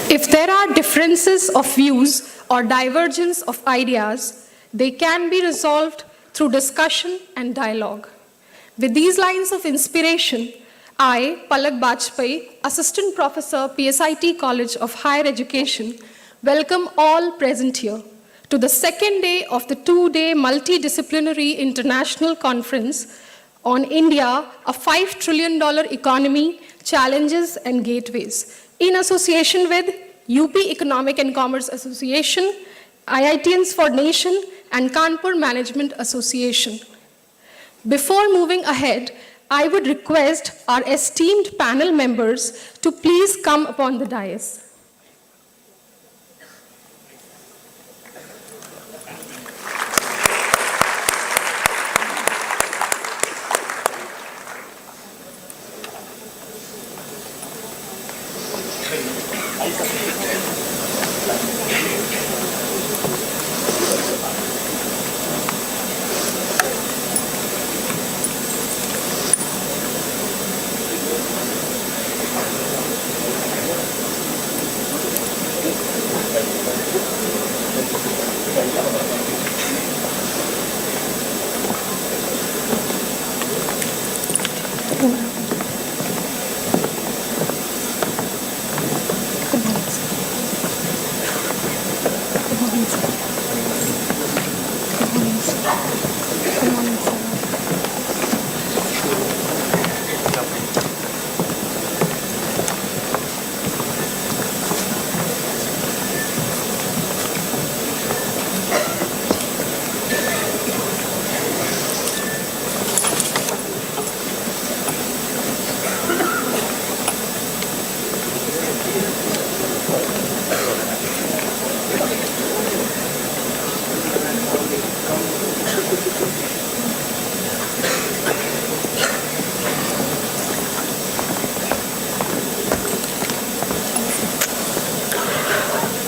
If there are differences of views or divergence of ideas, they can be resolved through discussion and dialogue. With these lines of inspiration, I, Palak Bajpai, Assistant Professor, PSIT College of Higher Education, welcome all present here to the second day of the two-day multidisciplinary international conference on India, a $5 trillion economy, challenges and gateways, in association with UP Economic and Commerce Association, IITians for Nation, and Kanpur Management Association. Before moving ahead, I would request our esteemed panel members to please come upon the dais.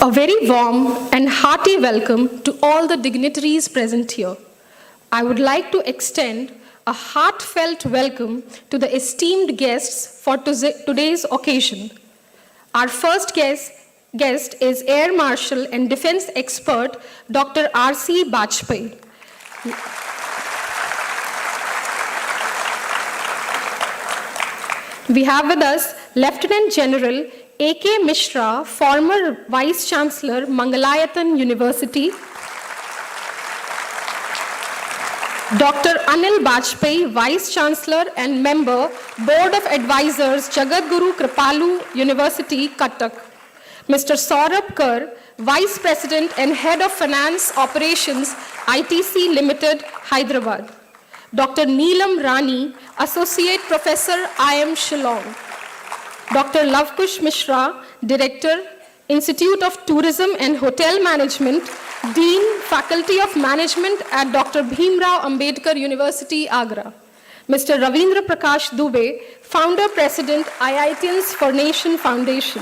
A very warm and hearty welcome to all the dignitaries present here. I would like to extend a heartfelt welcome to the esteemed guests for today's occasion. Our first guest is Air Marshal and Defense Expert, Dr. R.C. Bajpai. We have with us Lieutenant General A.K. Mishra, former Vice Chancellor, Mangalayatan University. Dr. Anil Bajpai, Vice Chancellor and Member, Board of Advisors, Jagadguru Kripalu University, Cuttack. Mr. Saurabh Kar, Vice President and Head of Finance Operations, ITC Limited, Hyderabad. Dr. Neelam Rani, Associate Professor, IIM Shillong. Dr. Lavkush Mishra, Director, Institute of Tourism and Hotel Management, Dean, Faculty of Management at Dr. Bhimrao Ambedkar University, Agra. Mr. Ravindra Prakash Dubey, Founder President, IITians for Nation Foundation.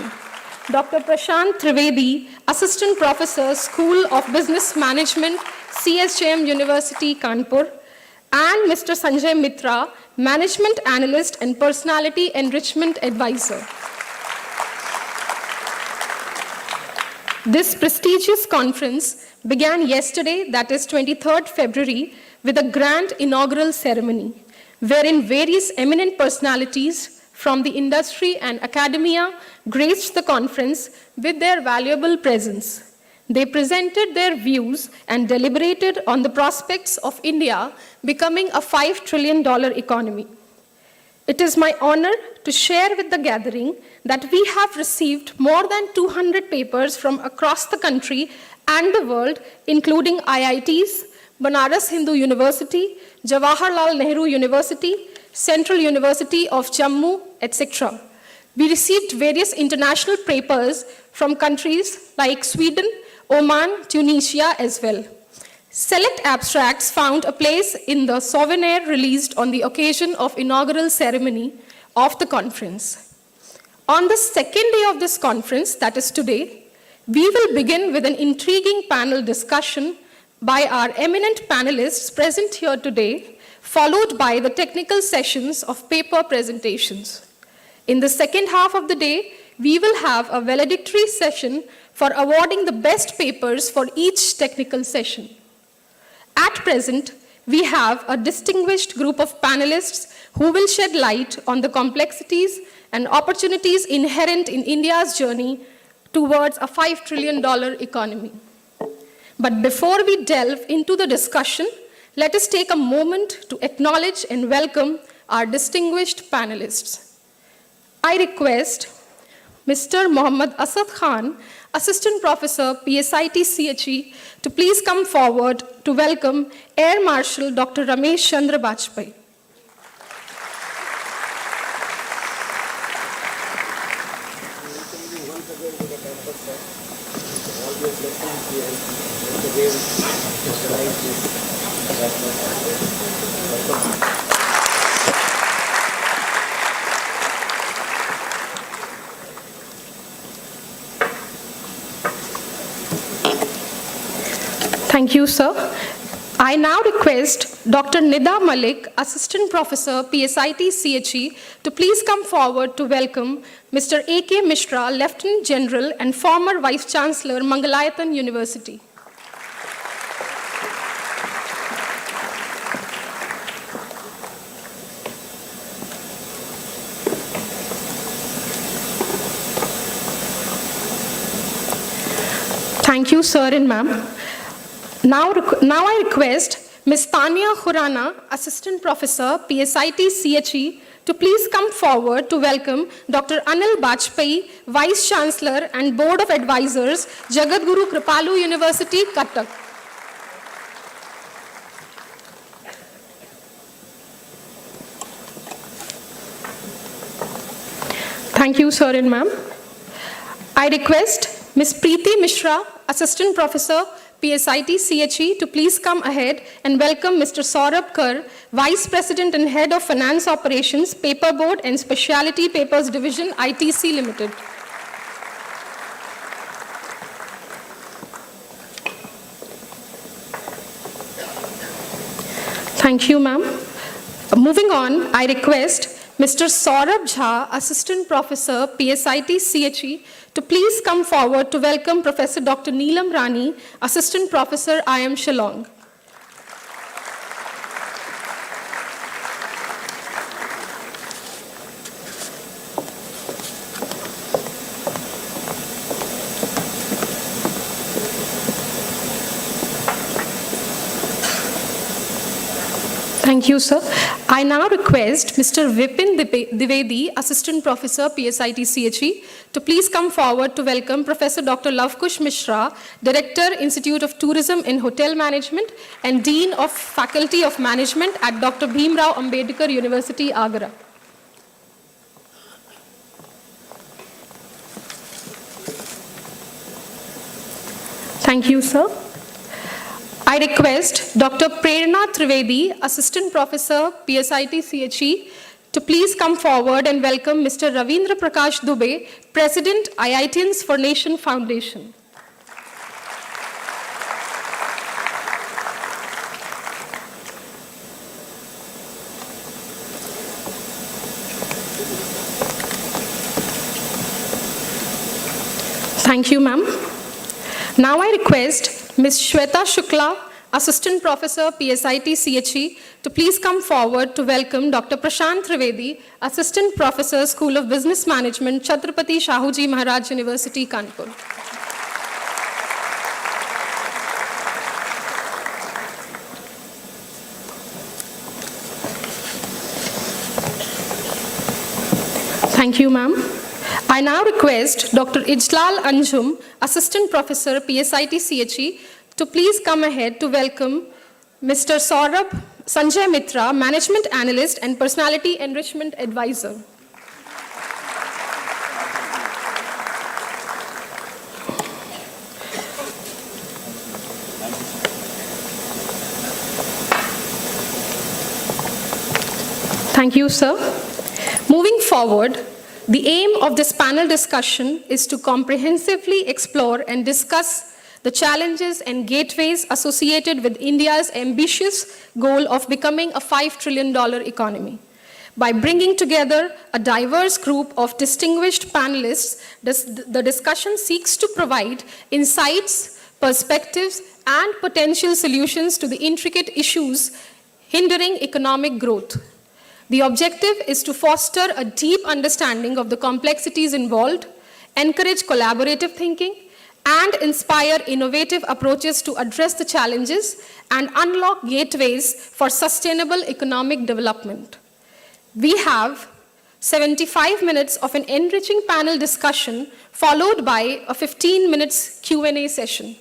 Dr. Prashant Trivedi, Assistant Professor, School of Business Management, CSJM University, Kanpur. And Mr. Sanjay Mitra, Management Analyst and Personality Enrichment Advisor. This prestigious conference began yesterday, that is 23rd February, with a grand inaugural ceremony, wherein various eminent personalities from the industry and academia graced the conference with their valuable presence. They presented their views and deliberated on the prospects of India becoming a $5 trillion economy. It is my honor to share with the gathering that we have received more than 200 papers from across the country and the world, including IITs, Banaras Hindu University, Jawaharlal Nehru University, Central University of Jammu, etc. We received various international papers from countries like Sweden, Oman, Tunisia as well. Select abstracts found a place in the souvenir released on the occasion of inaugural ceremony of the conference. On the second day of this conference, that is today, we will begin with an intriguing panel discussion by our eminent panelists present here today, followed by the technical sessions of paper presentations. In the second half of the day, we will have a valedictory session for awarding the best papers for each technical session. At present, we have a distinguished group of panelists who will shed light on the complexities and opportunities inherent in India's journey towards a $5 trillion economy. But before we delve into the discussion, let us take a moment to acknowledge and welcome our distinguished panelists. I request Mr. Mohammad Asad Khan, Assistant Professor, PSIT CHE, to please come forward to welcome Air Marshal Dr. Ramesh Chandra Bajpai. Thank you, sir. I now request Dr. Nida Malik, Assistant Professor, PSIT CHE, to please come forward to welcome Mr. A.K. Mishra, Lieutenant General and former Vice Chancellor, Mangalayatan University. Thank you, sir and ma'am. Now I request Ms. Tania Khurana, Assistant Professor, PSIT CHE, to please come forward to welcome Dr. Anil Bajpai, Vice Chancellor and Board of Advisors, Jagadguru Kripalu University, Cuttack. Thank you, sir and ma'am. I request Ms. Preeti Mishra, Assistant Professor, PSIT CHE, to please come ahead and welcome Mr. Saurabh Kar, Vice President and Head of Finance Operations, Paper Board and Specialty Papers Division, ITC Limited. Thank you, ma'am. Moving on, I request Mr. Saurabh Jha, Assistant Professor, PSIT CHE, to please come forward to welcome Professor Dr. Neelam Rani, Assistant Professor, IIM Shillong. Thank you, sir. I now request Mr. Vipin Dwivedi, Assistant Professor, PSIT CHE, to please come forward to welcome Professor Dr. Lavkush Mishra, Director, Institute of Tourism and Hotel Management, and Dean of Faculty of Management at Dr. Bhimrao Ambedkar University, Agra. Thank you, sir. I request Dr. Prerna Trivedi, Assistant Professor, PSIT CHE, to please come forward and welcome Mr. Ravindra Prakash Dubey, President, IITians for Nation Foundation. Thank you, ma'am. Now I request Ms. Shweta Shukla, Assistant Professor, PSIT CHE, to please come forward to welcome Dr. Prashant Trivedi, Assistant Professor, School of Business Management, Chhatrapati Shahuji Maharaj University, Kanpur. Thank you, ma'am. I now request Dr. Ijlal Anjum, Assistant Professor, PSIT CHE, to please come ahead to welcome Mr. Saurabh Sanjay Mitra, Management Analyst and Personality Enrichment Advisor. Thank you, sir. Moving forward, the aim of this panel discussion is to comprehensively explore and discuss the challenges and gateways associated with India's ambitious goal of becoming a $5 trillion economy. By bringing together a diverse group of distinguished panelists, the discussion seeks to provide insights, perspectives, and potential solutions to the intricate issues hindering economic growth. The objective is to foster a deep understanding of the complexities involved, encourage collaborative thinking, and inspire innovative approaches to address the challenges and unlock gateways for sustainable economic development. We have 75 minutes of an enriching panel discussion followed by a 15 minutes Q&A session.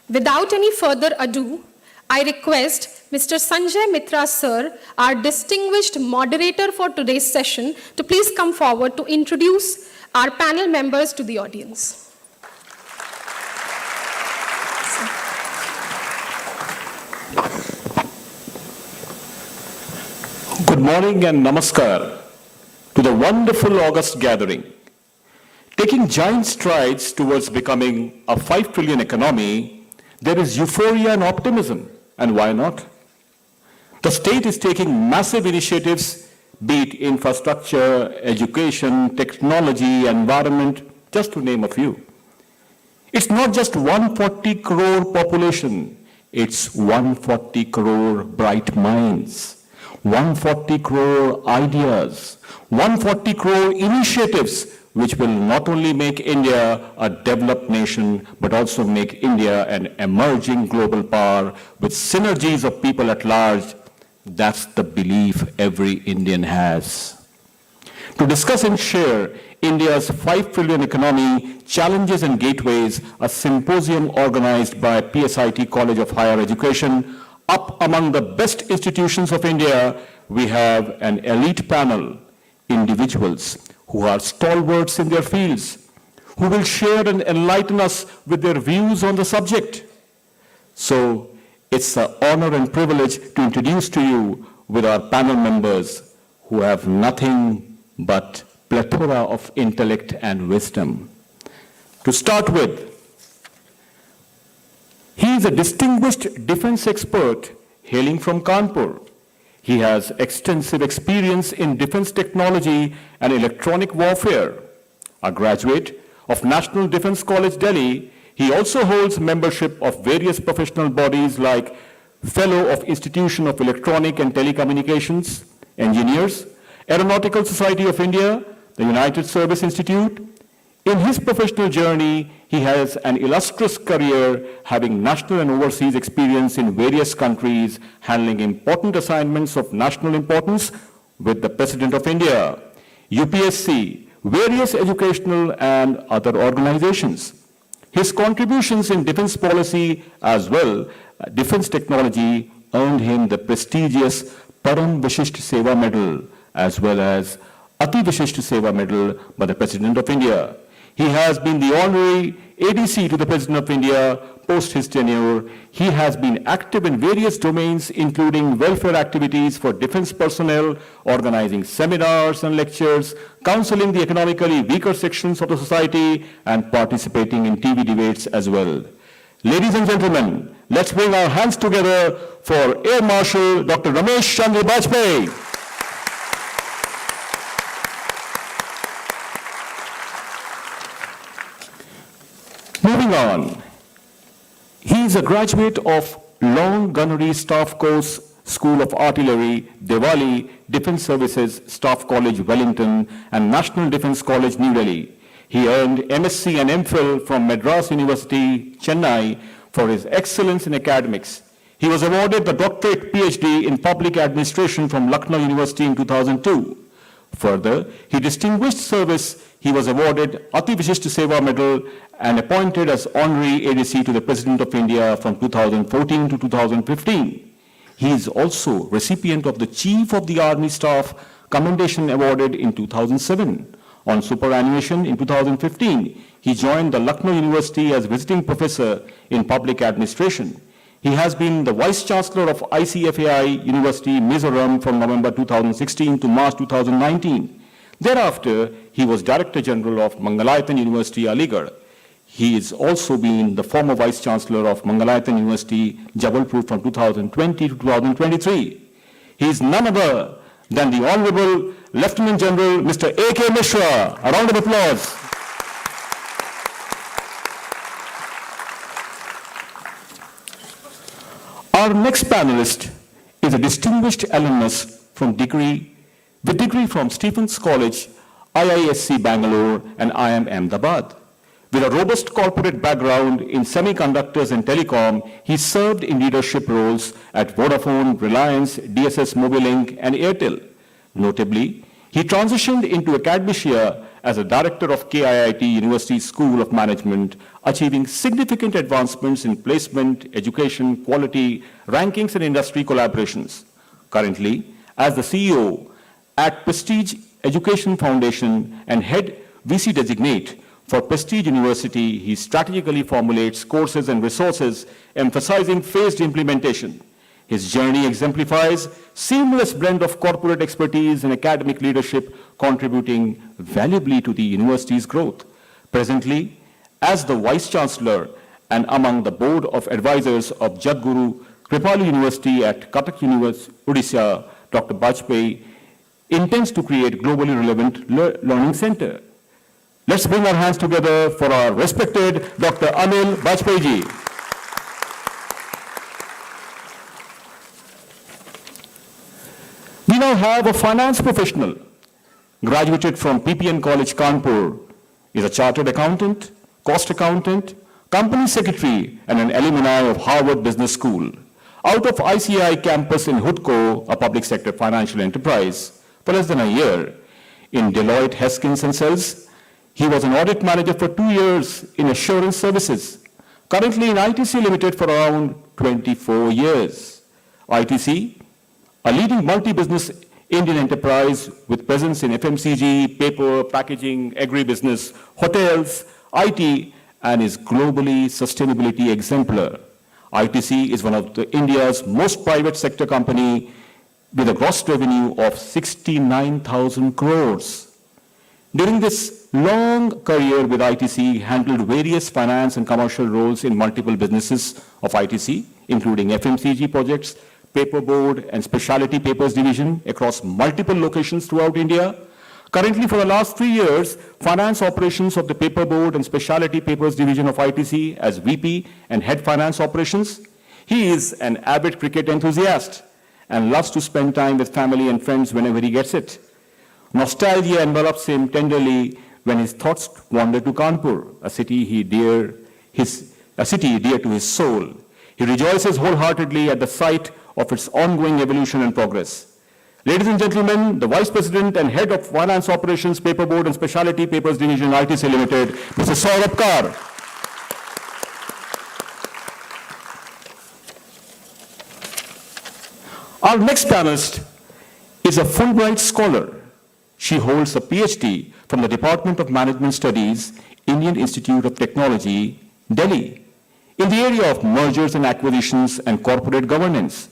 Without any further ado, I request Mr. Sanjay Mitra, sir, our distinguished moderator for today's session, to please come forward to introduce our panel members to the audience. Good morning and namaskar to the wonderful August gathering. Taking giant strides towards becoming a 5 trillion economy, there is euphoria and optimism, and why not? The state is taking massive initiatives, be it infrastructure, education, technology, environment, just to name a few. It's not just 140 crore population, it's 140 crore bright minds, 140 crore ideas, 140 crore initiatives, which will not only make India a developed nation, but also make India an emerging global power with synergies of people at large. That's the belief every Indian has. To discuss and share India's 5 trillion economy, challenges and gateways, a symposium organized by PSIT College of Higher Education, up among the best institutions of India, we have an elite panel, individuals who are stalwarts in their fields, who will share and enlighten us with their views on the subject. So, it's an honor and privilege to introduce to you with our panel members who have nothing but plethora of intellect and wisdom. To start with, he is a distinguished defense expert hailing from Kanpur. He has extensive experience in defense technology and electronic warfare. A graduate of National Defense College, Delhi, he also holds membership of various professional bodies like Fellow of Institution of Electronic and Telecommunications, Engineers, Aeronautical Society of India, the United Service Institute. In his professional journey, he has an illustrious career, having national and overseas experience in various countries, handling important assignments of national importance with the President of India, UPSC, various educational and other organizations. His contributions in defense policy as well, defense technology, earned him the prestigious Param Vishisht Seva Medal as well as Ati Vishisht Seva Medal by the President of India. He has been the honorary ADC to the President of India post his tenure, he has been active in various domains, including welfare activities for defense personnel, organizing seminars and lectures, counseling the economically weaker sections of the society, and participating in TV debates as well. Ladies and gentlemen, let's bring our hands together for Air Marshal Dr. Ramesh Chandra Bajpayee. Moving on, he is a graduate of Long Gunnery Staff Course, School of Artillery, Diwali, Defence Services, Staff College, Wellington, and National Defence College, New Delhi. He earned MSc and MPhil from Madras University, Chennai, for his excellence in academics. He was awarded the doctorate PhD in Public Administration from Lucknow University in 2002. Further, he distinguished service. He was awarded Ati Vishisht Seva Medal and appointed as Honorary ADC to the President of India from 2014 to 2015. He is also recipient of the Chief of the Army Staff Commendation awarded in 2007. On superannuation in 2015, he joined the Lucknow University as visiting professor in public administration. He has been the Vice Chancellor of ICFAI University, Mizoram from November 2016 to March 2019. Thereafter, he was Director General of Mangalayatan University, Aligarh. He has also been the former Vice Chancellor of Mangalayatan University, Jabalpur from 2020 to 2023. He is none other than the Honorable Lieutenant General Mr. A.K. Mishra. A round of applause. Our next panelist is a distinguished alumnus with degree from Stephens College, IISc Bangalore, and IIM Ahmedabad. With a robust corporate background in semiconductors and telecom, he served in leadership roles at Vodafone, Reliance, DSS Mobilink, and Airtel. Notably, he transitioned into academia as a director of KIIT University School of Management, achieving significant advancements in placement, education, quality, rankings, and industry collaborations. Currently, as the CEO at Prestige Education Foundation and head VC designate for Prestige University, he strategically formulates courses and resources emphasizing phased implementation. His journey exemplifies seamless blend of corporate expertise and academic leadership, contributing valuably to the university's growth. Presently, as the Vice Chancellor and among the Board of Advisors of Jadguru Kripalu University at Cuttack University, Odisha, Dr. Bajpayee intends to create globally relevant learning center. Let's bring our hands together for our respected Dr. Anil Bajpayee ji. We now have a finance professional, graduated from PPN College, Kanpur, is a chartered accountant, cost accountant, company secretary, and an alumni of Harvard Business School. Out of ICI campus in Hudco, a public sector financial enterprise, for less than a year. In Deloitte Haskins & Sells, he was an audit manager for 2 years in assurance services. Currently in ITC Limited for around 24 years. ITC, a leading multi-business Indian enterprise with presence in FMCG, paper, packaging, agribusiness, hotels, IT, and is globally sustainability exemplar. ITC is one of India's most private sector company with a gross revenue of 69,000 crores. During this long career with ITC, he handled various finance and commercial roles in multiple businesses of ITC, including FMCG projects, paperboard and specialty papers division across multiple locations throughout India. Currently, for the last 3 years, finance operations of the paperboard and specialty papers division of ITC as VP and head finance operations. He is an avid cricket enthusiast and loves to spend time with family and friends whenever he gets it. Nostalgia envelops him tenderly when his thoughts wander to Kanpur, a city dear to his soul. He rejoices wholeheartedly at the sight of its ongoing evolution and progress. Ladies and gentlemen, the Vice President and Head of Finance Operations, Paperboard and Specialty Papers Division, ITC Limited, Mr. Saurabh Kar. Our next panelist is a Fulbright scholar. She holds a PhD from the Department of Management Studies Indian Institute of Technology, Delhi, in the area of mergers and acquisitions and corporate governance.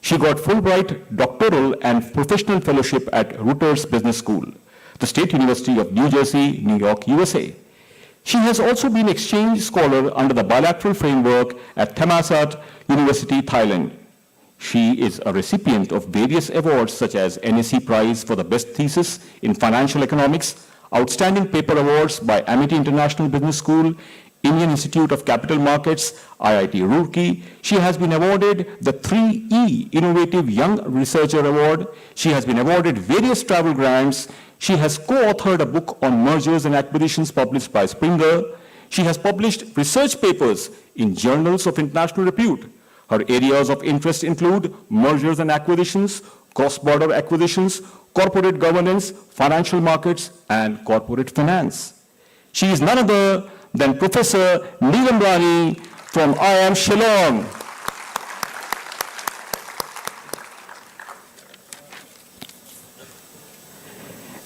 She got Fulbright doctoral and professional fellowship at Rutgers Business School, the State University of New Jersey, New York, USA. She has also been exchange scholar under the bilateral framework at Thammasat University, Thailand. She is a recipient of various awards such as NSE Prize for the Best Thesis in Financial Economics, Outstanding Paper Awards by Amity International Business School, Indian Institute of Capital Markets, IIT Roorkee. She has been awarded the 3E Innovative Young Researcher Award. She has been awarded various travel grants. She has co-authored a book on mergers and acquisitions published by Springer. She has published research papers in journals of international repute. Her areas of interest include mergers and acquisitions, cross-border acquisitions, corporate governance, financial markets, and corporate finance. She is none other than Professor Neelam Rani from IIM Shillong.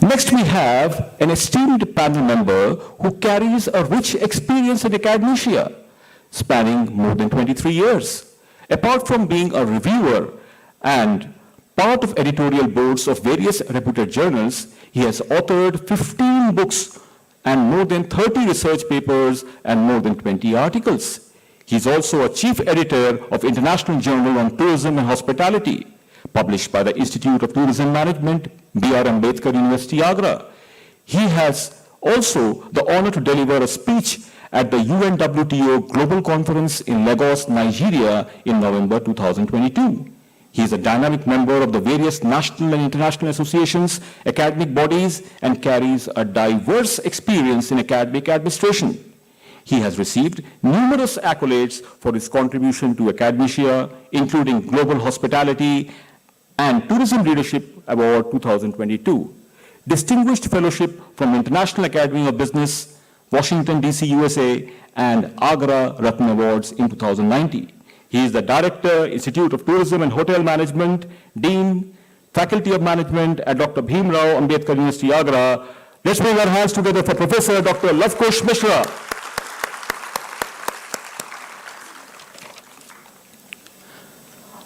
Next, we have an esteemed panel member who carries a rich experience in academia, spanning more than 23 years. Apart from being a reviewer and part of editorial boards of various reputed journals, he has authored 15 books and more than 30 research papers and more than 20 articles. He is also a chief editor of International Journal on Tourism and Hospitality, published by the Institute of Tourism Management, B.R. Ambedkar University, Agra. He has also the honor to deliver a speech at the UNWTO Global Conference in Lagos, Nigeria in November 2022. He is a dynamic member of the various national and international associations, academic bodies, and carries a diverse experience in academic administration. He has received numerous accolades for his contribution to academia, including Global Hospitality and Tourism Leadership Award 2022, Distinguished Fellowship from International Academy of Business, Washington, D.C., USA, and Agra Ratna Awards in 2019. He is the Director, Institute of Tourism and Hotel Management, Dean, Faculty of Management at Dr. Bhim Rao Ambedkar University, Agra. Let's bring our hands together for Professor Dr. Lavkush Mishra.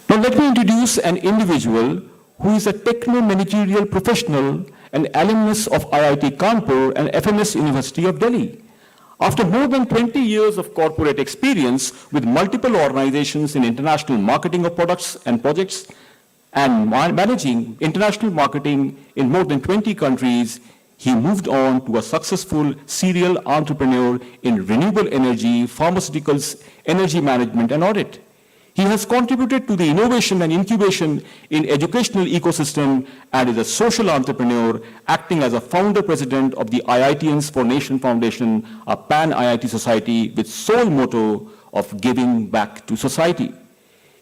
Now let me introduce an individual who is a techno-managerial professional and alumnus of IIT Kanpur and FMS University of Delhi. After more than 20 years of corporate experience with multiple organizations in international marketing of products and projects and managing international marketing in more than 20 countries, he moved on to a successful serial entrepreneur in renewable energy, pharmaceuticals, energy management, and audit. He has contributed to the innovation and incubation in educational ecosystem and is a social entrepreneur, acting as a founder president of the IITians for Nation Foundation, a pan-IIT society with sole motto of giving back to society.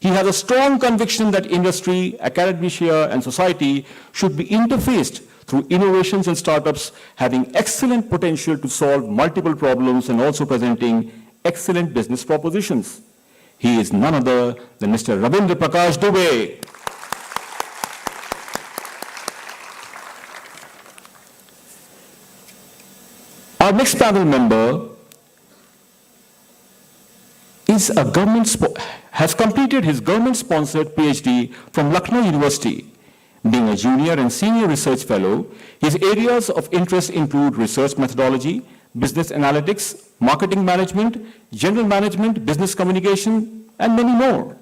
He has a strong conviction that industry, academia, and society should be interfaced through innovations and startups having excellent potential to solve multiple problems and also presenting excellent business propositions. He is none other than Mr. Ravindra Prakash Dubey. Our next panel member is has completed his government-sponsored PhD from Lucknow University. Being a junior and senior research fellow, his areas of interest include research methodology, business analytics, marketing management, general management, business communication, and many more.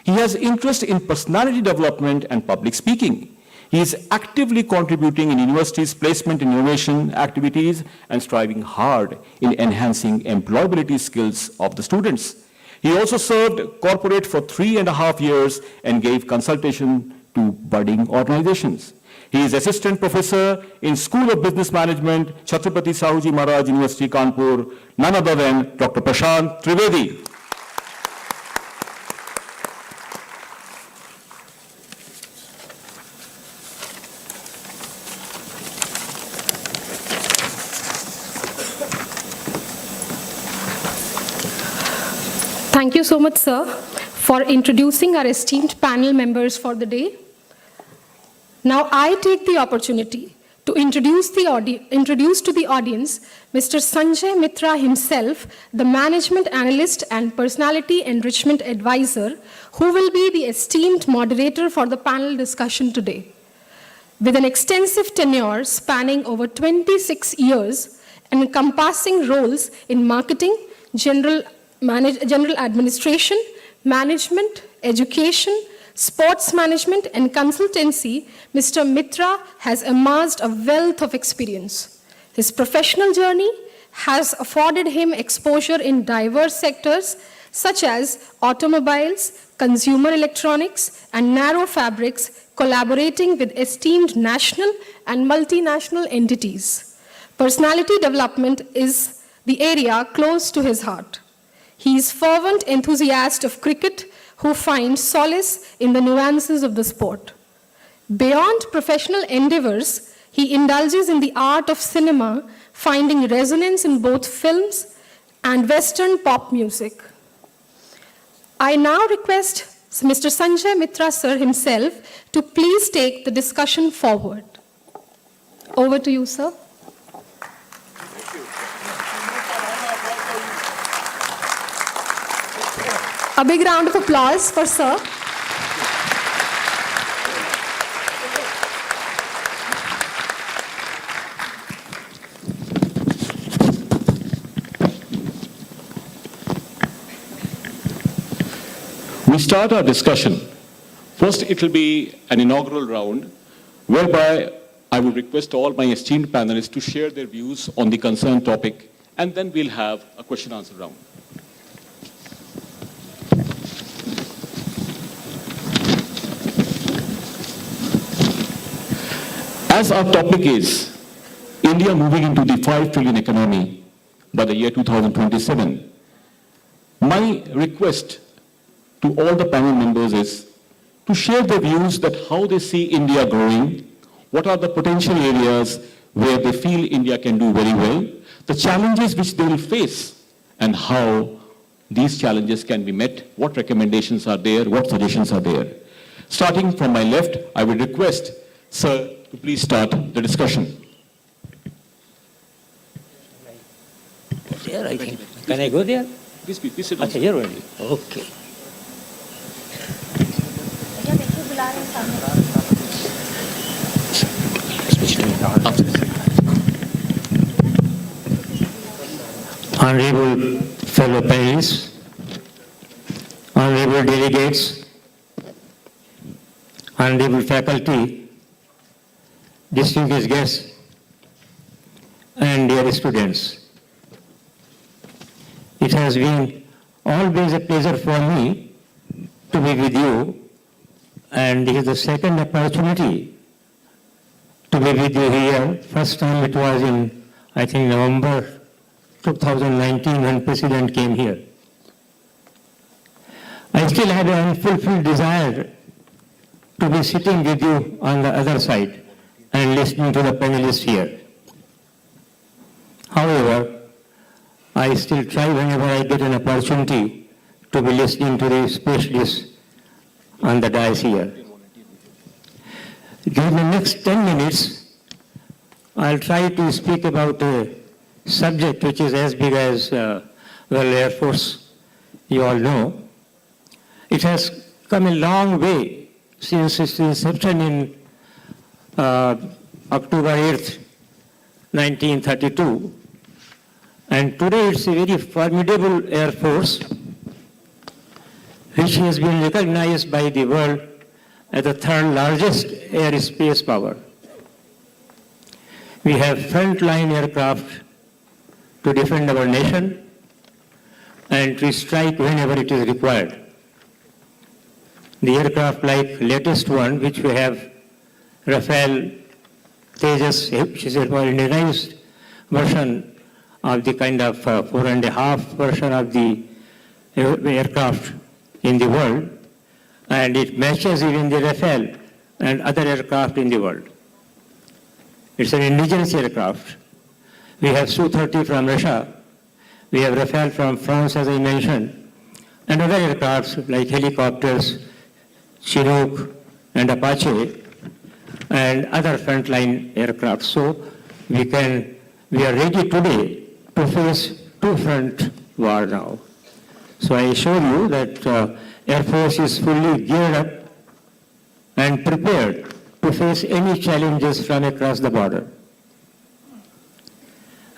He has interest in personality development and public speaking. He is actively contributing in university's placement and innovation activities and striving hard in enhancing employability skills of the students. He also served corporate for 3.5 years and gave consultation to budding organizations. He is assistant professor in School of Business Management, Chhatrapati Sahuji Maharaj University, Kanpur, none other than Dr. Prashant Trivedi. Thank you so much, sir, for introducing our esteemed panel members for the day. Now I take the opportunity to to introduce to the audience Mr. Sanjay Mitra himself, the Management Analyst and Personality Enrichment Advisor, who will be the esteemed moderator for the panel discussion today. With an extensive tenure spanning over 26 years and encompassing roles in marketing, general administration, management, education, sports management, and consultancy, Mr. Mitra has amassed a wealth of experience. His professional journey has afforded him exposure in diverse sectors such as automobiles, consumer electronics, and narrow fabrics, collaborating with esteemed national and multinational entities. Personality development is the area close to his heart. He is fervent enthusiast of cricket who finds solace in the nuances of the sport. Beyond professional endeavors, he indulges in the art of cinema, finding resonance in both films and Western pop music. I now request Mr. Sanjay Mitra sir himself to please take the discussion forward. Over to you, sir. A big round of applause for sir. We start our discussion. First, it will be an inaugural round, whereby I would request all my esteemed panelists to share their views on the concerned topic, and then we'll have a question-answer round. As our topic is India moving into the 5 trillion economy by the year 2027, my request to all the panel members is to share their views that how they see India growing, what are the potential areas where they feel India can do very well, the challenges which they will face, and how these challenges can be met, what recommendations are there, what suggestions are there. Starting from my left, I will request Sir to please start the discussion. There, I think. Can I go there? Please sit down. Okay, here only. Okay. Honorable fellow panelists, honorable delegates, honorable faculty, distinguished guests, and dear students. It has been always a pleasure for me to be with you, and this is the second opportunity to be with you here. First time it was in, I think, November 2019 when President came here. I still have an unfulfilled desire to be sitting with you on the other side and listening to the panelists here. However, I still try whenever I get an opportunity to be listening to the specialists on the dais here. During the next 10 minutes, I'll try to speak about a subject which is as big as, well, Air Force, you all know. It has come a long way since its inception in October 8th, 1932. And today it's a very formidable Air Force which has been recognized by the world as the third largest aerospace power. We have frontline aircraft to defend our nation and to strike whenever it is required. The aircraft like latest one, which we have, Rafale Tejas, which is a modernized version of the kind of 4.5 version of the aircraft in the world, and it matches even the Rafale and other aircraft in the world. It's an indigenous aircraft. We have Su-30 from Russia, we have Rafale from France, as I mentioned, and other aircrafts like helicopters, Chinook and Apache. and other frontline aircraft. So we are ready today to face two-front war now. So I assure you that Air Force is fully geared up and prepared to face any challenges from across the border.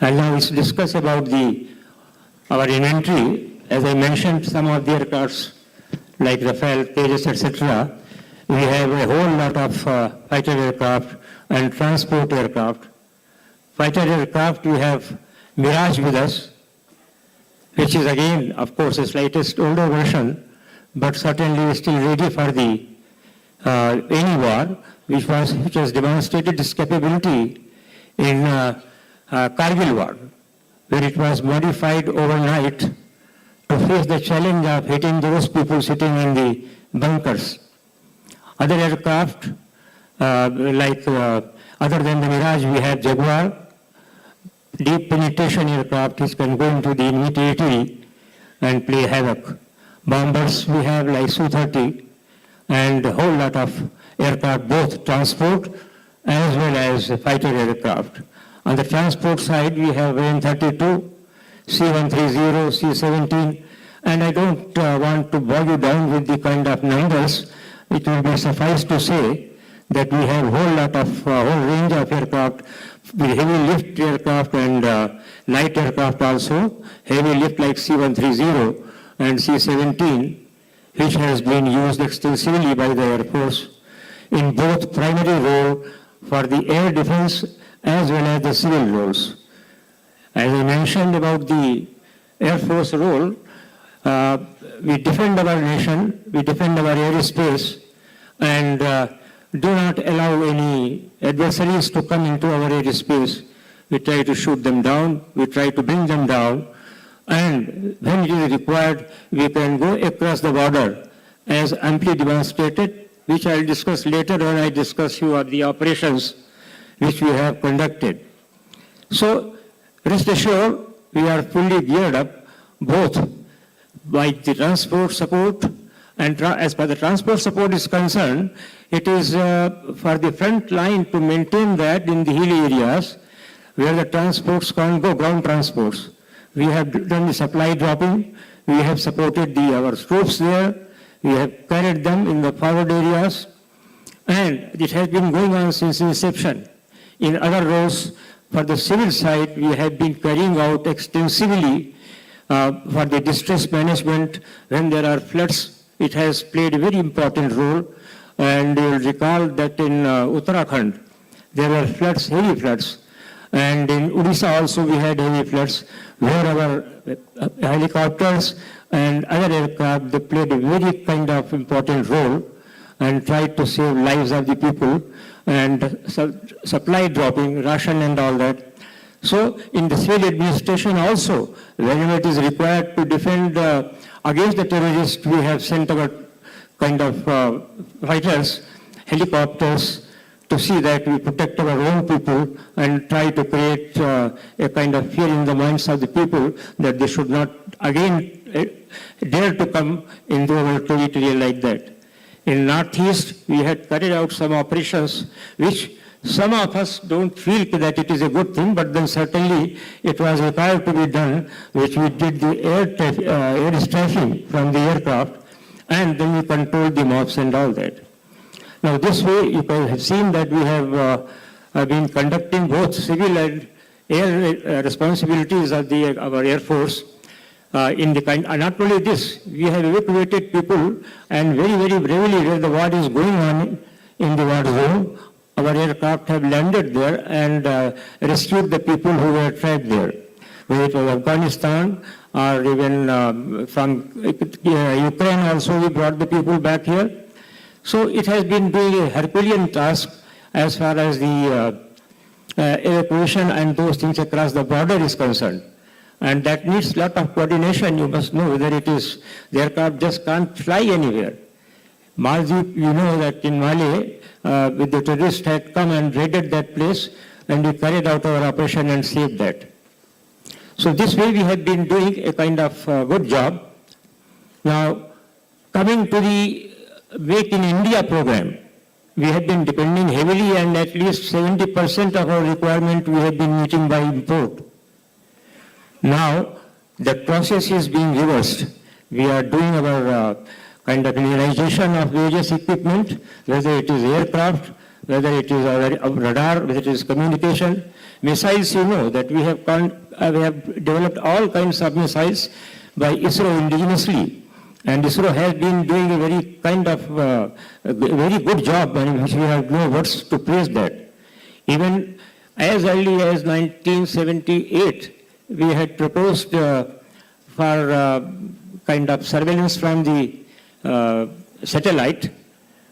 And now let's discuss about our inventory. As I mentioned, some of the aircrafts like Rafale, Tejas, etc. We have a whole lot of fighter aircraft and transport aircraft. Fighter aircraft, we have Mirage with us, which is again, of course, the slightest older version, but certainly still ready for the any war, which has demonstrated its capability in Kargil war, where it was modified overnight to face the challenge of hitting those people sitting in the bunkers. Other aircraft, other than the Mirage, we have Jaguar, deep penetration aircraft, which can go into the enemy territory and play havoc. Bombers, we have like Su-30 and a whole lot of aircraft, both transport as well as fighter aircraft. On the transport side, we have AN-32, C-130, C-17, and I don't want to bog you down with the kind of numbers. It will be suffice to say that we have whole range of aircraft, with heavy lift aircraft and light aircraft also, heavy lift like C-130 and C-17, which has been used extensively by the Air Force in both primary role for the air defense as well as the civil roles. As I mentioned about the Air Force role, we defend our nation, we defend our airspace, and do not allow any adversaries to come into our airspace. We try to shoot them down, we try to bring them down, and when it is required, we can go across the border as amply demonstrated, which I will discuss later when I discuss you of the operations which we have conducted. So, rest assured, we are fully geared up, both by the transport support, and as far as the transport support is concerned, it is for the front line to maintain that in the hilly areas where the transports can't go, ground transports. We have done the supply dropping, we have supported our troops there, we have carried them in the forward areas, and it has been going on since inception. In other roles, for the civil side, we have been carrying out extensively for the distress management. When there are floods, it has played a very important role. And you will recall that in Uttarakhand, there were floods, heavy floods. And in Odisha also we had heavy floods, where our helicopters and other aircraft, they played a very kind of important role and tried to save lives of the people and supply dropping, ration and all that. So in the civil administration also, whenever it is required to defend against the terrorists, we have sent our kind of fighters, helicopters, to see that we protect our own people and try to create a kind of fear in the minds of the people that they should not again dare to come into our territory like that. In Northeast, we had carried out some operations which some of us don't feel that it is a good thing, but then certainly it was required to be done, which we did the air strafing from the aircraft, and then we controlled the mobs and all that. Now this way, you can have seen that we have been conducting both civil and air responsibilities of our Air Force. Not only this, we have evacuated people, and very, very bravely, where the war is going on in the war zone, our aircraft have landed there and rescued the people who were trapped there. Whether it was Afghanistan or even from Ukraine also, we brought the people back here. So it has been doing a Herculean task as far as the evacuation and those things across the border is concerned. And that needs a lot of coordination. You must know whether it is, the aircraft just can't fly anywhere. Maldives, you know that in Mali, with the terrorists had come and raided that place, and we carried out our operation and saved that. So this way we have been doing a kind of good job. Now, coming to the Make in India program, we have been depending heavily, and at least 70% of our requirement we have been meeting by import. Now, the process is being reversed. We are doing our kind of realization of various equipment, whether it is aircraft, whether it is our radar, whether it is communication. Missiles, you know, that we have developed all kinds of missiles by ISRO indigenously. And ISRO has been doing a very kind of a very good job, and which we have no words to praise that. Even as early as 1978, we had proposed for kind of surveillance from the satellite,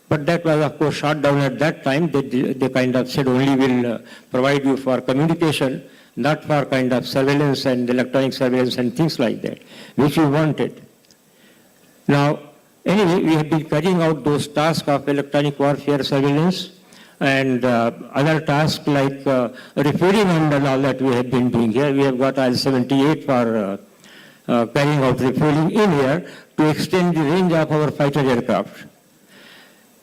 but that was of course shot down at that time. They kind of said only will provide you for communication, not for kind of surveillance and electronic surveillance and things like that, which we wanted. Now, anyway, we have been carrying out those tasks of electronic warfare surveillance and other tasks like refueling and all that we have been doing here. We have got IL-78 for carrying out refueling in here to extend the range of our fighter aircraft.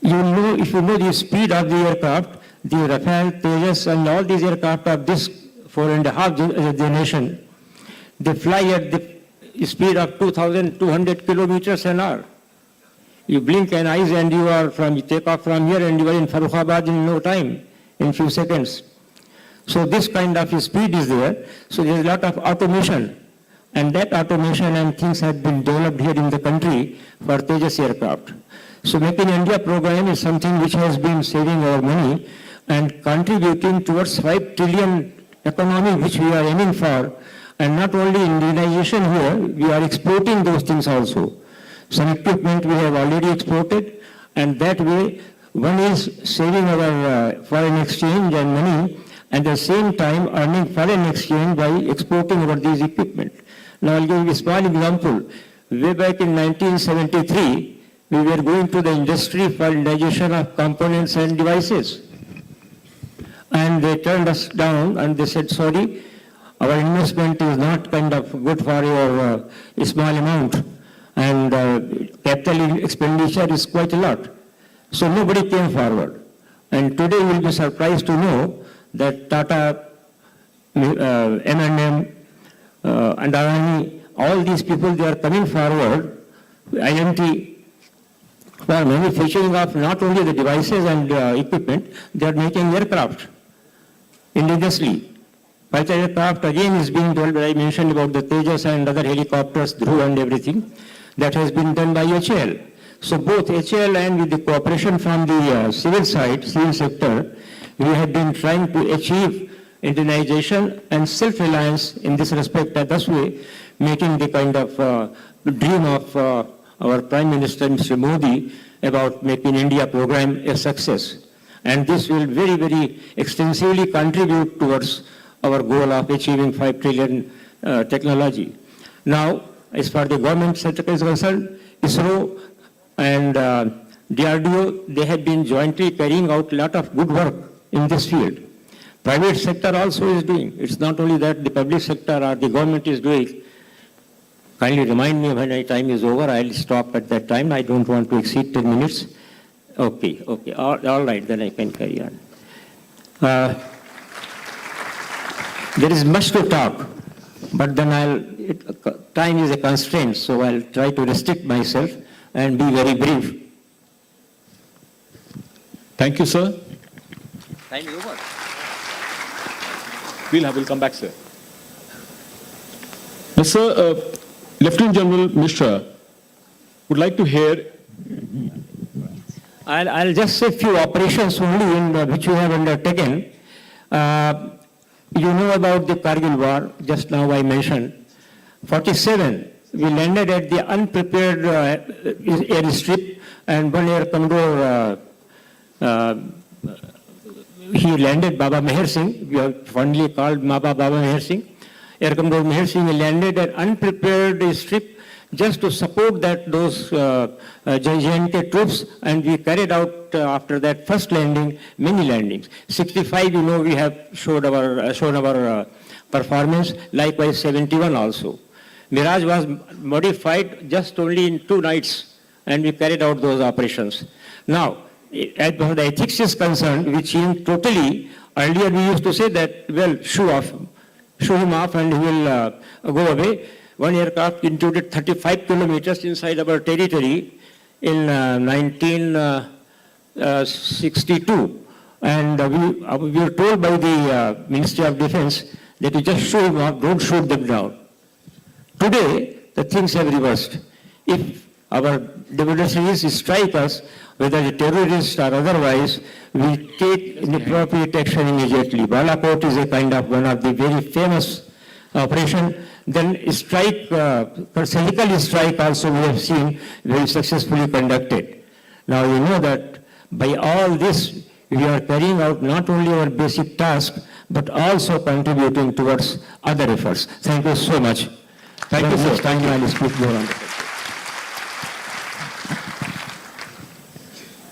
You know, if you know the speed of the aircraft, the Rafale, Tejas and all these aircraft of this 4.5 generation, they fly at the speed of 2,200 kilometers an hour. You blink an eye and you take off from here and you are in Farrukhabad in no time, in few seconds. So this kind of speed is there. So there is a lot of automation. And that automation and things have been developed here in the country for Tejas aircraft. So Make in India program is something which has been saving our money and contributing towards 5 trillion economy which we are aiming for. And not only indigenization here, we are exporting those things also. Some equipment we have already exported, and that way one is saving our foreign exchange and money, and at the same time earning foreign exchange by exporting over these equipment. Now I'll give you a small example. Way back in 1973, we were going to the industry for indigenization of components and devices. And they turned us down and they said, sorry, our investment is not kind of good for your small amount, and capital expenditure is quite a lot. So nobody came forward. And today you will be surprised to know that Tata, M&M, and Adani, all these people, they are coming forward, INT, for manufacturing of not only the devices and equipment, they are making aircraft indigenously. Fighter aircraft again is being developed. I mentioned about the Tejas and other helicopters, Dhruv and everything. That has been done by HAL. So both HAL and with the cooperation from the civil side, civil sector, we have been trying to achieve indigenization and self-reliance in this respect, and thus way making the kind of dream of our Prime Minister, Mr. Modi, about Making India program a success. And this will very, very extensively contribute towards our goal of achieving 5 trillion technology. Now, as far as the government sector is concerned, ISRO and DRDO, they have been jointly carrying out a lot of good work in this field. Private sector also is doing. It's not only that the public sector or the government is doing. Kindly remind me when my time is over. I'll stop at that time. I don't want to exceed 10 minutes. Okay. All right, then I can carry on. There is much to talk, but then time is a constraint, so I'll try to restrict myself and be very brief. Thank you, sir. Time is over. We'll come back, sir. Sir, Lieutenant General Mishra would like to hear. I'll just say a few operations only in which we have undertaken. You know about the Kargil war, just now I mentioned. 47, we landed at the unprepared airstrip, and one air commodore, he landed, Baba Meher Singh, we have fondly called Baba Meher Singh. Air Commodore Meher Singh landed at unprepared strip just to support those JNK troops, and we carried out after that first landing many landings. 65, you know, we have shown our performance. Likewise, 71 also. Mirage was modified just only in 2 nights, and we carried out those operations. Now, as far as the ethics is concerned, we changed totally. Earlier we used to say that, well, shoo him off and he will go away. One aircraft intruded 35 kilometers inside our territory in 1962. And we were told by the Ministry of Defense that you just shoo him off, don't shoot them down. Today, the things have reversed. If our adversaries strike us, whether a terrorist or otherwise, we take appropriate action immediately. Balakot is a kind of one of the very famous operation. Then strike, surgical strike also we have seen very successfully conducted. Now you know that by all this, we are carrying out not only our basic task, but also contributing towards other efforts. Thank you so much. Thank you, sir. Thank you. I will speak more on that.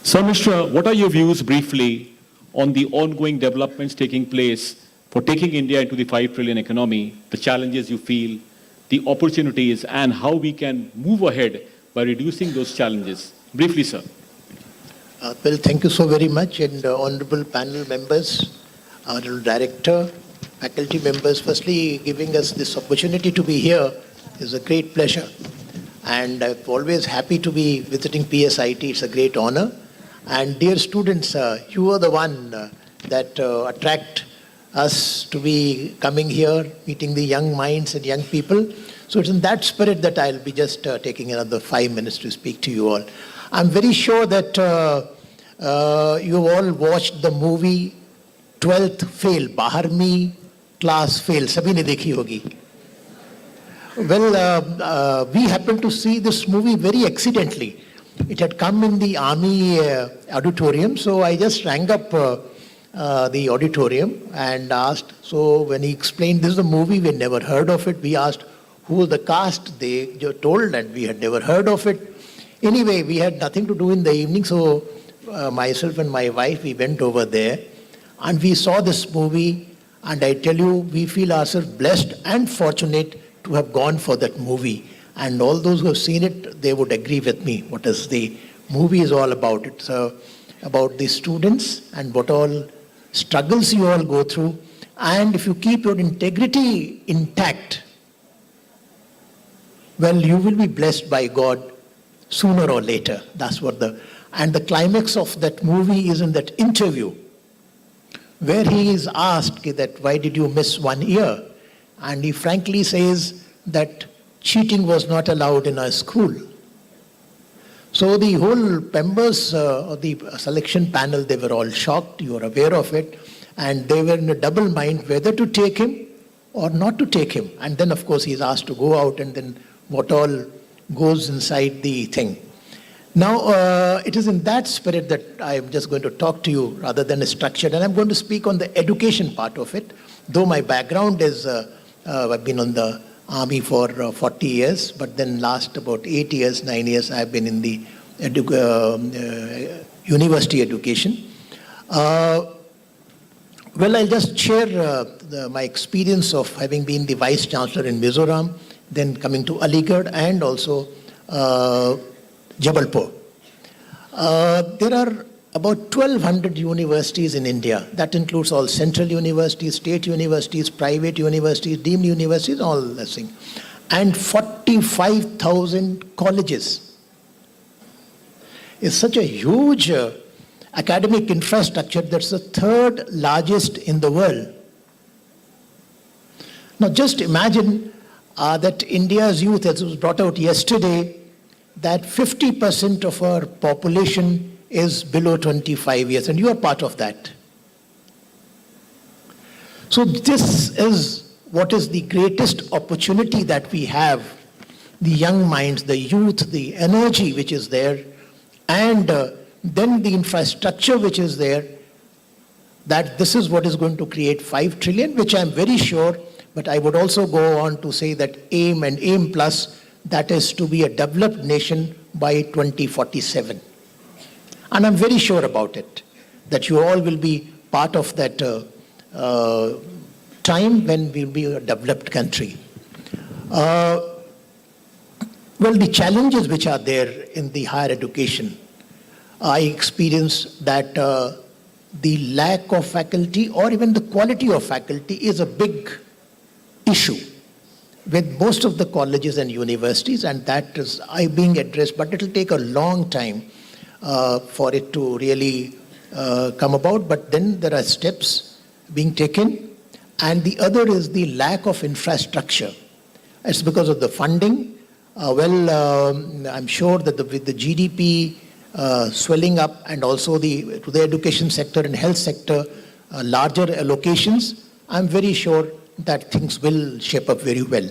Sir Mishra, what are your views briefly on the ongoing developments taking place for taking India into the 5 trillion economy, the challenges you feel, the opportunities, and how we can move ahead by reducing those challenges? Briefly, sir. Well, thank you so very much, and honorable panel members, honorable director, faculty members, firstly giving us this opportunity to be here is a great pleasure. And I'm always happy to be visiting PSIT. It's a great honor. And dear students, you are the one that attract us to be coming here, meeting the young minds and young people. So it's in that spirit that I'll be just taking another 5 minutes to speak to you all. I'm very sure that you all watched the movie 12th Fail, Baharmi Class Fail. Sabhi ne dekhi hogi. Well, we happened to see this movie very accidentally. It had come in the army auditorium, so I just rang up the auditorium and asked. So when he explained this is a movie, we had never heard of it. We asked who was the cast. They told that we had never heard of it. Anyway, we had nothing to do in the evening, so myself and my wife, we went over there and we saw this movie, and I tell you, we feel ourselves blessed and fortunate to have gone for that movie. And all those who have seen it, they would agree with me what is the movie is all about. It's about the students and what all struggles you all go through. And if you keep your integrity intact, well, you will be blessed by God sooner or later. That's what and the climax of that movie is in that interview where he is asked that why did you miss 1 year? And he frankly says that cheating was not allowed in our school. So the whole members of the selection panel, they were all shocked, you are aware of it, and they were in a double mind whether to take him or not to take him. And then of course he's asked to go out, and then what all goes inside the thing. Now, it is in that spirit that I'm just going to talk to you rather than a structure, and I'm going to speak on the education part of it, though my background is, I've been on the army for 40 years, but then last about 8 years, 9 years, I've been in the university education. Well, I'll just share my experience of having been the Vice Chancellor in Mizoram, then coming to Aligarh and also Jabalpur. There are about 1,200 universities in India. That includes all central universities, state universities, private universities, deemed universities, all that thing. And 45,000 colleges. It's such a huge academic infrastructure that's the 3rd largest in the world. Now just imagine that India's youth, as was brought out yesterday, that 50% of our population is below 25 years, and you are part of that. So this is what is the greatest opportunity that we have, the young minds, the youth, the energy which is there, and then the infrastructure which is there, that this is what is going to create 5 trillion, which I'm very sure, but I would also go on to say that AIM and AIM Plus, that is to be a developed nation by 2047. And I'm very sure about it, that you all will be part of that time when we'll be a developed country. Well, the challenges which are there in the higher education, I experience that the lack of faculty or even the quality of faculty is a big issue with most of the colleges and universities, and that is being addressed, but it will take a long time for it to really come about. But then there are steps being taken, and the other is the lack of infrastructure. It's because of the funding. I'm sure that with the GDP swelling up and also to the education sector and health sector, larger allocations, I'm very sure that things will shape up very well.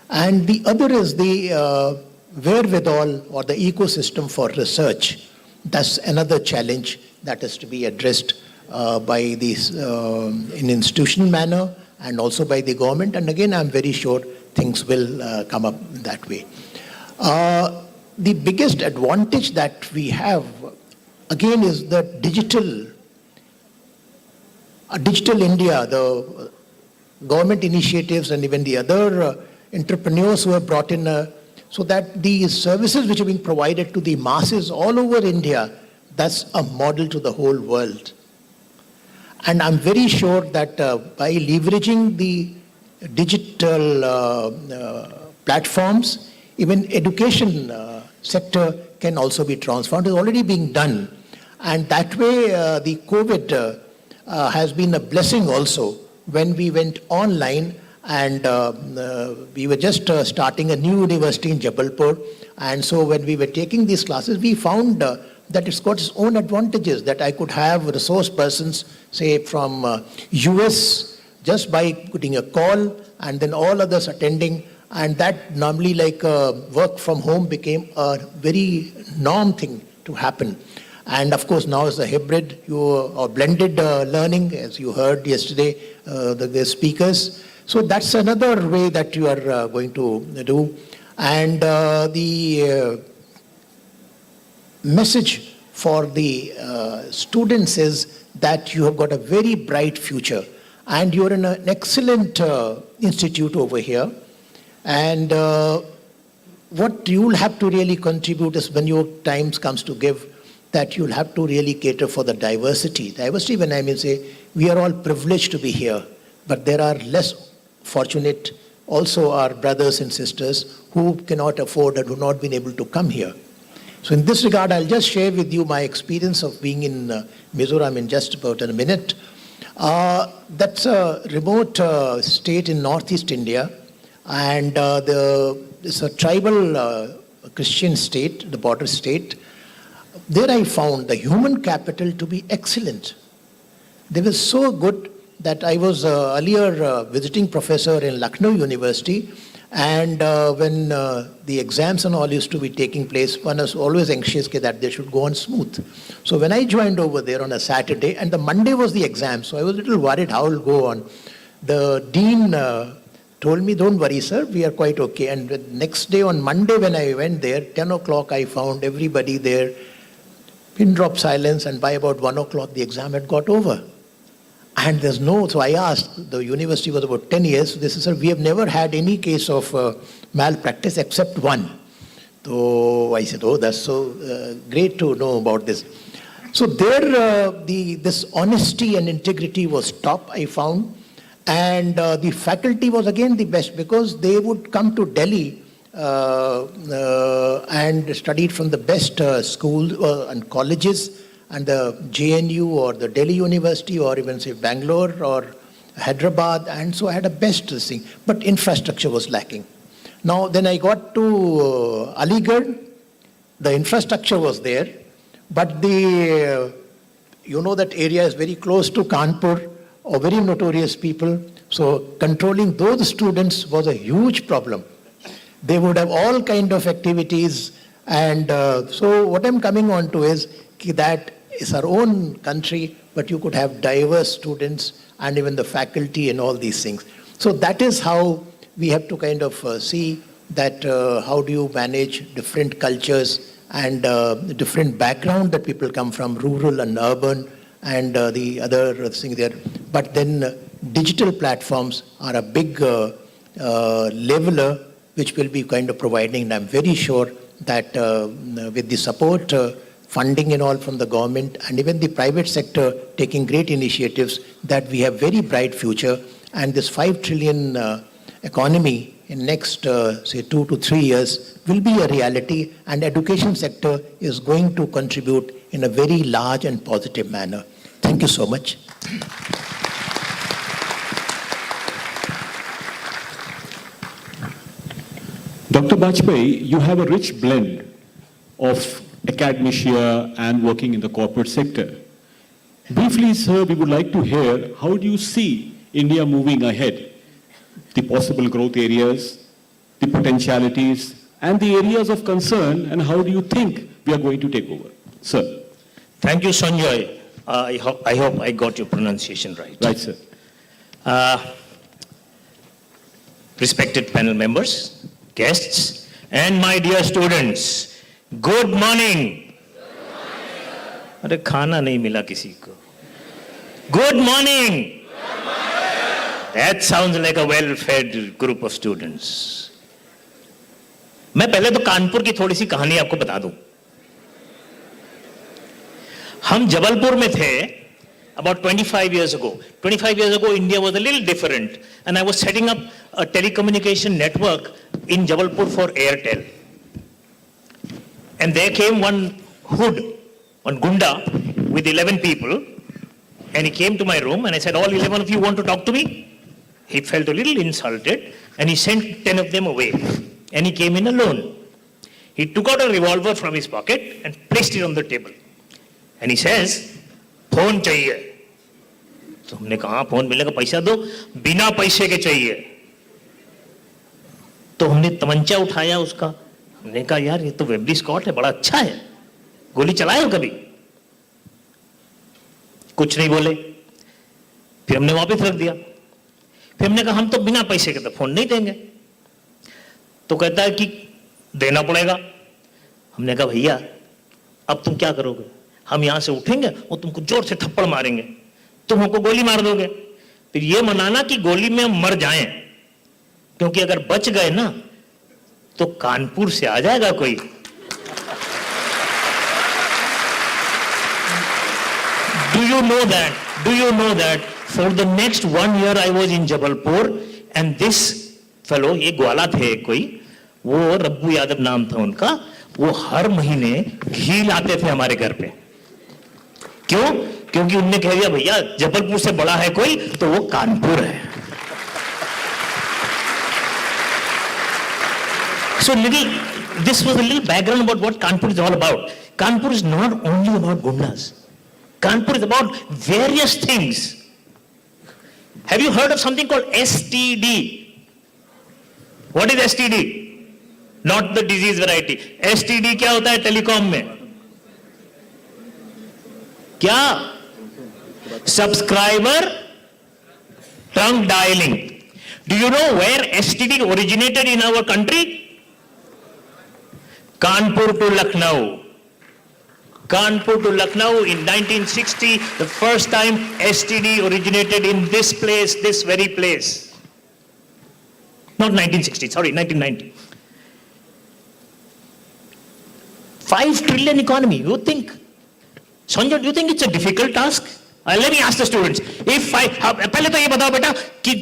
And the other is the wherewithal or the ecosystem for research. That's another challenge that is to be addressed by these in institutional manner and also by the government. And again, I'm very sure things will come up that way. The biggest advantage that we have, again, is the digital India, the government initiatives and even the other entrepreneurs who have brought in, so that the services which are being provided to the masses all over India, that's a model to the whole world. And I'm very sure that by leveraging the digital platforms, even education sector can also be transformed. It's already being done. And that way, the COVID has been a blessing also when we went online, and we were just starting a new university in Jabalpur. And so when we were taking these classes, we found that it's got its own advantages, that I could have resource persons, say from US, just by putting a call, and then all others attending. And that normally, like work from home, became a very norm thing to happen. And of course, now it's a hybrid or blended learning, as you heard yesterday, the speakers. So that's another way that you are going to do. And the message for the students is that you have got a very bright future, and you're in an excellent institute over here. And what you'll have to really contribute is, when your times comes to give, that you'll have to really cater for the diversity. Diversity, when I mean, say, we are all privileged to be here, but there are less fortunate also our brothers and sisters who cannot afford and who have not been able to come here. So in this regard, I'll just share with you my experience of being in Mizoram in just about a minute. That's a remote state in northeast India, and it's a tribal Christian state, the border state. There I found the human capital to be excellent. They were so good that I was earlier visiting professor in Lucknow University, and when the exams and all used to be taking place, one was always anxious that they should go on smooth. So when I joined over there on a Saturday, and the Monday was the exam, so I was a little worried how it will go on. The dean told me, don't worry, sir, we are quite okay. And the next day on Monday when I went there, 10 o'clock, I found everybody there, pin drop silence, and by about 1 o'clock the exam had got over. And so I asked, the university was about 10 years, so they said, sir, we have never had any case of malpractice except one. So I said, oh, that's so great to know about this. So there, this honesty and integrity was top, I found. And the faculty was again the best, because they would come to Delhi and studied from the best schools and colleges, and the JNU or the Delhi University, or even say Bangalore or Hyderabad, and so I had a best thing, but infrastructure was lacking. Now then I got to Aligarh, the infrastructure was there, but that area is very close to Kanpur, or very notorious people, so controlling those students was a huge problem. They would have all kind of activities, and so what I'm coming on to is that it's our own country, but you could have diverse students and even the faculty and all these things. So that is how we have to kind of see that how do you manage different cultures and different background that people come from, rural and urban, and the other thing there. But then digital platforms are a big leveler, which will be kind of providing, and I'm very sure that with the support funding and all from the government, and even the private sector taking great initiatives, that we have very bright future, and this 5 trillion economy in next say 2 to 3 years will be a reality, and education sector is going to contribute in a very large and positive manner. Thank you so much. Dr. Bajpai, you have a rich blend of academia and working in the corporate sector. Briefly, sir, we would like to hear, how do you see India moving ahead? The possible growth areas, the potentialities, and the areas of concern, and how do you think we are going to take over? Sir. Thank you, Sanjay. I hope I got your pronunciation right. Right, sir. Respected panel members, guests, and my dear students, good morning. अरे खाना नहीं मिला किसी को. Good morning. That sounds like a well-fed group of students. मैं पहले तो कानपुर की थोड़ी सी कहानी आपको बता दूं. हम जबलपुर में थे about 25 years ago. 25 years ago, India was a little different, and I was setting up a telecommunication network in Jabalpur for Airtel. And there came one hood, one gunda, with 11 people, and he came to my room, and I said, all 11 of you want to talk to me? He felt a little insulted, and he sent 10 of them away, and he came in alone. He took out a revolver from his pocket and placed it on the table. And he says, phone चाहिए. तो हमने कहा phone मिलेगा, पैसा दो. बिना पैसे के चाहिए. तो हमने तमंचा उठाया उसका. हमने कहा यार ये तो वेबली स्कॉट है, बड़ा अच्छा है, गोली चलाए हो कभी? कुछ नहीं बोले. फिर हमने वापस रख दिया. फिर हमने कहा हम तो बिना पैसे के तो फोन नहीं देंगे. तो कहता है कि देना पड़ेगा. हमने कहा भैया अब तुम क्या करोगे? हम यहां से उठेंगे और तुमको जोर से थप्पड़ मारेंगे, तुम हमको गोली मार दोगे. फिर ये मनाना कि गोली में हम मर जाएं, क्योंकि अगर बच गए ना तो कानपुर से आ जाएगा कोई. Do you know that for the next 1 year I was in Jabalpur, and this fellow, ये ग्वाला थे कोई, वो रब्बू यादव नाम था उनका, वो हर महीने घी लाते थे हमारे घर पे. क्यों? क्योंकि उनने कह दिया भैया जबलपुर से बड़ा है कोई तो वो कानपुर है. So this was a little background about what Kanpur is all about. Kanpur is not only about gundas. Kanpur is about various things. Have you heard of something called STD? What is STD? Not the disease variety. STD क्या होता है telecom में? क्या? Subscriber trunk dialing. Do you know where STD originated in our country? Kanpur to Lucknow. Kanpur to Lucknow in 1960, the first time STD originated in this place, this very place. Not 1960, sorry, 1990. 5 trillion economy, you think? Sanjay, do you think it's a difficult task? Let me ask the students. पहले तो ये बताओ बेटा कि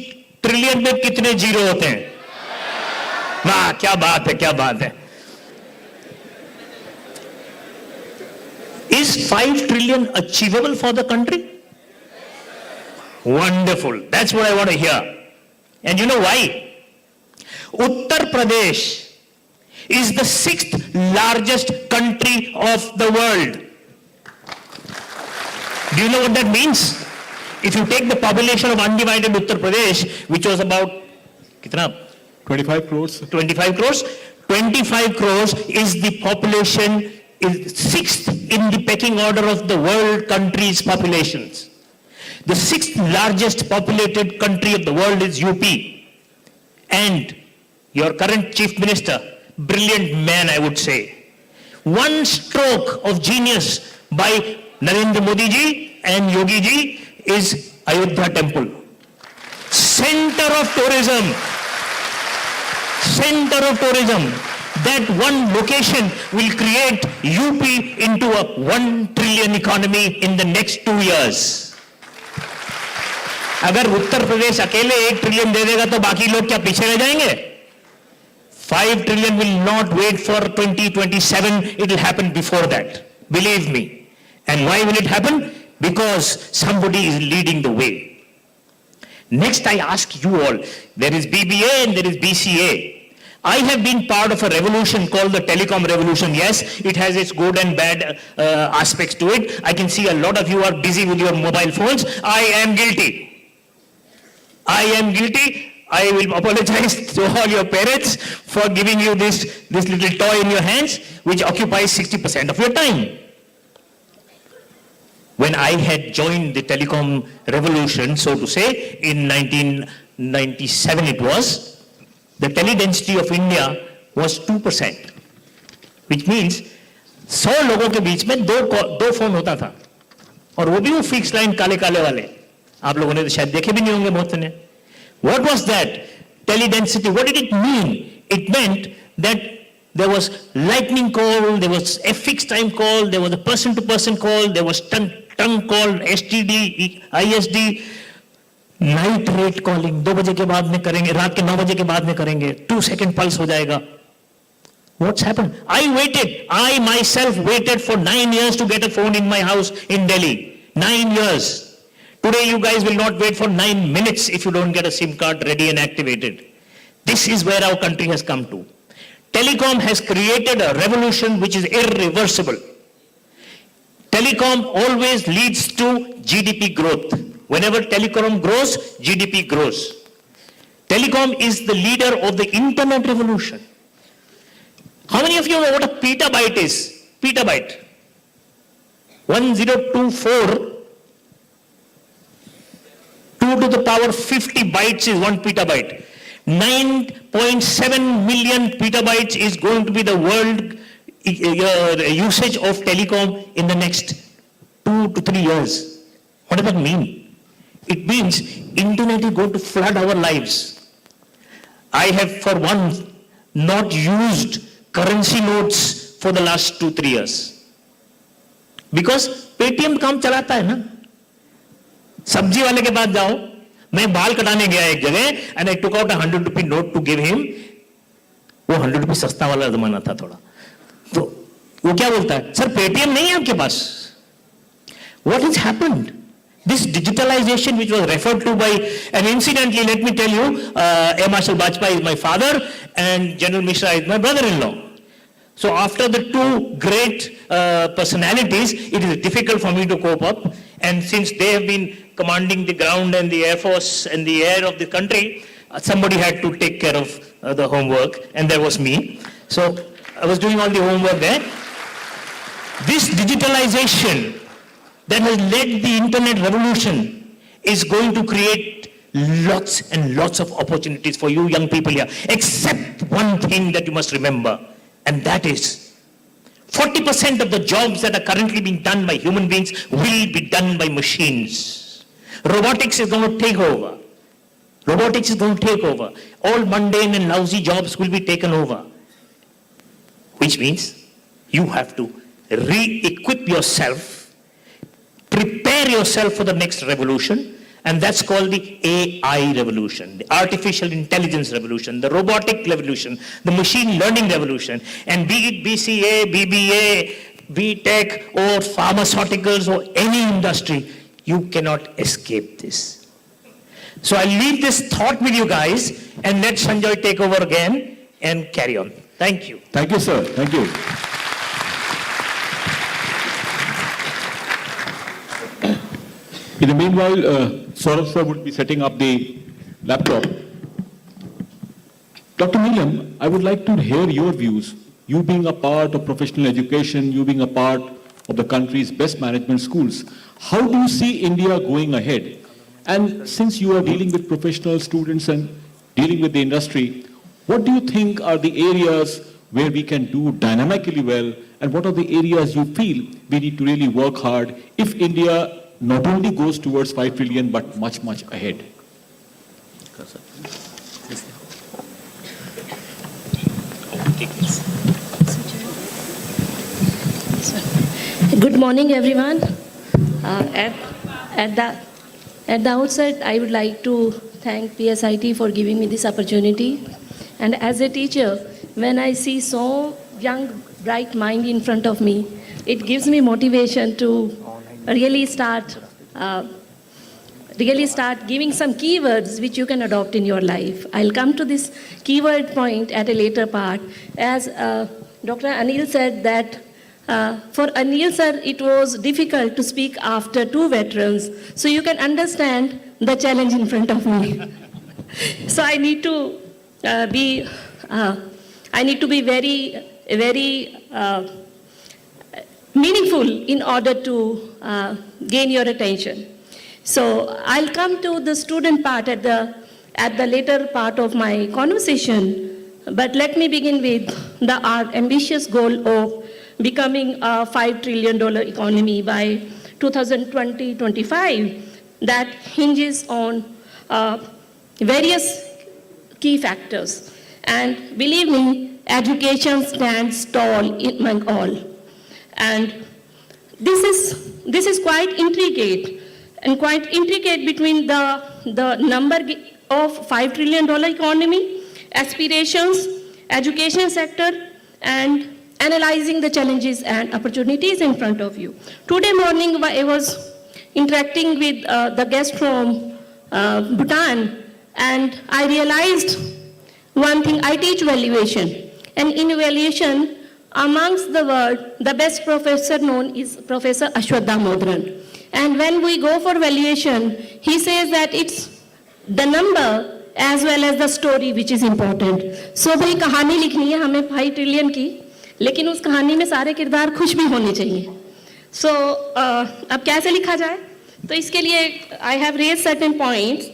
trillion में कितने zero होते हैं? वाह, क्या बात है, क्या बात है. Is 5 trillion achievable for the country? Wonderful. That's what I want to hear. And you know why? Uttar Pradesh is the 6th largest country of the world. Do you know what that means? If you take the population of undivided Uttar Pradesh, which was about, kitna? 25 crores. 25 crores. 25 crores is the population, is 6th in the pecking order of the world countries' populations. The 6th largest populated country of the world is UP. And your current chief minister, brilliant man I would say. One stroke of genius by Narendra Modi ji and Yogi ji is Ayodhya temple. Center of tourism. Center of tourism. that one location will create UP into a 1 trillion economy in the next 2 years. अगर उत्तर प्रदेश अकेले 1 trillion दे देगा तो बाकी लोग क्या पीछे रह जाएंगे? 5 trillion will not wait for 2027, it will happen before that. Believe me. And why will it happen? Because somebody is leading the way. Next, I ask you all, there is BBA and there is BCA. I have been part of a revolution called the telecom revolution. Yes, it has its good and bad aspects to it. I can see a lot of you are busy with your mobile phones. I am guilty. I am guilty. I will apologize to all your parents for giving you this little toy in your hands, which occupies 60% of your time. When I had joined the telecom revolution, so to say, in 1997 it was, the tele-density of India was 2%, which means 100 लोगों के बीच में दो phone होता था, और वो भी वो फिक्स लाइन काले काले वाले. आप लोगों ने तो शायद देखे भी नहीं होंगे बहुत ने. What was that? Tele-density. What did it mean? It meant that there was lightning call, there was a fixed time call, there was a person-to-person call, there was tongue call, STD, ISD, night rate calling. 2 बजे के बाद में करेंगे, रात के 9 बजे के बाद में करेंगे, 2 second pulse हो जाएगा. What's happened? I myself waited for 9 years to get a phone in my house in Delhi. 9 years. Today you guys will not wait for 9 minutes if you don't get a SIM card ready and activated. This is where our country has come to. Telecom has created a revolution which is irreversible. Telecom always leads to GDP growth. Whenever telecom grows, GDP grows. Telecom is the leader of the internet revolution. How many of you know what a petabyte is? Petabyte. 1024 2 to the power 50 bytes is 1 petabyte. 9.7 million petabytes is going to be the world usage of telecom in the next 2 to 3 years. What does that mean? It means internet is going to flood our lives. I have for one not used currency notes for the last 2-3 years. Because Paytm काम चलाता है ना. सब्जी वाले के पास जाओ, मैं बाल कटाने गया एक जगह, and I took out a 100 rupee note to give him. वो 100 rupee सस्ता वाला जमाना था थोड़ा. तो वो क्या बोलता है, सर पेटीएम नहीं है आपके पास. What has happened? This digitalization which was referred to by, and incidentally let me tell you, Air Marshal Bajpayee is my father and General Mishra is my brother-in-law. So after the two great personalities, it is difficult for me to cope up, and since they have been commanding the ground and the air force and the air of the country, somebody had to take care of the homework, and that was me. So I was doing all the homework there. This digitalization that has led the internet revolution is going to create lots and lots of opportunities for you young people here, except one thing that you must remember, and that is 40% of the jobs that are currently being done by human beings will be done by machines. Robotics is going to take over. Robotics is going to take over. All mundane and lousy jobs will be taken over. Which means you have to re-equip yourself, prepare yourself for the next revolution, and that's called the AI revolution, the artificial intelligence revolution, the robotic revolution, the machine learning revolution. And be it BCA, BBA, BTech, or pharmaceuticals, or any industry, you cannot escape this. So I'll leave this thought with you guys, and let Sanjoy take over again and carry on. Thank you. Thank you, sir. Thank you. In the meanwhile, Saurabh sir would be setting up the laptop. Dr. Neelam, I would like to hear your views. You being a part of professional education, you being a part of the country's best management schools, how do you see India going ahead? And since you are dealing with professional students and dealing with the industry, what do you think are the areas where we can do dynamically well, and what are the areas you feel we need to really work hard if India not only goes towards 5 trillion but much, much ahead? take this. Good morning, everyone. At the outset, I would like to thank PSIT for giving me this opportunity. And as a teacher, when I see so young, bright mind in front of me, it gives me motivation to really start giving some keywords which you can adopt in your life. I'll come to this keyword point at a later part. As Dr. Anil said that for Anil sir, it was difficult to speak after two veterans. So you can understand the challenge in front of me. So I need to be very meaningful in order to gain your attention. So I'll come to the student part at the later part of my conversation. But let me begin with our ambitious goal of becoming a $5 trillion economy by 2020-25 that hinges on various key factors. And believe me, education stands tall among all. And this is quite intricate between the number of $5 trillion economy, aspirations, education sector, and analyzing the challenges and opportunities in front of you. Today morning, I was interacting with the guest from Bhutan, and I realized one thing. I teach valuation, and in valuation, amongst the world, the best professor known is Professor Ashwath Damodharan. And when we go for valuation, he says that it's the number as well as the story which is important. So भाई कहानी लिखनी है हमें 5 trillion की, लेकिन उस कहानी में सारे किरदार खुश भी होने चाहिए. So अब कैसे लिखा जाए? तो इसके लिए I have raised certain points,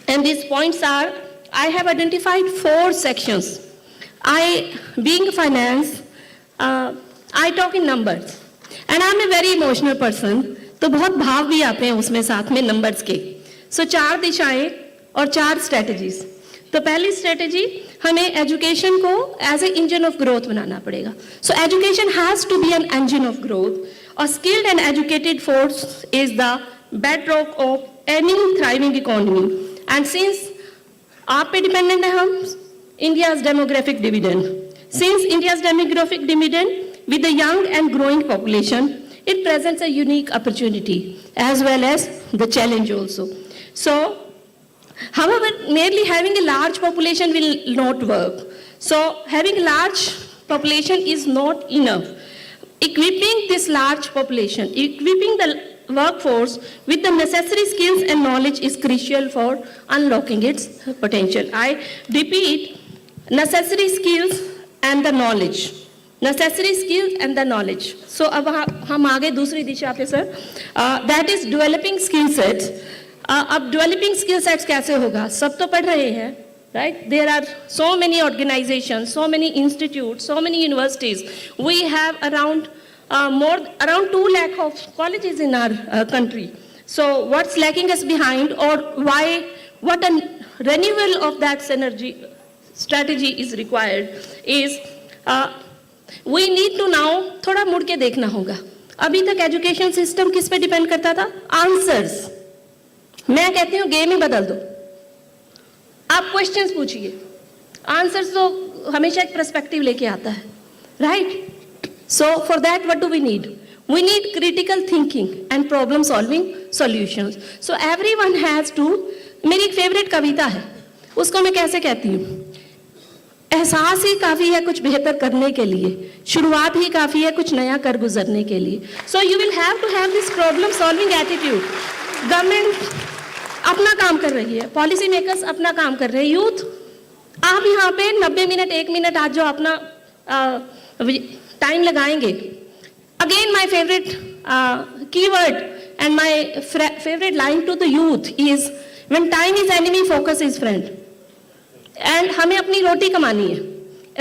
and these points are, I have identified 4 sections. Being finance, I talk in numbers, and I'm a very emotional person. तो बहुत भाव भी आते हैं उसमें साथ में नंबर्स के. सो 4 दिशाएं और 4 स्ट्रेटजीज. तो पहली स्ट्रेटजी, हमें एजुकेशन को as a engine of growth बनाना पड़ेगा. So education has to be an engine of growth. A skilled and educated force is the bedrock of any thriving economy. And since आप पे dependent है हम, India's demographic dividend. Since India's demographic dividend with the young and growing population, it presents a unique opportunity as well as the challenge also. So, however, merely having a large population will not work. So, having a large population is not enough. Equipping this large population, equipping the workforce with the necessary skills and knowledge is crucial for unlocking its potential. I repeat, necessary skills and the knowledge. Necessary skills and the knowledge. So अब हम आगे दूसरी दिशा पे sir, that is developing skill sets. अब developing skill sets कैसे होगा? सब तो पढ़ रहे हैं, right? There are so many organizations, so many institutes, so many universities. We have around 2 lakh of colleges in our country. So what's lacking us behind, or what a renewal of that synergy strategy is required is. We need to now थोड़ा मुड़ के देखना होगा. अभी तक education system किस पे depend करता था? आंसर्स. मैं कहती हूँ गेम ही बदल दो. आप क्वेश्चंस पूछिए, आंसर्स तो हमेशा एक पर्सपेक्टिव लेके आता है, right? So for that what do we need? We need critical thinking and problem solving solutions. So everyone has to. मेरी एक फेवरेट कविता है, उसको मैं कैसे कहती हूँ? एहसास ही काफ़ी है कुछ बेहतर करने के लिए, शुरुआत ही काफ़ी है कुछ नया कर गुजरने के लिए. So you will have to have this problem solving attitude. Government अपना काम कर रही है, पॉलिसी मेकर्स अपना काम कर रहे हैं, यूथ आप यहाँ पे 90 मिनट 1 मिनट आज जो अपना टाइम लगाएंगे. Again my favourite keyword and my favourite line to the youth is, when time is enemy focus is friend. And हमें अपनी रोटी कमानी है.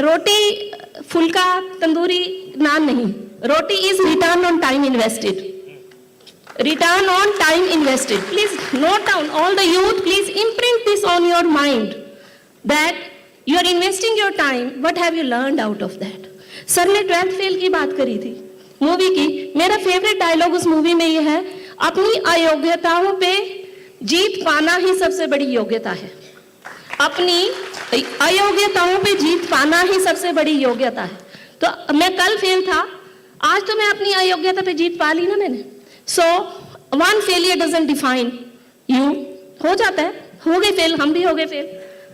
रोटी फुल्का तंदूरी नान नहीं, roti is return on time invested. Return on time invested. Please note down, all the youth, please imprint this on your mind, that You are investing your time. What have you learned out of that? Sir ने 12th fail की बात करी थी movie की. मेरा favourite dialogue उस movie में ये है, अपनी अयोग्यताओं पे जीत पाना ही सबसे बड़ी योग्यता है. अपनी अयोग्यताओं पे जीत पाना ही सबसे बड़ी योग्यता है. तो मैं कल फेल था, आज तो मैं अपनी अयोग्यता पे जीत पा ली ना मैंने. So one failure doesn't define you. हो जाता है, हो गए फेल, हम भी हो गए फेल,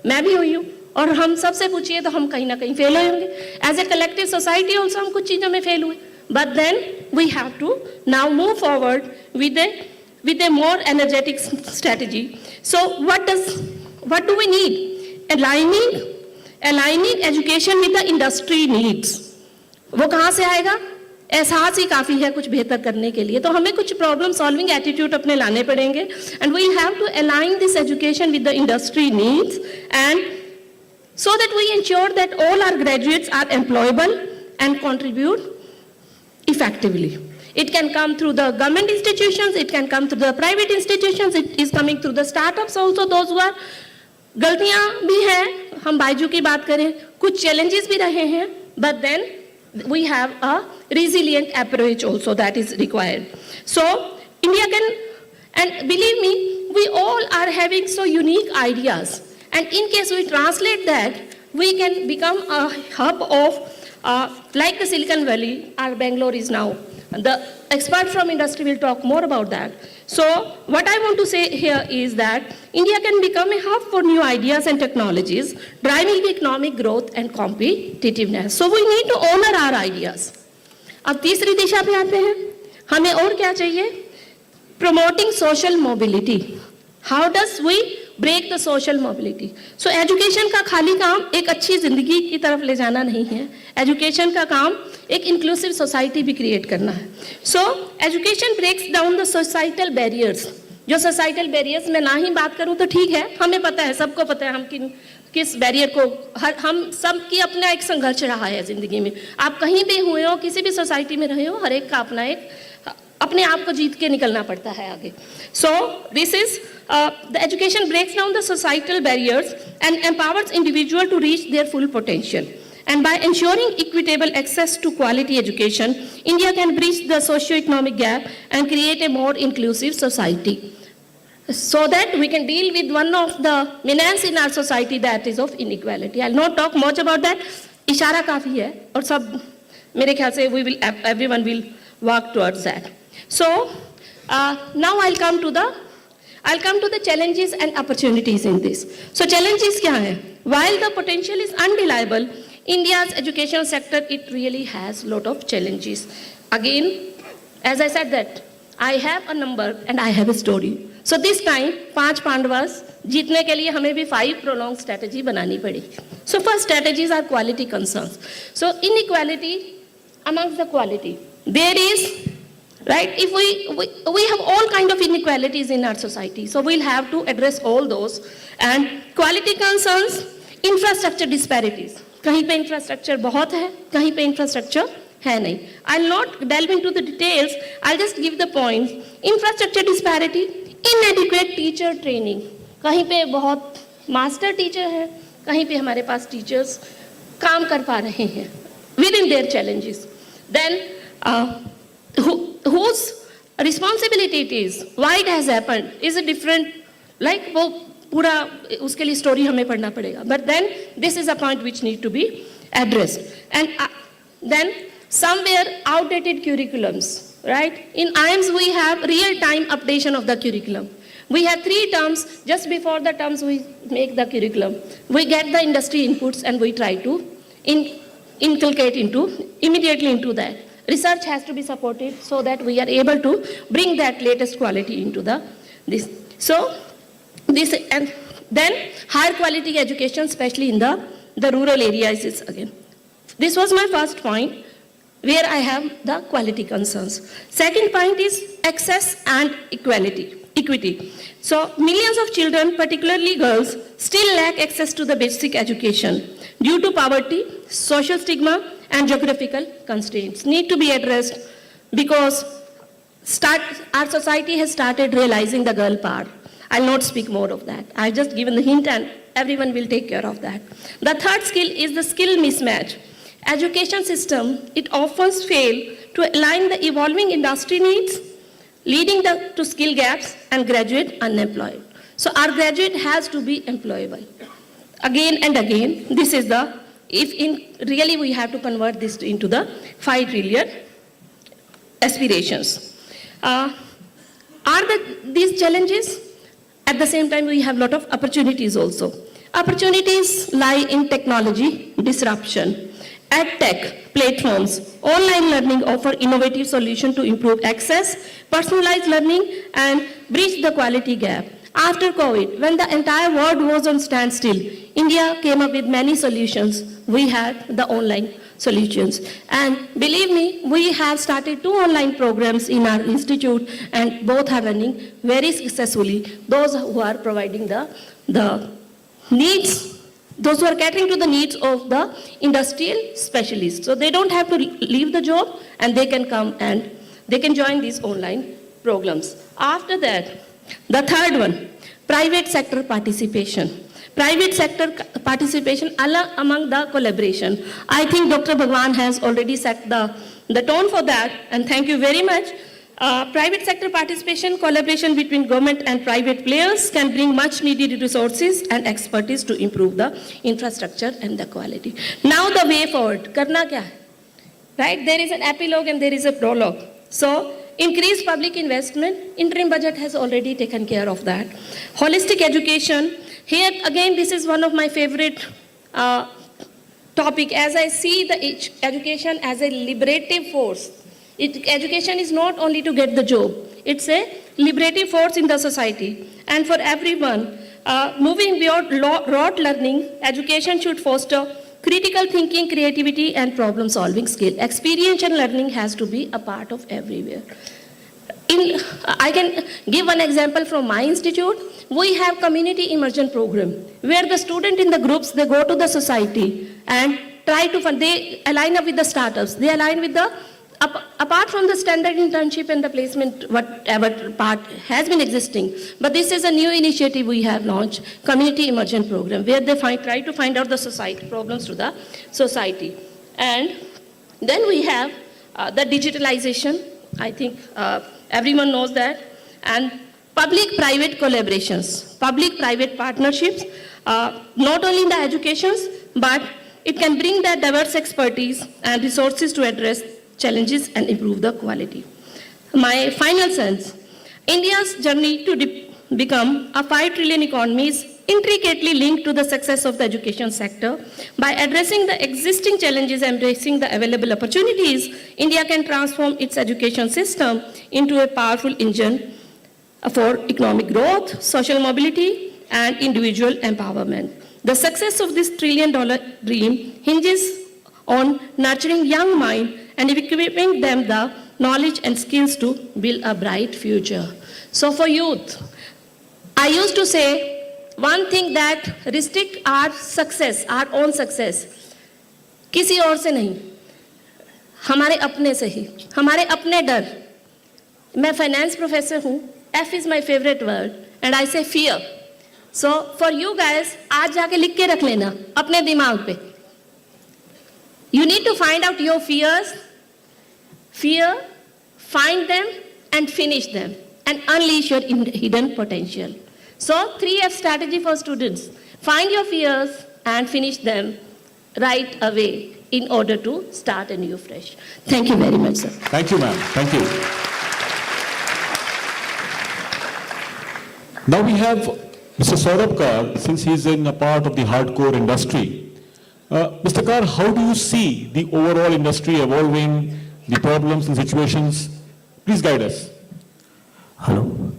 मैं भी हुई हूँ, और हम सबसे पूछिए तो हम कहीं ना कहीं फेल होंगे. As a collective society also हम कुछ चीज़ों में फेल हुए, but then we have to now move forward with a more energetic strategy. So what do we need? Aligning education with the industry needs. वो कहाँ से आएगा? एहसास ही काफ़ी है कुछ बेहतर करने के लिए. तो हमें कुछ प्रॉब्लम सॉल्विंग एटीट्यूड अपने लाने पड़ेंगे. And we have to align this education with the industry needs, and so that we ensure that all our graduates are employable and contribute effectively. It can come through the government institutions, it can come through the private institutions, it is coming through the startups also, those who are. गलतियां भी हैं, हम बायजू की बात करें, कुछ challenges भी रहे हैं, but then we have a resilient approach also that is required. So India can, and believe me, we all are having so unique ideas. And in case we translate that, we can become a hub of, like the Silicon Valley, our Bangalore is now. The expert from industry will talk more about that. So what I want to say here is that India can become a hub for new ideas and technologies, driving economic growth and competitiveness. So we need to honor our ideas. अब तीसरी दिशा पे आते हैं, हमें और क्या चाहिए? Promoting social mobility. How does we break the social mobility? So education का खाली काम एक अच्छी जिंदगी की तरफ ले जाना नहीं है. Education का काम एक inclusive society भी create करना है. So education breaks down the societal barriers. जो societal barriers में ना ही बात करूँ तो ठीक है, हमें पता है, सबको पता है हम किस बैरियर को, हम सब की अपना एक संघर्ष रहा है जिंदगी में. आप कहीं भी हुए हो, किसी भी सोसाइटी में रहे हो, हर एक का अपना एक अपने आप को जीत के निकलना पड़ता है आगे. So this is the education breaks down the societal barriers and empowers individual to reach their full potential. And by ensuring equitable access to quality education, India can bridge the socio-economic gap and create a more inclusive society. So that we can deal with one of the menace in our society, that is of inequality. I'll not talk much about that. इशारा काफी है और सब मेरे ख्याल से everyone will work towards that. So now I'll come to the challenges and opportunities in this. So challenges क्या हैं? While the potential is undeniable, India's education sector, it really has lot of challenges. Again, as I said that I have a number and I have a story. So this time 5 Pandavas जीतने के लिए हमें भी 5 prolonged strategy बनानी पड़ेगी. So first strategies are quality concerns. So inequality amongst the quality. There is, right, if we have all kind of inequalities in our society, so we'll have to address all those. And quality concerns, infrastructure disparities. कहीं पे infrastructure बहुत है, कहीं पे infrastructure है नहीं. I'll not delve into the details, I'll just give the points. Infrastructure disparity, inadequate teacher training. कहीं पे बहुत master teacher है, कहीं पे हमारे पास teachers काम कर पा रहे हैं within their challenges. Then whose responsibility it is, why it has happened, is a different, like वो पूरा उसके लिए story हमें पढ़ना पड़ेगा. But then this is a point which need to be addressed. And then somewhere outdated curriculums, right? In IIMS we have real-time updation of the curriculum. We have 3 terms, just before the terms we make the curriculum. We get the industry inputs and we try to inculcate immediately into that. Research has to be supported so that we are able to bring that latest quality into this. So this, and then higher quality education, especially in the rural areas is again. This was my first point where I have the quality concerns. Second point is access and equity. So millions of children, particularly girls, still lack access to the basic education due to poverty, social stigma, and geographical constraints. Need to be addressed because our society has started realizing the girl power. I'll not speak more of that. I've just given the hint, and everyone will take care of that. The third skill is the skill mismatch. Education system, it often fail to align the evolving industry needs, leading to skill gaps and graduate unemployed. So our graduate has to be employable. Again and again, this is the, really we have to convert this into the 5 trillion aspirations. These challenges? At the same time, we have a lot of opportunities also. Opportunities lie in technology disruption, EdTech platforms, online learning offer innovative solutions to improve access, personalized learning, and bridge the quality gap. After COVID, when the entire world was on standstill, India came up with many solutions. We had the online solutions. And believe me, we have started 2 online programs in our institute, and both are running very successfully. Those who are providing the needs, those who are catering to the needs of the industrial specialists. So they don't have to leave the job, and they can come and they can join these online programs. After that, the third one, private sector participation. Private sector participation among the collaboration. I think Dr. Bhagwan has already set the tone for that, and thank you very much. Private sector participation, collaboration between government and private players can bring much needed resources and expertise to improve the infrastructure and the quality. Now the way forward, karna kya hai? Right? There is an epilogue and there is a prologue. So, increased public investment, interim budget has already taken care of that. Holistic education, here again this is one of my favorite topic, as I see the education as a liberative force. Education is not only to get the job, it's a liberative force in the society. And for everyone, moving beyond rote learning, education should foster critical thinking, creativity, and problem-solving skill. Experiential learning has to be a part of everywhere. I can give one example from my institute. We have community immersion program where the student in the groups, they go to the society and try to fund, they align up with the startups, they align with the, apart from the standard internship and the placement, whatever part has been existing, but this is a new initiative we have launched, community immersion program, where they try to find out the society, problems to the society. And then we have the digitalization, I think everyone knows that, and public-private collaborations, public-private partnerships, not only in the educations, but it can bring that diverse expertise and resources to address challenges and improve the quality. My final sense, India's journey to become a 5 trillion economy is intricately linked to the success of the education sector. By addressing the existing challenges and embracing the available opportunities, India can transform its education system into a powerful engine for economic growth, social mobility, and individual empowerment. The success of this $1 trillion dream hinges on nurturing young minds and equipping them the knowledge and skills to build a bright future. So for youth, I used to say, one thing that restrict our success, our own success, किसी और से नहीं, हमारे अपने से ही, हमारे अपने डर. मैं finance professor हूँ, F is my favorite word, and I say fear. So for you guys, आज जाके लिख के रख लेना, अपने दिमाग पे. You need to find out your fears, find them and finish them, and unleash your hidden potential. So 3F strategy for students. Find your fears and finish them right away in order to start anew fresh. Thank you very much, sir. Thank you, ma'am. Thank you. Now we have Mr. Saurabh Kar, since he is in a part of the hardcore industry. Mr. Kar, how do you see the overall industry evolving, the problems and situations? Please guide us. Hello.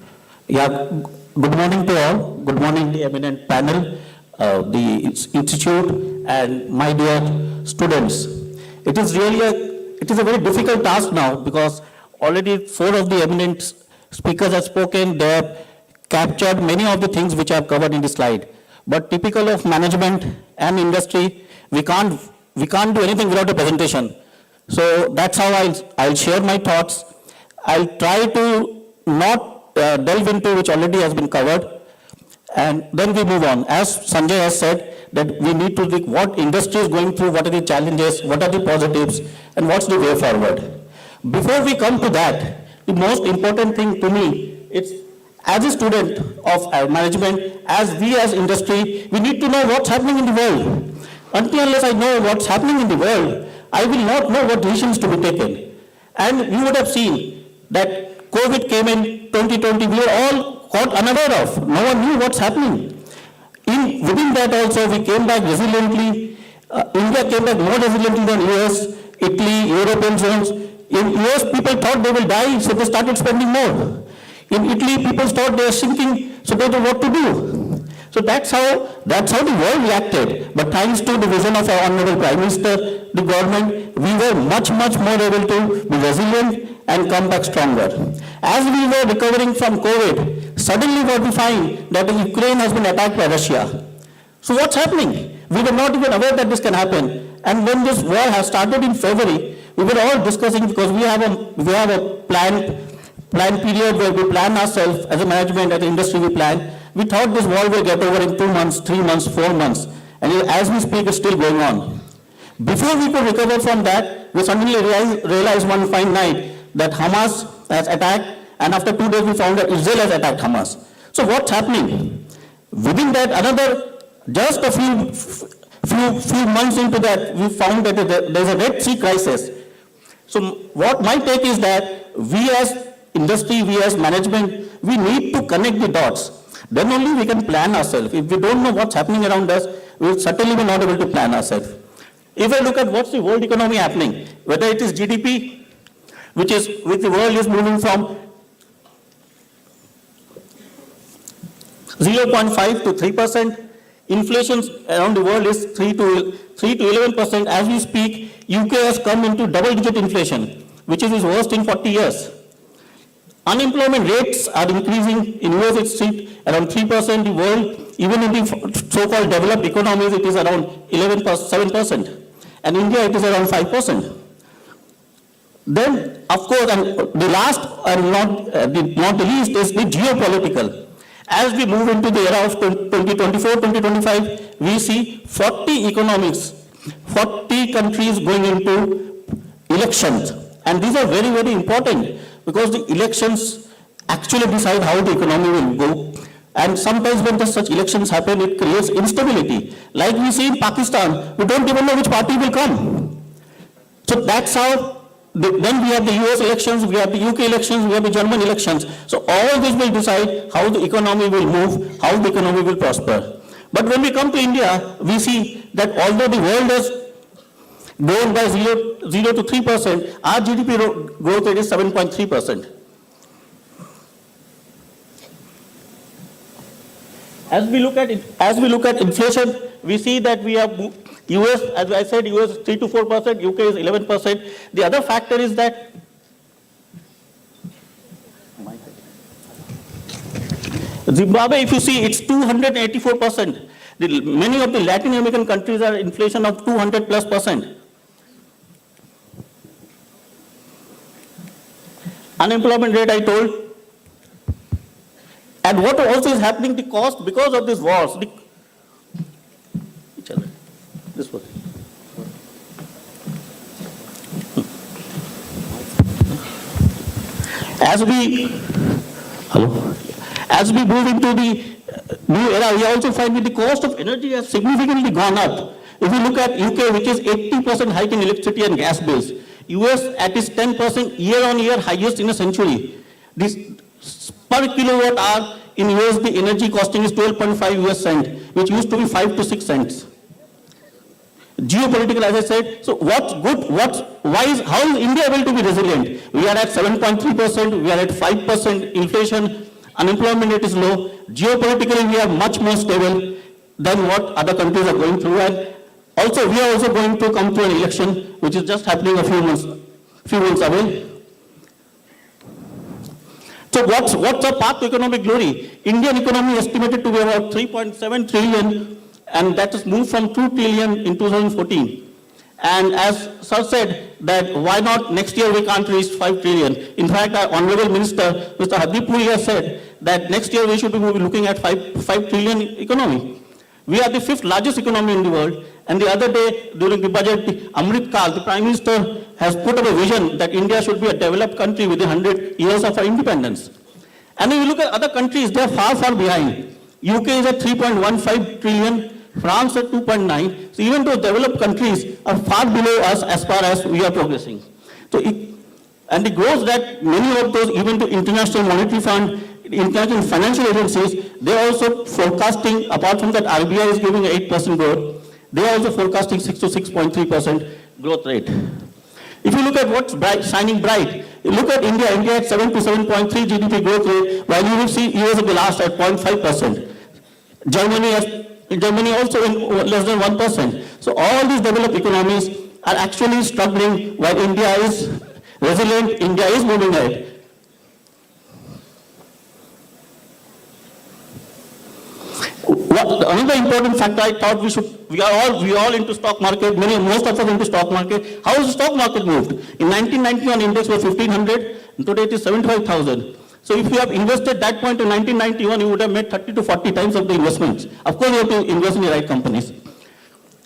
Yeah, good morning to all. Good morning, the eminent panel, the institute, and my dear students. It is a very difficult task now because already 4 of the eminent speakers have spoken. They have captured many of the things which I have covered in the slide. But typical of management and industry, we can't do anything without a presentation. So that's how I'll share my thoughts. I'll try to not delve into which already has been covered. and then we move on. As Sanjay has said, that we need to think what industry is going through, what are the challenges, what are the positives, and what's the way forward. Before we come to that, the most important thing to me, it's as a student of management, as we as industry, we need to know what's happening in the world. Until unless I know what's happening in the world, I will not know what decisions to be taken. And you would have seen that COVID came in 2020, we were all caught unaware of. No one knew what's happening. Within that also, we came back resiliently. India came back more resiliently than US, Italy, European zones. In US, people thought they will die, so they started spending more. In Italy, people thought they were sinking, so they didn't know what to do. So that's how the world reacted. But thanks to the vision of our Honorable Prime Minister, the government, we were much more able to be resilient and come back stronger. As we were recovering from COVID, suddenly what we find that Ukraine has been attacked by Russia. So what's happening? We were not even aware that this can happen. And when this war has started in February, we were all discussing, because we have a planned period where we plan ourselves as a management, as an industry we plan. We thought this war will get over in 2 months, 3 months, 4 months. And as we speak, it's still going on. Before we could recover from that, we suddenly realized one fine night that Hamas has attacked, and after 2 days we found that Israel has attacked Hamas. So what's happening? Within that, just a few months into that, we found that there's a Red Sea crisis. So what my take is that we as industry, we as management, we need to connect the dots. Then only we can plan ourselves. If we don't know what's happening around us, we will certainly be not able to plan ourselves. If I look at what's the world economy happening, whether it is GDP, which the world is moving from 0.5 to 3%, inflation around the world is 3 to 11%. As we speak, UK has come into double-digit inflation, which is its worst in 40 years. Unemployment rates are increasing. In US, it's around 3%. The world, even in the so-called developed economies, it is around 7%. And India, it is around 5%. Then, of course, and the last and not the least is the geopolitical. As we move into the era of 2024, 2025, we see 40 countries going into elections. And these are very, very important, because the elections actually decide how the economy will go. And sometimes when such elections happen, it creates instability. Like we see in Pakistan, we don't even know which party will come. So that's how, then we have the US elections, we have the UK elections, we have the German elections. So all this will decide how the economy will move, how the economy will prosper. But when we come to India, we see that although the world has grown by 0 to 3%, our GDP growth rate is 7.3%. As we look at inflation, we see that we have US, as I said, US 3 to 4%, UK is 11%. The other factor is that Zimbabwe, if you see, it's 284%. Many of the Latin American countries are inflation of 200+%. Unemployment rate, I told. And what also is happening, the cost because of these wars. This was. As we move into the new era, we also find that the cost of energy has significantly gone up. If you look at UK, which is 80% hike in electricity and gas bills, US at its 10% year-on-year highest in a century. This per kilowatt hour in USD energy costing is 12.5 US cent, which used to be 5 to 6 cents. Geopolitical, as I said, so how is India able to be resilient? We are at 7.3%, we are at 5% inflation, unemployment rate is low. Geopolitically, we are much more stable than what other countries are going through. And also, we are also going to come to an election, which is just happening a few months away. So what's the path to economic glory? Indian economy estimated to be about 3.7 trillion, and that has moved from 2 trillion in 2014. And as Sir said, that why not next year we can't reach 5 trillion. In fact, our Honorable Minister, Mr. Hardeep Puri, has said that next year we should be looking at 5 trillion economy. We are the 5th largest economy in the world. And the other day, during the budget, the Amrit Kal, the Prime Minister has put up a vision that India should be a developed country within 100 years of our independence. And if you look at other countries, they are far, far behind. UK is at 3.15 trillion, France at 2.9. So even those developed countries are far below us as far as we are progressing. So and the growth that many of those, even the International Monetary Fund, international financial agencies, they are also forecasting, apart from that RBI is giving 8% growth, they are also forecasting 6 to 6.3% growth rate. If you look at what's bright, shining bright, look at India. India at 7 to 7.3 GDP growth rate, while you will see years of the last at 0.5%. Germany also in less than 1%. So all these developed economies are actually struggling while India is resilient, India is moving ahead. Another important factor I thought we are all into stock market, most of us into stock market. How has the stock market moved? In 1991 index was 1500, and today it is 75,000. So if you have invested that point in 1991, you would have made 30 to 40 times of the investments. Of course, you have to invest in the right companies.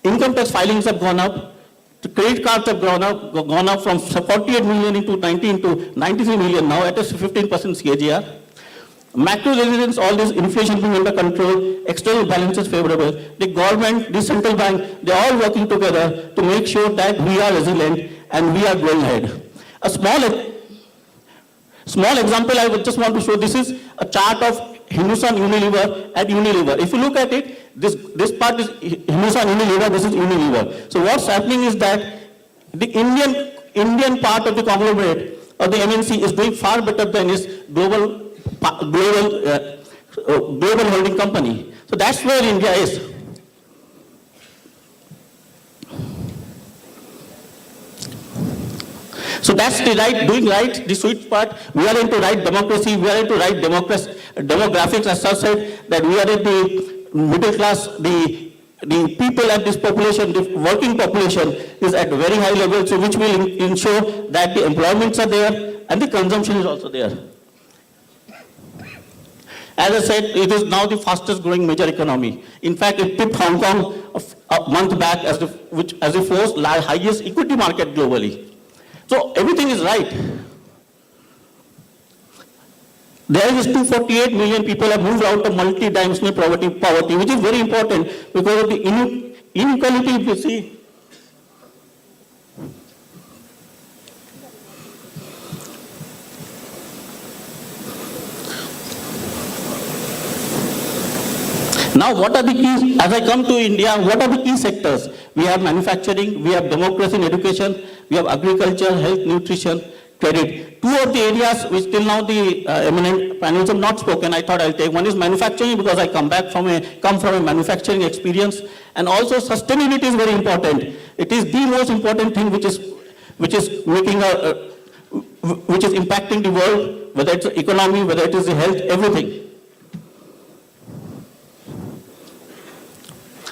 Income tax filings have gone up. The credit cards have gone up from 48 million in 2019 to 93 million now at a 15% CAGR. Macro resilience, all this inflation being under control, external balances favorable. The government, the central bank, they are all working together to make sure that we are resilient and we are going ahead. A small example I would just want to show. This is a chart of Hindustan Unilever at Unilever. If you look at it, this part is Hindustan Unilever, this is Unilever. So what's happening is that the Indian part of the conglomerate or the MNC is doing far better than its global holding company. So that's where India is. So that's the doing right, the sweet spot. We are into right democracy, we are into right demographics, as Sir said, that we are in the middle class, the people at this population, the working population is at a very high level, so which will ensure that the employments are there and the consumption is also there. As I said, it is now the fastest growing major economy. In fact, it tipped Hong Kong a month back as the fourth highest equity market globally. So everything is right. There is 248 million people have moved out of multi-dimensional poverty, which is very important because of the inequality, if you see. Now, what are the keys? As I come to India, what are the key sectors? We have manufacturing, we have democracy and education, we have agriculture, health, nutrition, credit. Two of the areas which till now the eminent panels have not spoken, I thought I'll take. One is manufacturing, because I come from a manufacturing experience, and also sustainability is very important. It is the most important thing which is impacting the world, whether it's the economy, whether it is the health, everything.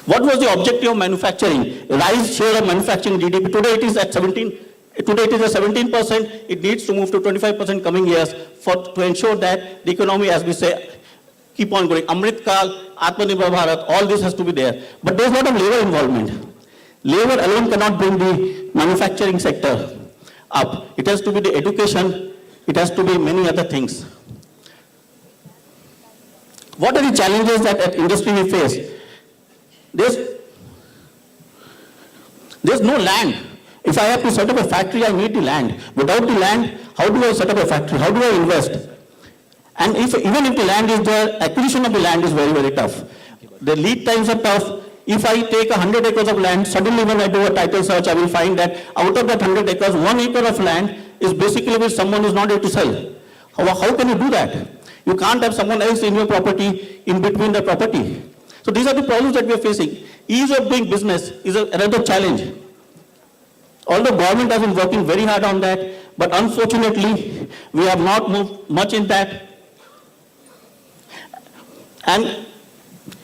What was the objective of manufacturing? Rise share of manufacturing GDP. Today it is at 17%. It needs to move to 25% coming years to ensure that the economy, as we say, keep on growing. Amrit Kal, Atmanirbhar Bharat, all this has to be there. But there's a lot of labor involvement. Labor alone cannot bring the manufacturing sector up. It has to be the education. It has to be many other things. What are the challenges that industry will face? There's no land. If I have to set up a factory, I need the land. Without the land, how do I set up a factory? How do I invest? And even if the land is there, acquisition of the land is very, very tough. The lead times are tough. If I take 100 acres of land, suddenly when I do a title search, I will find that out of that 100 acres, 1 acre of land is basically with someone who is not able to sell. How can you do that? You can't have someone else in your property, in between the property. So these are the problems that we are facing. Ease of doing business is another challenge. Although government has been working very hard on that, but unfortunately, we have not moved much in that. And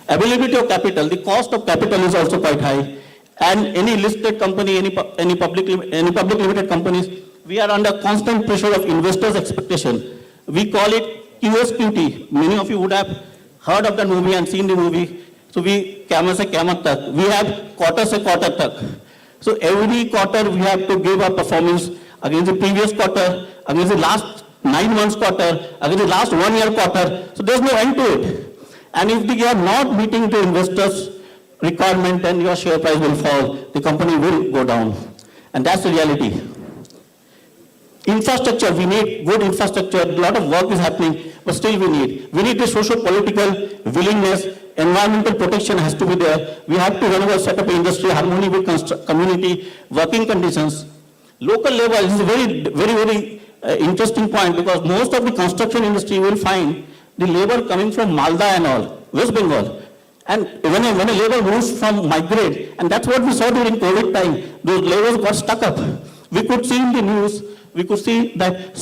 availability of capital, the cost of capital is also quite high. and any listed company, any public limited companies, we are under constant pressure of investors' expectation. We call it QSQT. Many of you would have heard of that movie and seen the movie. So we Kama se Kama tak. We have quarter se quarter tak. So every quarter we have to give a performance against the previous quarter, against the last 9 months quarter, against the last 1 year quarter. So there's no end to it. And if they are not meeting the investors' requirement, then your share price will fall. The company will go down. And that's the reality. Infrastructure, we need good infrastructure. A lot of work is happening, but still we need. We need the socio-political willingness. Environmental protection has to be there. We have to whenever set up an industry, harmony with community, working conditions. Local level is a very interesting point, because most of the construction industry will find the labor coming from Malda and all, West Bengal. And when a labor moves from migrate, and that's what we saw during COVID time, those laborers got stuck up. We could see in the news, we could see that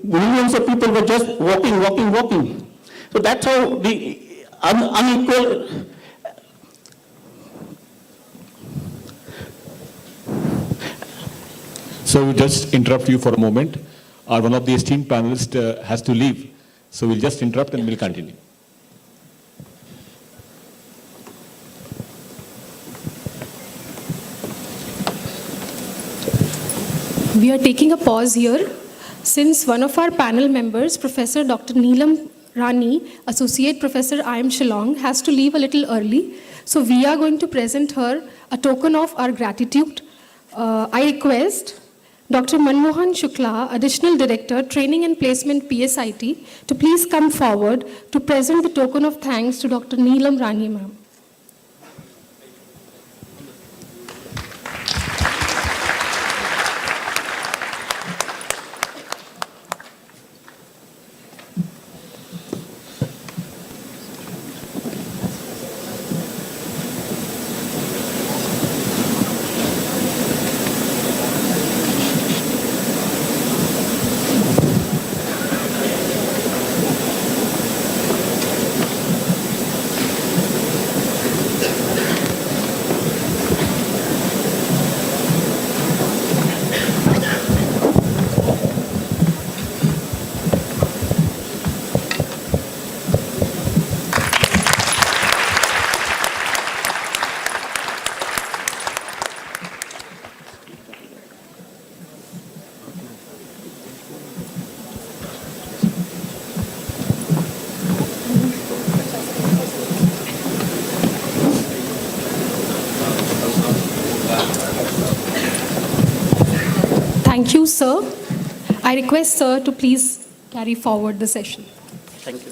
millions of people were just walking. So that's how the unequal. So we'll just interrupt you for a moment. One of the esteemed panelists has to leave. So we'll just interrupt and we'll continue. We are taking a pause here since one of our panel members, Professor Dr. Neelam Rani, Associate Professor IIM Shillong, has to leave a little early. So we are going to present her a token of our gratitude. I request Dr. Manmohan Shukla, Additional Director, Training and Placement, PSIT, to please come forward to present the token of thanks to Dr. Neelam Rani, ma'am. Thank you, sir. I request sir to please carry forward the session. Thank you.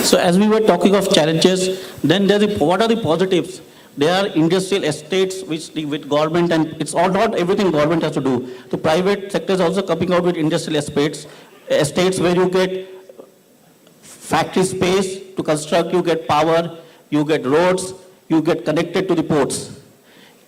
So as we were talking of challenges, then what are the positives? There are industrial estates with government, and it's all not everything government has to do. The private sector is also coming out with industrial estates where you get factory space to construct, you get power, you get roads, you get connected to the ports.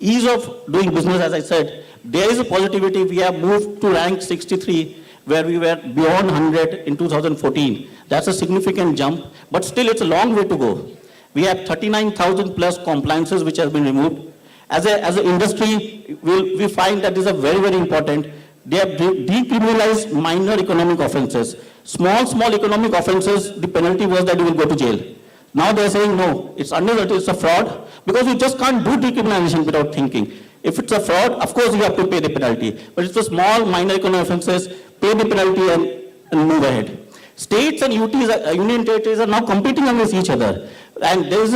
Ease of doing business, as I said, there is a positivity. We have moved to rank 63, where we were beyond 100 in 2014. That's a significant jump, but still it's a long way to go. We have 39,000 plus compliances which have been removed. As an industry, we find that this is very important. They have decriminalized minor economic offenses. Small economic offenses, the penalty was that you will go to jail. Now they're saying no, it's a fraud, because you just can't do decriminalization without thinking. If it's a fraud, of course you have to pay the penalty. But it's a small minor economic offenses, pay the penalty and move ahead. States and union territories are now competing against each other. And there is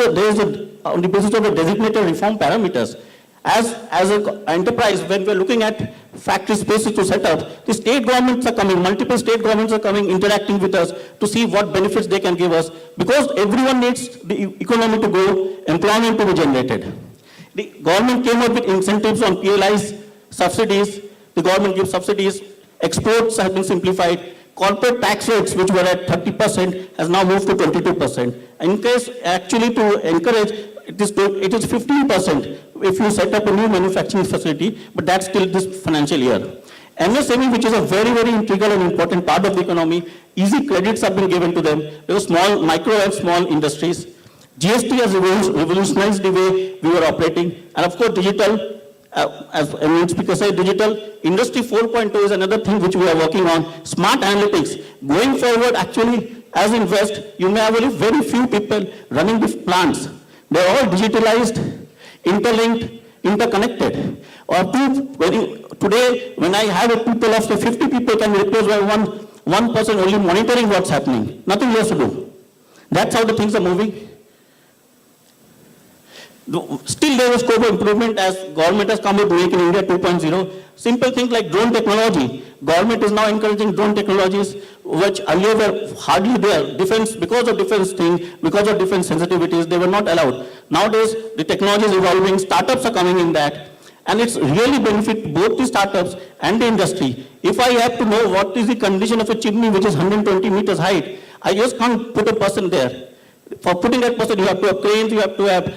on the basis of the designated reform parameters. As an enterprise, when we're looking at factory spaces to set up, the state governments are coming, multiple state governments are coming, interacting with us to see what benefits they can give us, because everyone needs the economy to grow, employment to be generated. The government came up with incentives on PLIs, subsidies, the government gives subsidies, exports have been simplified, corporate tax rates, which were at 30%, has now moved to 22%. In case, actually to encourage, it is 15% if you set up a new manufacturing facility, but that's still this financial year. MSME, which is a very, very integral and important part of the economy, easy credits have been given to them. There were small, micro and small industries. GST has revolutionized the way we were operating. And of course, digital, as Eminent Speaker said, digital industry 4.0 is another thing which we are working on. Smart analytics. Going forward, actually, as in West, you may have only very few people running the plants. They are all digitalized, interlinked, interconnected. Or today, when I have a people of say 50 people can be replaced by one person only monitoring what's happening. Nothing else to do. That's how the things are moving. Still there is scope of improvement as government has come with Make in India 2.0. Simple things like drone technology. Government is now encouraging drone technologies which earlier were hardly there. Defense, because of defense thing, because of defense sensitivities, they were not allowed. Nowadays, the technology is evolving, startups are coming in that, and it's really benefit both the startups and the industry. If I have to know what is the condition of a chimney which is 120 meters height, I just can't put a person there. For putting that person, you have to have cranes, you have to have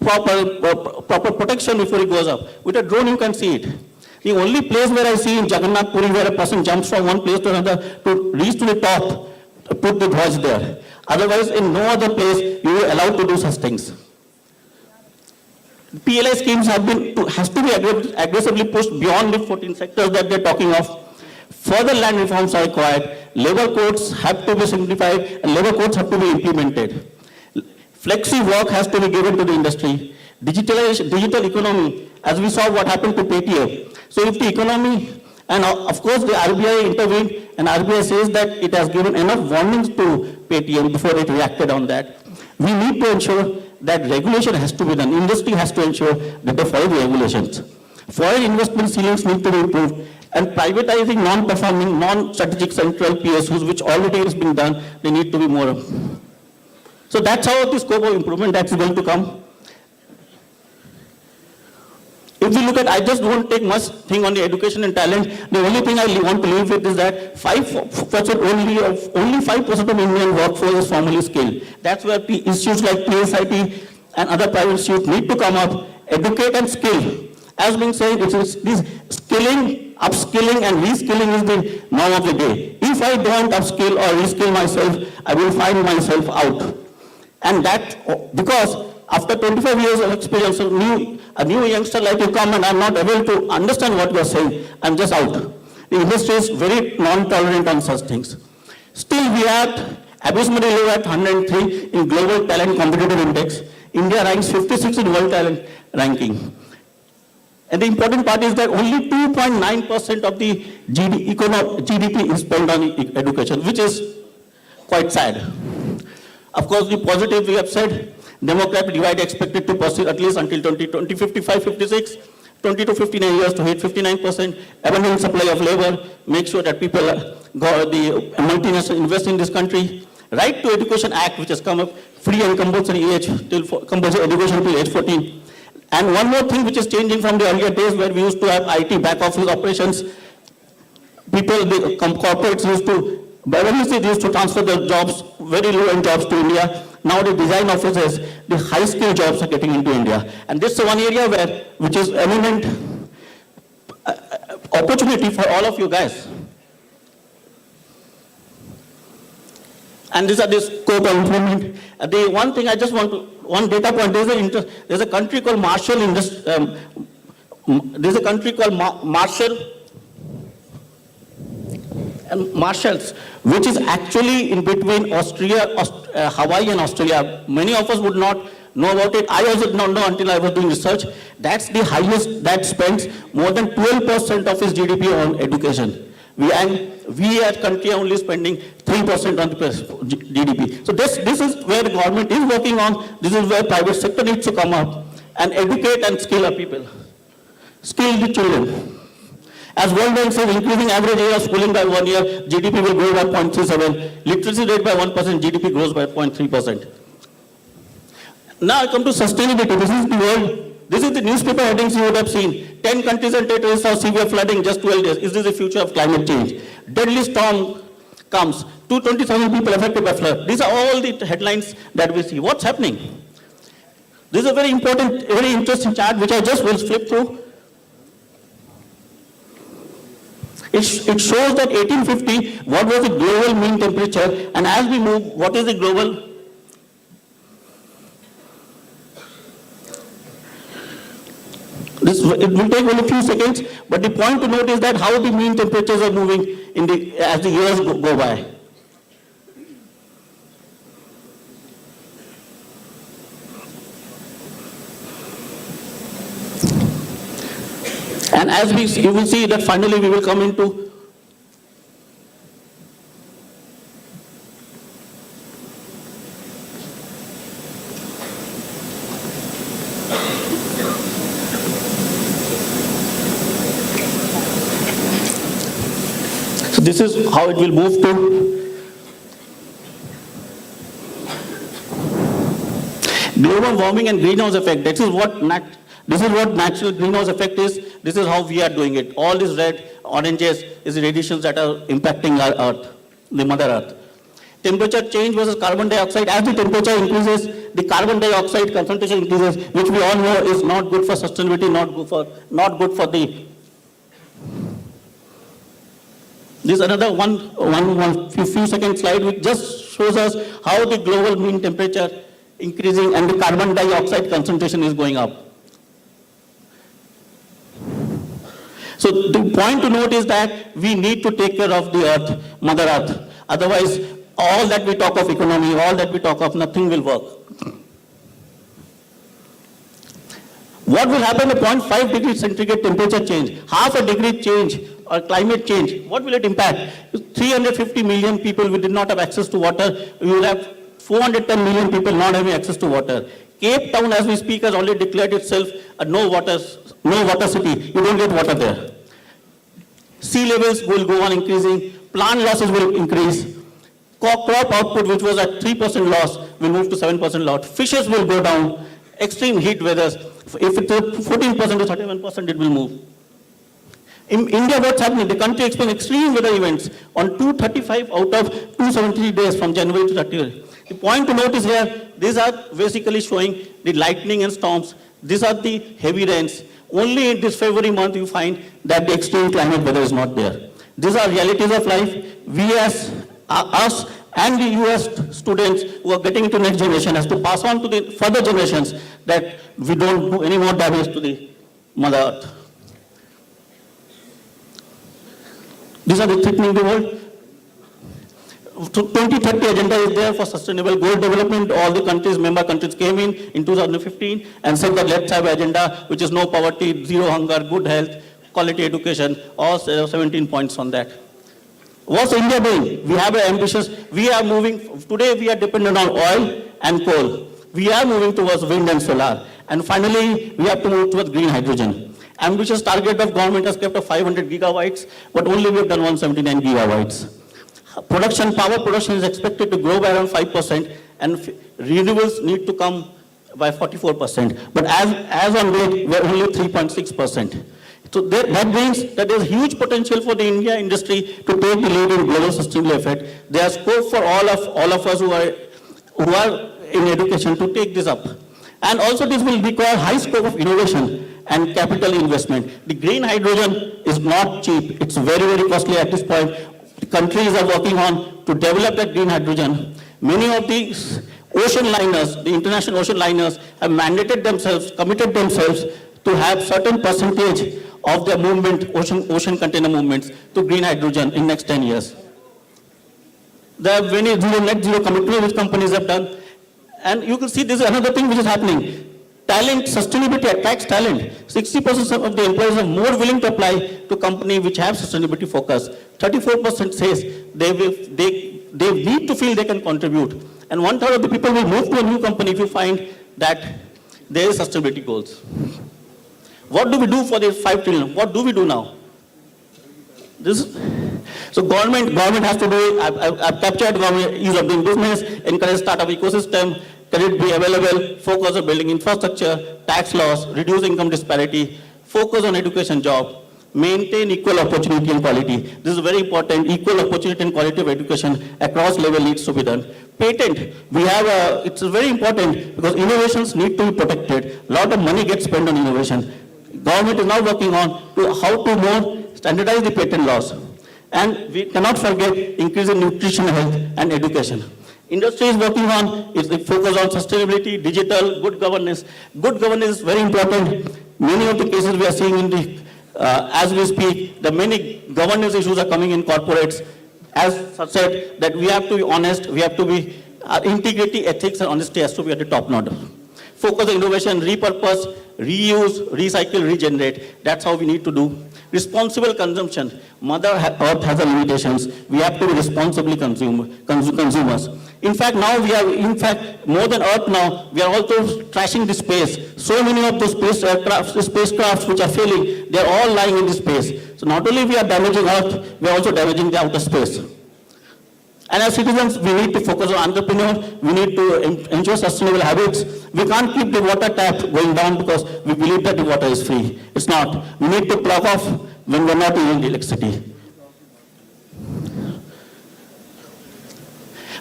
proper protection before it goes up. With a drone, you can see it. The only place where I see in Jagannath Puri where a person jumps from one place to another to reach to the top, to put the dhwaj there. Otherwise, in no other place, you are allowed to do such things. PLI schemes has to be aggressively pushed beyond the 14 sectors that they're talking of. Further land reforms are required. Labor codes have to be simplified and labor codes have to be implemented. Flexi work has to be given to the industry. Digital economy, as we saw what happened to Paytm. So if the economy, and of course the RBI intervened, and RBI says that it has given enough warnings to Paytm before it reacted on that. We need to ensure that regulation has to be done. Industry has to ensure that they follow the regulations. Foreign investment ceilings need to be improved, and privatizing non-performing, non-strategic central PSUs, which already is being done, they need to be more. So that's how the scope of improvement that's going to come. If we look at, I just don't take much thing on the education and talent. The only thing I want to leave with is that 5% only 5% of Indian workforce is formally skilled. That's where institutes like PSIT and other private institutes need to come up, educate and skill. As being said, this skilling, upskilling and reskilling is the norm of the day. If I don't upskill or reskill myself, I will find myself out. And that, because after 25 years of experience, a new youngster like you come and I'm not able to understand what you're saying, I'm just out. The industry is very non-tolerant on such things. Still, we are abysmally low at 103 in Global Talent Competitive Index. India ranks 56 in World Talent Ranking. And the important part is that only 2.9% of the GDP is spent on education, which is quite sad. Of course, the positive we have said, demographic divide expected to persist at least until 2055, 56, 20 to 59 years to hit 59%, abundant supply of labor, make sure that people, the multinational invest in this country. Right to Education Act, which has come up, free and compulsory compulsory education till age 14. And one more thing which is changing from the earlier days where we used to have IT back office operations, people, the corporates used to transfer their jobs, very low-end jobs to India. Now the design offices, the high-skill jobs are getting into India. And this is one area which is eminent opportunity for all of you guys. And these are the scope of improvement. The one thing I just want to, one data point, there's a country called Marshalls, which is actually in between Hawaii and Australia. Many of us would not know about it. I also did not know until I was doing research. That's the highest that spends more than 12% of its GDP on education. We as country are only spending 3% on the GDP. So this is where the government is working on. This is where private sector needs to come up and educate and skill our people. Skill the children. As World Bank says, increasing average age of schooling by 1 year, GDP will grow by 0.37. Literacy rate by 1%, GDP grows by 0.3%. Now I come to sustainability. This is the world. This is the newspaper headings you would have seen. 10 countries and territories saw severe flooding just 12 days. Is this the future of climate change? Deadly storm comes. 227 people affected by flood. These are all the headlines that we see. What's happening? This is a very important, very interesting chart which I just will flip through. It shows that 1850, what was the global mean temperature, and as we move, what is the global? It will take only a few seconds, but the point to note is that how the mean temperatures are moving as the years go by. And as you will see that finally we will come into so this is how it will move to global warming and greenhouse effect. This is what natural greenhouse effect is. This is how we are doing it. All these red, oranges is the radiations that are impacting our Earth, the Mother Earth. Temperature change versus carbon dioxide. As the temperature increases, the carbon dioxide concentration increases, which we all know is not good for sustainability, not good for the. This is another few second slide which just shows us how the global mean temperature increasing and the carbon dioxide concentration is going up. So the point to note is that we need to take care of the Earth, Mother Earth. Otherwise, all that we talk of economy, all that we talk of, nothing will work. What will happen at 0.5 degree centigrade temperature change, half a degree change or climate change, what will it impact? 350 million people who did not have access to water, we will have 410 million people not having access to water. Cape Town, as we speak, has already declared itself a no water city. You don't get water there. Sea levels will go on increasing. Plant losses will increase. Crop output, which was at 3% loss, will move to 7% loss. Fishes will go down. Extreme heat weathers, if it's 14% to 31%, it will move. In India, what's happening? The country experienced extreme weather events on 235 out of 273 days from January to 30. The point to notice here, these are basically showing the lightning and storms. These are the heavy rains. Only in this February month you find that the extreme climate weather is not there. These are realities of life. We as us and the US students who are getting into next generation has to pass on to the further generations that we don't do any more damage to the Mother Earth. These are the threatening the world. 2030 agenda is there for sustainable goal development. All the countries, member countries came in 2015 and said that let's have an agenda which is no poverty, zero hunger, good health, quality education, all 17 points on that. What's India doing? We have an ambitious, we are moving, today we are dependent on oil and coal. We are moving towards wind and solar. And finally, we have to move towards green hydrogen. Ambitious target of government has kept of 500 gigawatts, but only we have done 179 gigawatts. Power production is expected to grow by around 5%, and renewables need to come by 44%. But as on date, we are only 3.6%. So that means that there is huge potential for the India industry to take the lead in global sustainable effect. There is scope for all of us who are in education to take this up. And also this will require high scope of innovation and capital investment. The green hydrogen is not cheap. It's very, very costly at this point. Countries are working on to develop that green hydrogen. Many of these ocean liners, the international ocean liners, have mandated themselves, committed themselves to have certain percentage of their movement, ocean container movements, to green hydrogen in next 10 years. There are many net zero commitments which companies have done. And you can see this is another thing which is happening. Talent, sustainability attracts talent. 60% of the employees are more willing to apply to companies which have sustainability focus. 34% says they need to feel they can contribute. And 1/3 of the people will move to a new company if you find that there is sustainability goals. What do we do for the 5 trillion? What do we do now? So government has to do it. I've captured government ease of doing business, encourage startup ecosystem, credit be available, focus on building infrastructure, tax laws, reduce income disparity, focus on education job, maintain equal opportunity and quality. This is very important. Equal opportunity and quality of education across level needs to be done. Patent, it's very important because innovations need to be protected. A lot of money gets spent on innovation. Government is now working on how to more standardize the patent laws. And we cannot forget increasing nutrition, health and education. Industry is working on, focus on sustainability, digital, good governance. Good governance is very important. Many of the cases we are seeing in the, as we speak, the many governance issues are coming in corporates. As said, that we have to be honest, we have to be, integrity, ethics and honesty has to be at the top node. Focus on innovation, repurpose, reuse, recycle, regenerate. That's how we need to do. Responsible consumption. Mother Earth has limitations. We have to be responsibly consumers. In fact, now we are, more than Earth now, we are also trashing the space. So many of those spacecrafts which are failing, they are all lying in the space. So not only we are damaging Earth, we are also damaging the outer space. And as citizens, we need to focus on entrepreneurs, we need to ensure sustainable habits. We can't keep the water tap going down because we believe that the water is free. It's not. We need to plug off when we're not using the electricity.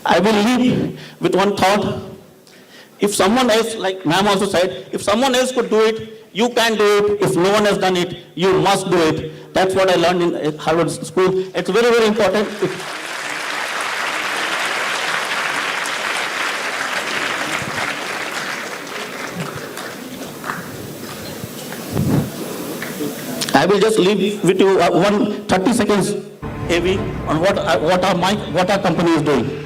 I will leave with one thought. If someone else, like ma'am also said, if someone else could do it, you can do it. If no one has done it, you must do it. That's what I learned in Harvard School. It's very, very important. I will just leave with you 30 seconds, AV, on what our company is doing.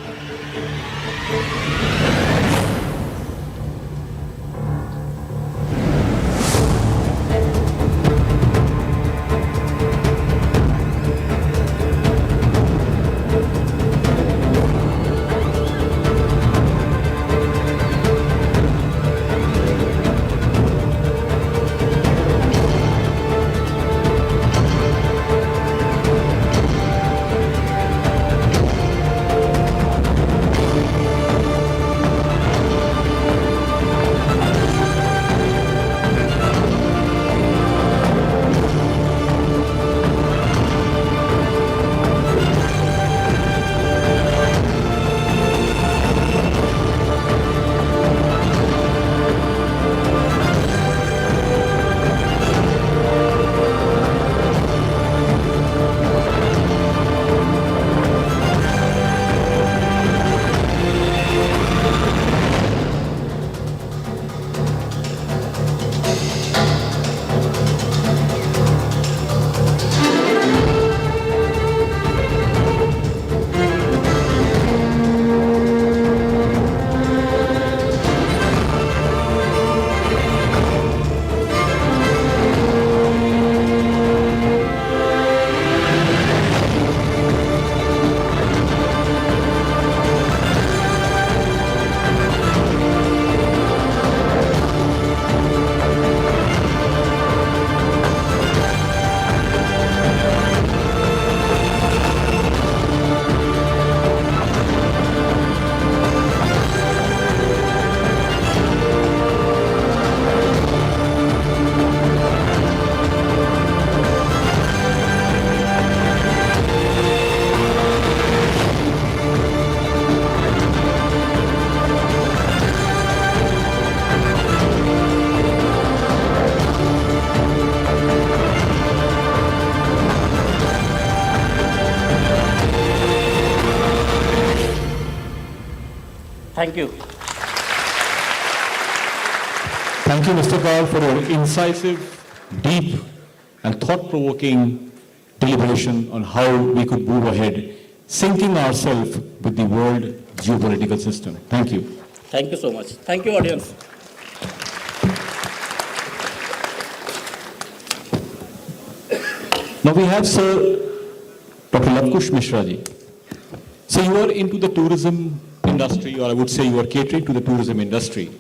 Thank you. Thank you, Mr. Kaur, for your incisive, deep, and thought-provoking deliberation on how we could move ahead, syncing ourselves with the world geopolitical system. Thank you. Thank you so much. Thank you, audience. Now we have Sir Dr. Lavkush Mishra ji. So you are into the tourism industry, or I would say you are catering to the tourism industry.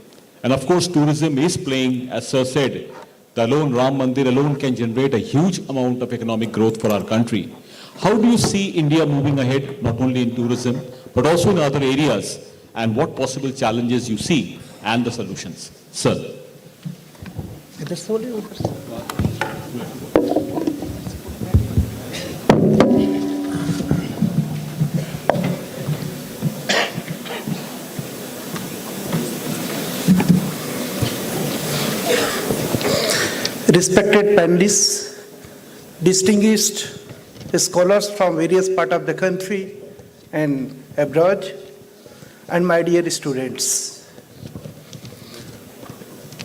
And of course, tourism is playing, as Sir said, the alone Ram Mandir alone can generate a huge amount of economic growth for our country. How do you see India moving ahead, not only in tourism, but also in other areas, and what possible challenges you see and the solutions? Sir. respected panelists, distinguished scholars from various parts of the country and abroad, and my dear students.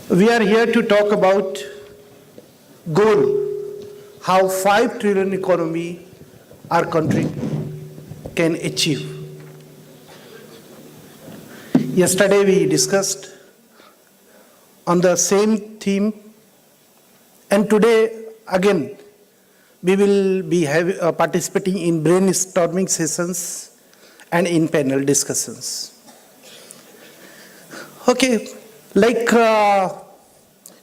We are here to talk about goal, how 5 trillion economy our country can achieve. Yesterday we discussed on the same theme, and today again we will be participating in brainstorming sessions and in panel discussions. Okay, like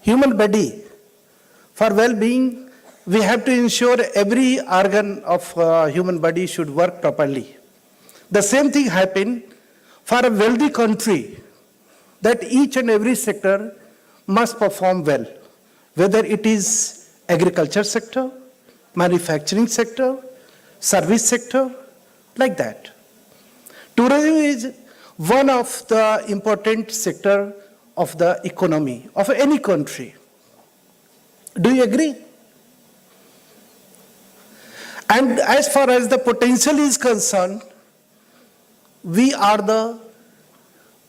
human body, for well-being, we have to ensure every organ of human body should work properly. The same thing happened for a wealthy country, that each and every sector must perform well, whether it is agriculture sector, manufacturing sector, service sector, like that. Tourism is one of the important sector of the economy of any country. Do you agree? And as far as the potential is concerned, we are the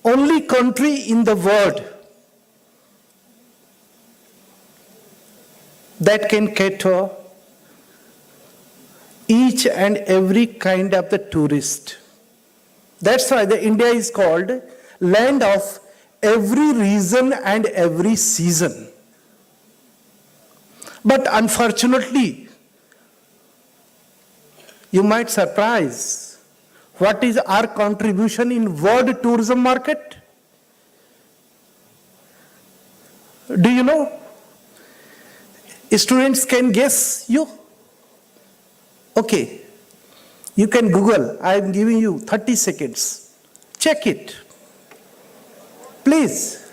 only country in the world that can cater each and every kind of the tourist. That's why the India is called land of every region and every season. But unfortunately, you might surprise, what is our contribution in world tourism market? Do you know? Students can guess you. Okay, you can Google. I am giving you 30 seconds. Check it. Please.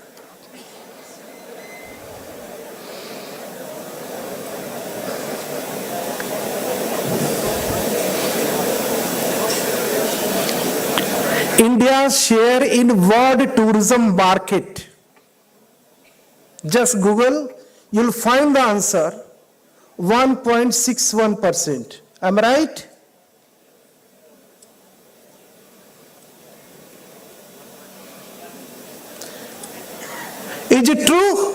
India's share in world tourism market. Just Google, you'll find the answer, 1.61%. Am I right? Is it true?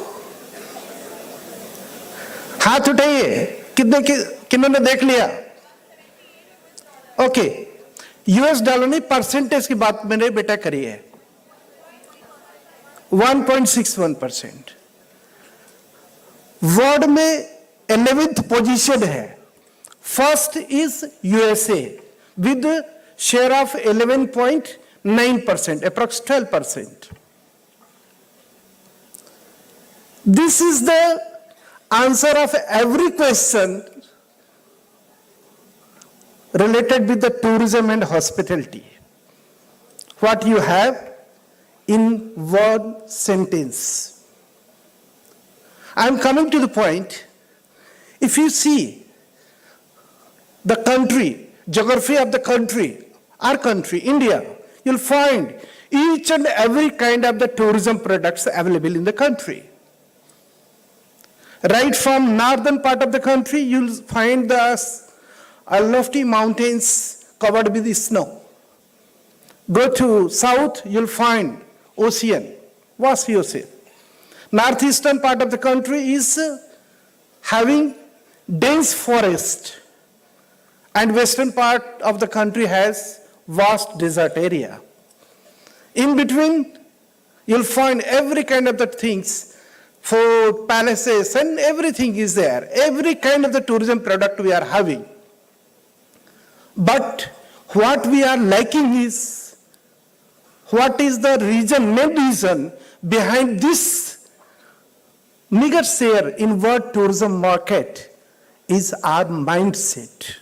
हाथ उठाइए, किन्होंने देख लिया? Okay, US dollar नहीं, percentage की बात मैंने बेटा करी है, 1.61%. वर्ल्ड में 11th पोजीशन है. First is USA with share of 11.9%, approx 12%. This is the answer of every question related with the tourism and hospitality. What you have in one sentence. I am coming to the point. If you see the country, geography of the country, our country, India, you'll find each and every kind of the tourism products available in the country. Right from northern part of the country, you'll find the lofty mountains covered with snow. Go to south, you'll find ocean, vast ocean. Northeastern part of the country is having dense forest, and western part of the country has vast desert area. In between, you'll find every kind of the things, food, palaces, and everything is there. Every kind of the tourism product we are having. But what we are lacking is, what is the reason, main reason behind this meager share in world tourism market is our mindset.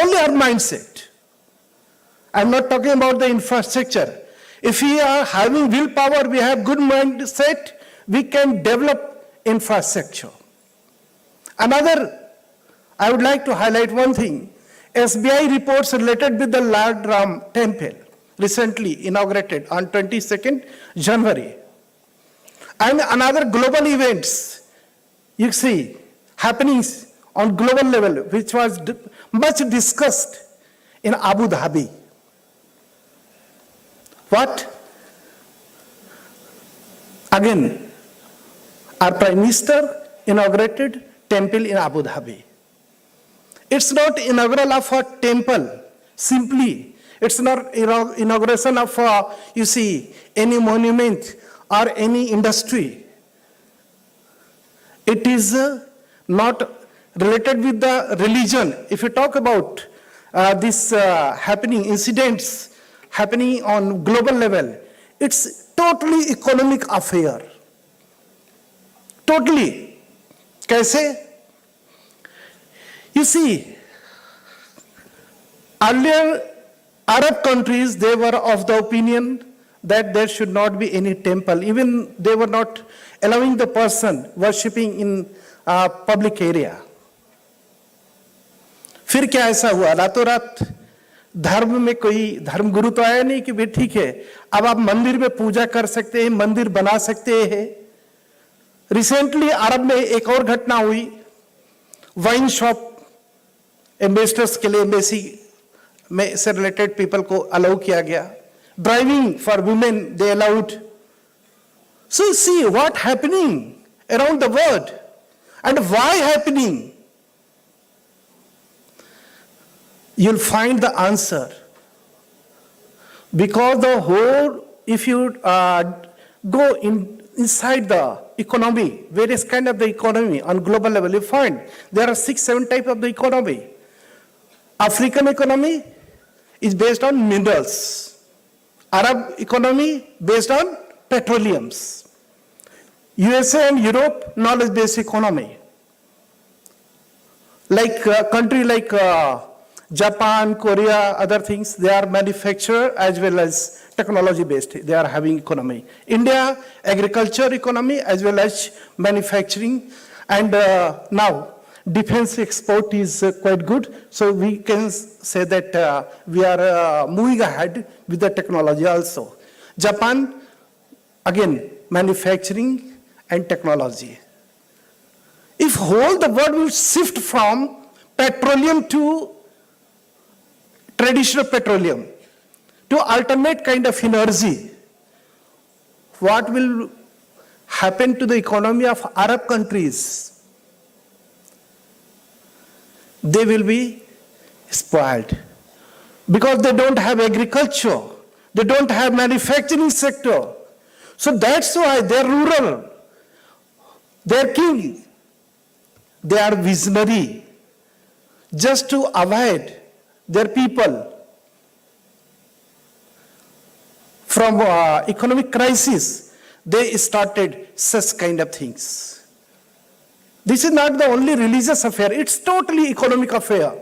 Only our mindset. I'm not talking about the infrastructure. If we are having willpower, we have good mindset, we can develop infrastructure. Another, I would like to highlight one thing. SBI reports related with the Lord Ram temple, recently inaugurated on 22nd January. And another global events, you see, happenings on global level, which was much discussed in Abu Dhabi. What? Again, our Prime Minister inaugurated temple in Abu Dhabi. It's not inaugural of a temple, simply. It's not inauguration of, you see, any monument or any industry. It is not related with the religion. If you talk about this happening, incidents happening on global level, it's totally economic affair. Totally. Kaise? You see, earlier Arab countries, they were of the opinion that there should not be any temple. Even they were not allowing the person worshipping in public area. फिर क्या ऐसा हुआ, रातों रात धर्म में कोई धर्मगुरु तो आया नहीं कि भी ठीक है अब आप मंदिर में पूजा कर सकते हैं, मंदिर बना सकते हैं. रिसेंटली अरब में एक और घटना हुई, वाइन शॉप एम्बेसडर्स के लिए एम्बेसी में से रिलेटेड पीपल को अलाउ किया गया. Driving for women they allowed. So see what happening around the world and why happening. You'll find the answer. Because the whole, if you go inside the economy, various kind of the economy on global level, you find there are 6-7 types of the economy. African economy is based on minerals. Arab economy based on petroleums. USA and Europe, knowledge-based economy. Like a country like Japan, Korea, other things, they are manufacturer as well as technology-based. They are having economy. India, agriculture economy as well as manufacturing. And now, defense export is quite good. So we can say that we are moving ahead with the technology also. Japan, again, manufacturing and technology. If whole the world will shift from petroleum to traditional petroleum to alternate kind of energy, what will happen to the economy of Arab countries? They will be spoiled because they don't have agriculture, they don't have manufacturing sector. So that's why they're rural, they're king, they are visionary, just to avoid their people from economic crisis. They started such kind of things. This is not the only religious affair, it's totally economic affair.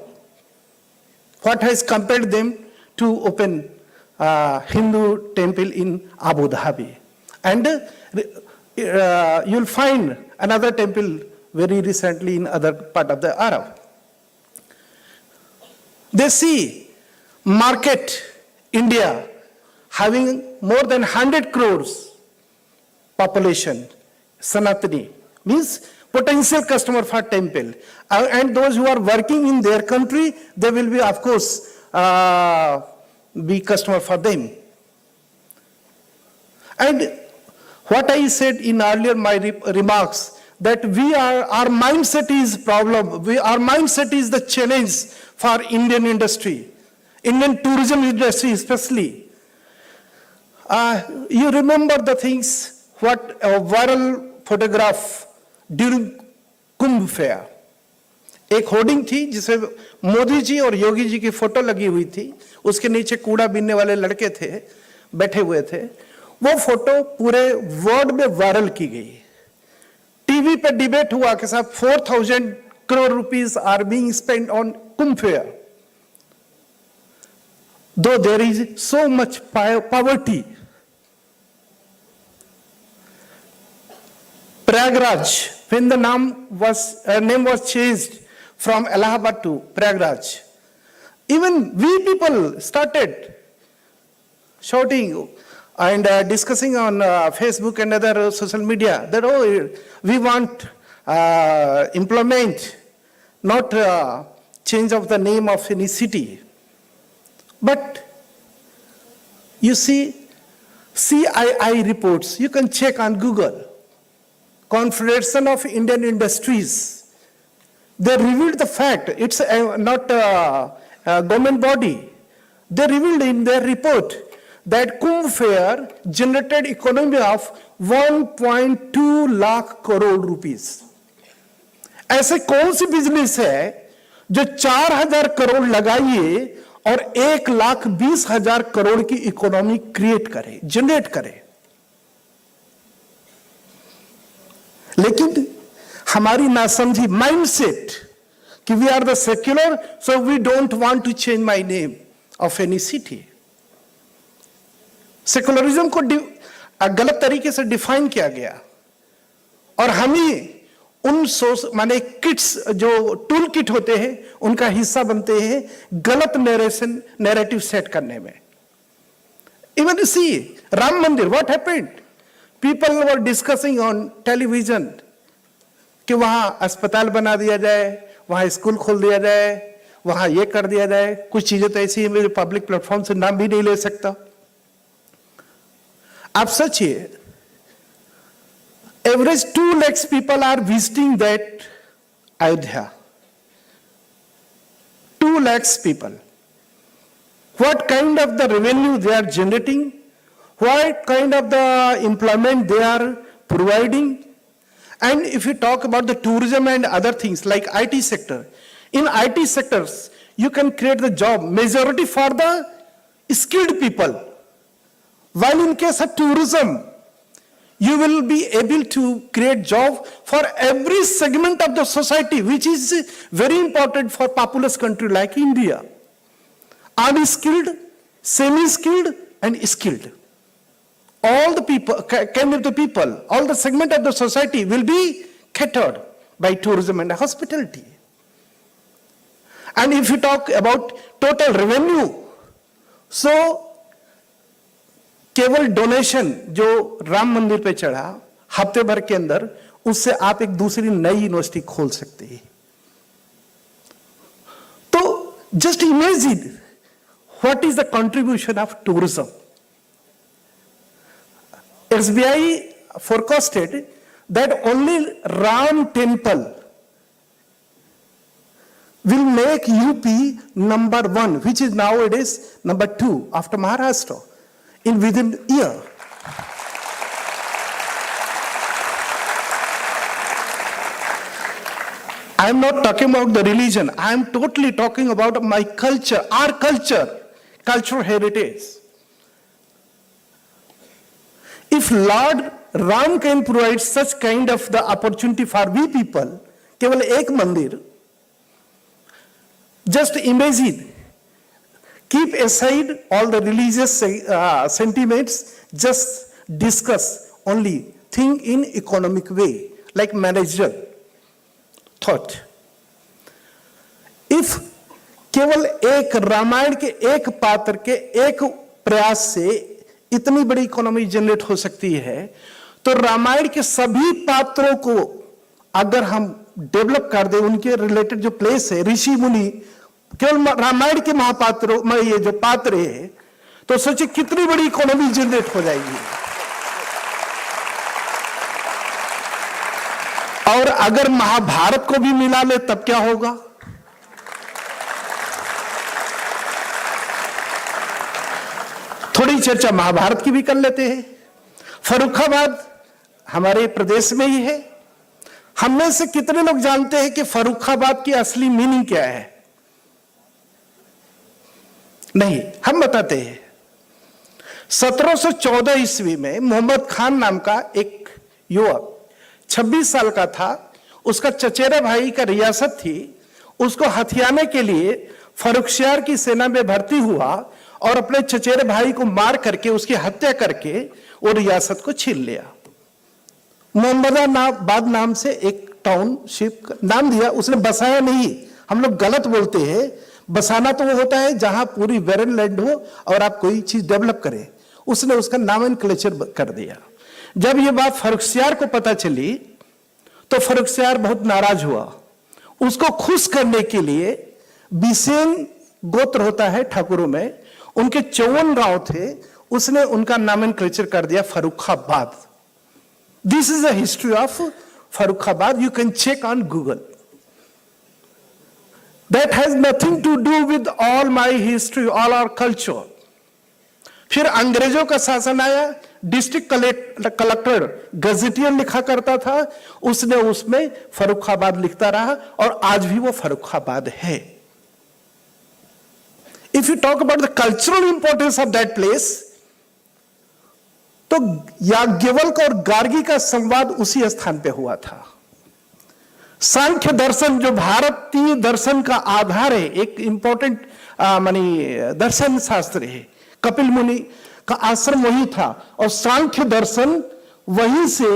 What has compelled them to open Hindu temple in Abu Dhabi? And you'll find another temple very recently in other part of the Arab. They see market, India, having more than 100 crores population, Sanatani, means potential customer for temple. And those who are working in their country, they will be, of course, be customer for them. And what I said in earlier my remarks, that our mindset is problem, our mindset is the challenge for Indian industry, Indian tourism industry especially. You remember the things, what a viral photograph during Kumbh Fair. एक hoarding थी जिसमें मोदी जी और योगी जी की photo लगी हुई थी, उसके नीचे कूड़ा बीनने वाले लड़के थे, बैठे हुए थे. वो फोटो पूरे वर्ल्ड में वायरल की गई. टीवी पे डिबेट हुआ कि साहब 4,000 crore rupees are being spent on Kumbh Fair. Though there is so much poverty. Prayagraj, when the name was changed from Allahabad to Prayagraj, even we people started shouting and discussing on Facebook and other social media that, oh, we want implement, not change of the name of any city. But you see, CII reports, you can check on Google, Confederation of Indian Industries. They revealed the fact, it's not a government body. They revealed in their report that Kumbh Fair generated economy of 1.2 lakh crore rupees. ऐसे कौन सी business है जो 4,000 करोड़ लगाइए और 1,20,000 करोड़ की economy create करे, generate करे? लेकिन हमारी नासमझी माइंडसेट कि we are the secular, so we don't want to change my name of any city. Secularism को गलत तरीके से डिफाइन किया गया और हमें उन माने किट्स जो टूल किट होते हैं उनका हिस्सा बनते हैं गलत नैरेटिव सेट करने में. इवन सी राम मंदिर, what happened? People were discussing on television कि वहां अस्पताल बना दिया जाए, वहां स्कूल खोल दिया जाए, वहां ये कर दिया जाए. कुछ चीजें तो ऐसी हैं मेरे पब्लिक प्लेटफॉर्म से नाम भी नहीं ले सकता. आप सोचिए, average 2 lakhs people are visiting that Ayodhya. 2 lakhs people. What kind of the revenue they are generating? What kind of the employment they are providing? And if you talk about the tourism and other things like IT sector, in IT sectors, you can create the job majority for the skilled people. While in case of tourism, you will be able to create job for every segment of the society, which is very important for populous country like India. Unskilled, semi-skilled, and skilled. All the people, kind of the people, all the segment of the society will be catered by tourism and hospitality. And if you talk about total revenue, so केवल donation जो राम मंदिर पे चढ़ा हफ्ते भर के अंदर, उससे आप एक दूसरी नई यूनिवर्सिटी खोल सकते हैं. तो just imagine what is the contribution of tourism. SBI forecasted that only Ram temple will make UP number 1, which is nowadays number 2 after Maharashtra. In within a year. I am not talking about the religion. I am totally talking about my culture, our culture, cultural heritage. If Lord Ram can provide such kind of the opportunity for we people, केवल एक मंदिर, just imagine. Keep aside all the religious sentiments, just discuss only, think in economic way, like managerial thought. If केवल एक रामायण के एक पात्र के एक प्रयास से इतनी बड़ी इकोनॉमी जनरेट हो सकती है, तो रामायण के सभी पात्रों को अगर हम डेवलप कर दें, उनके रिलेटेड जो प्लेस है, ऋषि मुनि, केवल रामायण के महापात्रों में ये जो पात्र है, तो सोचिए कितनी बड़ी इकोनॉमी जनरेट हो जाएगी. और अगर महाभारत को भी मिला ले तब क्या होगा? थोड़ी चर्चा महाभारत की भी कर लेते हैं. फर्रुखाबाद हमारे प्रदेश में ही है. हम में से कितने लोग जानते हैं कि फर्रुखाबाद की असली मीनिंग क्या है? नहीं, हम बताते हैं. 1714 ईस्वी में मोहम्मद खान नाम का एक युवक 26 साल का था. उसका चचेरा भाई का रियासत थी. उसको हथियाने के लिए फर्रुखसियार की सेना में भर्ती हुआ और अपने चचेरे भाई को मार करके उसकी हत्या करके वो रियासत को छीन लिया. मोहम्मदाबाद नाम से एक टाउनशिप नाम दिया. उसने बसाया नहीं, हम लोग गलत बोलते हैं. बसाना तो वो होता है जहां पूरी वेरन लैंड हो और आप कोई चीज डेवलप करें. उसने उसका नामनक्लेचर कर दिया. जब ये बात फर्रुखसियार को पता चली तो फर्रुखसियार बहुत नाराज हुआ। उसको खुश करने के लिए बिसेन गोत्र होता है ठाकुरों में, उनके 54 गांव थे, उसने उनका नॉमेनक्लेचर कर दिया Farrukhabad. This is the history of Farrukhabad, you can check on Google. That has nothing to do with all my history, all our culture. फिर अंग्रेजों का शासन आया, डिस्ट्रिक्ट कलेक्टर गजेटियन लिखा करता था, उसने उसमें फर्रुखाबाद लिखता रहा और आज भी वो फर्रुखाबाद है। If you talk about the cultural importance of that place, तो याज्ञवल्क और गार्गी का संवाद उसी स्थान पे हुआ था। सांख्य दर्शन जो भारतीय दर्शन का आधार है, एक इंपॉर्टेंट मानी दर्शन शास्त्र है, कपिल मुनि का आश्रम वही था और सांख्य दर्शन वहीं से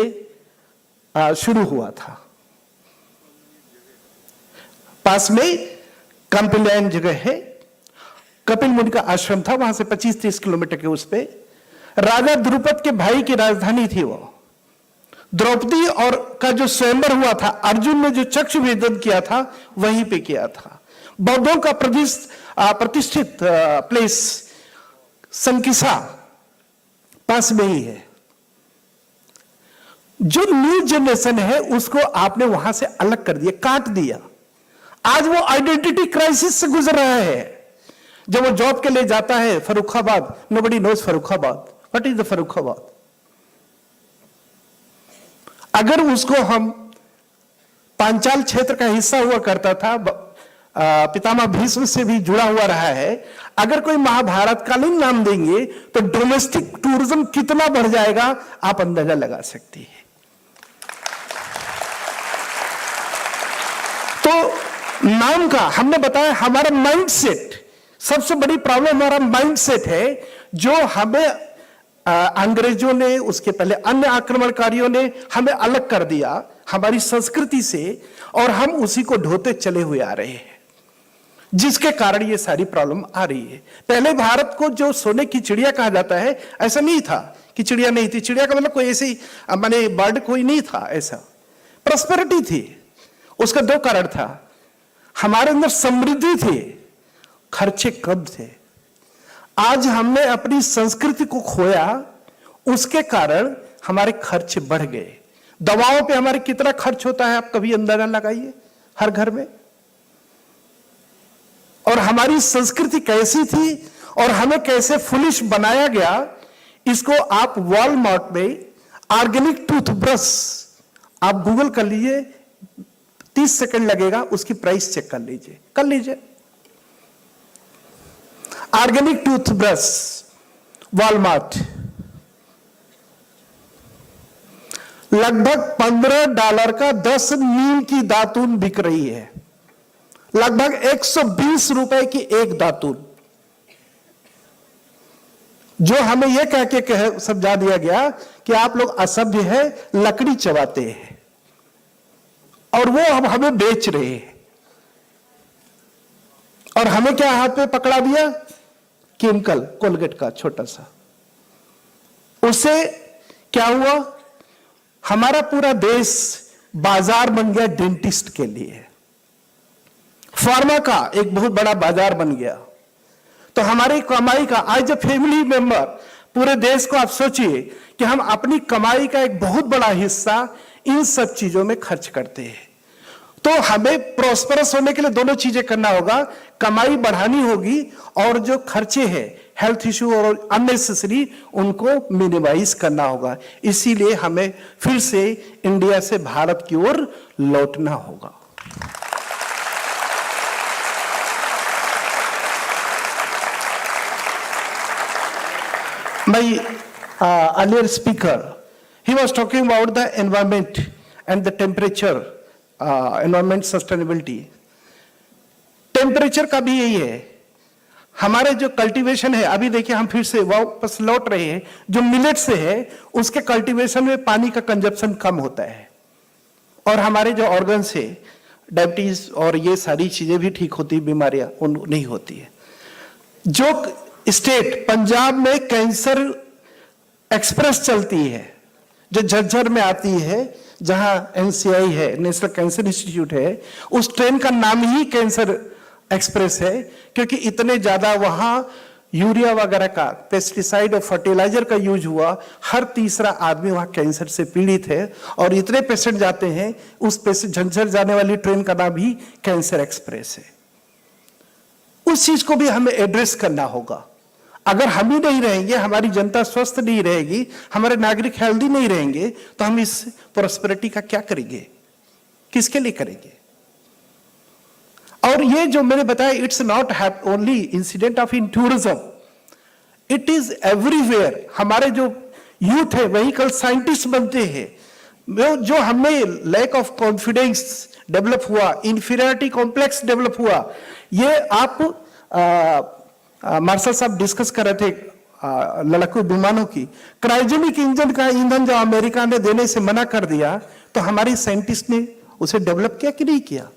शुरू हुआ था। पास में कंपिलैन जगह है, कपिल मुनि का आश्रम था, वहां से 25-30 किलोमीटर के उस पे राजा द्रुपद के भाई की राजधानी थी वो। द्रौपदी और का जो स्वयंवर हुआ था, अर्जुन ने जो चक्षु भेदन किया था वहीं पे किया था। बौद्धों का प्रतिष्ठित प्लेस संकिसा पास में ही है। जो न्यू जनरेशन है उसको आपने वहां से अलग कर दिया, काट दिया। आज वो आइडेंटिटी क्राइसिस से गुजर रहा है। जब वो जॉब के लिए जाता है Farrukhabad, nobody knows Farrukhabad, what is the Farrukhabad. अगर उसको हम पांचाल क्षेत्र का हिस्सा हुआ करता था, पितामह भीष्म से भी जुड़ा हुआ रहा है, अगर कोई महाभारत कालीन नाम देंगे तो डोमेस्टिक टूरिज्म कितना बढ़ जाएगा आप अंदाजा लगा सकती है। तो नाम का हमने बताया, हमारा माइंडसेट, सबसे बड़ी प्रॉब्लम हमारा माइंडसेट है, जो हमें अंग्रेजों ने, उसके पहले अन्य आक्रमणकारियों ने हमें अलग कर दिया हमारी संस्कृति से, और हम उसी को ढोते चले हुए आ रहे हैं, जिसके कारण ये सारी प्रॉब्लम आ रही है। पहले भारत को जो सोने की चिड़िया कहा जाता है, ऐसा नहीं था कि चिड़िया नहीं थी। चिड़िया का मतलब कोई ऐसी माने बर्ड कोई नहीं था, ऐसा प्रॉस्पेरिटी थी। उसका 2 कारण था, हमारे अंदर समृद्धि थी, खर्चे कम थे। आज हमने अपनी संस्कृति को खोया, उसके कारण हमारे खर्चे बढ़ गए। दवाओं पे हमारे कितना खर्च होता है आप कभी अंदाजा लगाइए, हर घर में। और हमारी संस्कृति कैसी थी और हमें कैसे फुलिश बनाया गया, इसको आप वॉलमार्ट में ऑर्गेनिक टूथब्रश आप गूगल कर लीजिए, 30 सेकंड लगेगा, उसकी प्राइस चेक कर लीजिए। ऑर्गेनिक टूथब्रश वॉलमार्ट लगभग $15 का 10 नीम की दातून बिक रही है, लगभग 120 रुपए की एक दातून। जो हमें यह कह के समझा दिया गया कि आप लोग असभ्य है, लकड़ी चबाते हैं, और वो अब हमें बेच रहे हैं। और हमें क्या हाथ में पकड़ा दिया, केमिकल कोलगेट का छोटा सा। उससे क्या हुआ, हमारा पूरा देश बाजार बन गया डेंटिस्ट के लिए, फार्मा का एक बहुत बड़ा बाजार बन गया। तो हमारी कमाई का आज जब फैमिली मेंबर पूरे देश को आप सोचिए कि हम अपनी कमाई का एक बहुत बड़ा हिस्सा इन सब चीजों में खर्च करते हैं, तो हमें प्रॉस्परस होने के लिए दोनों चीजें करना होगा, कमाई बढ़ानी होगी और जो खर्चे हैं हेल्थ इश्यू और अननेसेसरी उनको मिनिमाइज करना होगा। इसीलिए हमें फिर से इंडिया से भारत की ओर लौटना होगा। My earlier speaker, he was talking about the environment and the temperature, environment sustainability. Temperature का भी यही है, हमारे जो कल्टीवेशन है, अभी देखिए हम फिर से वापस लौट रहे हैं, जो मिलेट से है उसके कल्टीवेशन में पानी का कंजप्शन कम होता है, और हमारे जो ऑर्गन्स है, डायबिटीज और ये सारी चीजें भी ठीक होती, बीमारियां नहीं होती है। जो स्टेट पंजाब में कैंसर एक्सप्रेस चलती है, जो झज्जर में आती है, जहां NCI है, नेशनल कैंसर इंस्टीट्यूट है, उस ट्रेन का नाम ही कैंसर एक्सप्रेस है, क्योंकि इतने ज्यादा वहां यूरिया वगैरह का, पेस्टिसाइड और फर्टिलाइजर का यूज हुआ, हर तीसरा आदमी वहां कैंसर से पीड़ित है, और इतने पेशेंट जाते हैं, उस पेशेंट झज्जर जाने वाली ट्रेन का नाम ही कैंसर एक्सप्रेस है। उस चीज को भी हमें एड्रेस करना होगा। अगर हम ही नहीं रहेंगे, हमारी जनता स्वस्थ नहीं रहेगी, हमारे नागरिक हेल्दी नहीं रहेंगे, तो हम इस प्रोस्पेरिटी का क्या करेंगे, किसके लिए करेंगे? और ये जो मैंने बताया, it's not only incident of in tourism, it is everywhere. हमारे जो यूथ है वही कल साइंटिस्ट बनते हैं। जो हमें लैक ऑफ कॉन्फिडेंस डेवलप हुआ, इंफीरियरिटी कॉम्प्लेक्स डेवलप हुआ, ये आप मार्शल साहब डिस्कस कर रहे थे लड़ाकू विमानों की। क्रायोजेनिक इंजन का ईंधन जो अमेरिका ने देने से मना कर दिया, तो हमारी साइंटिस्ट ने उसे डेवलप किया कि नहीं किया?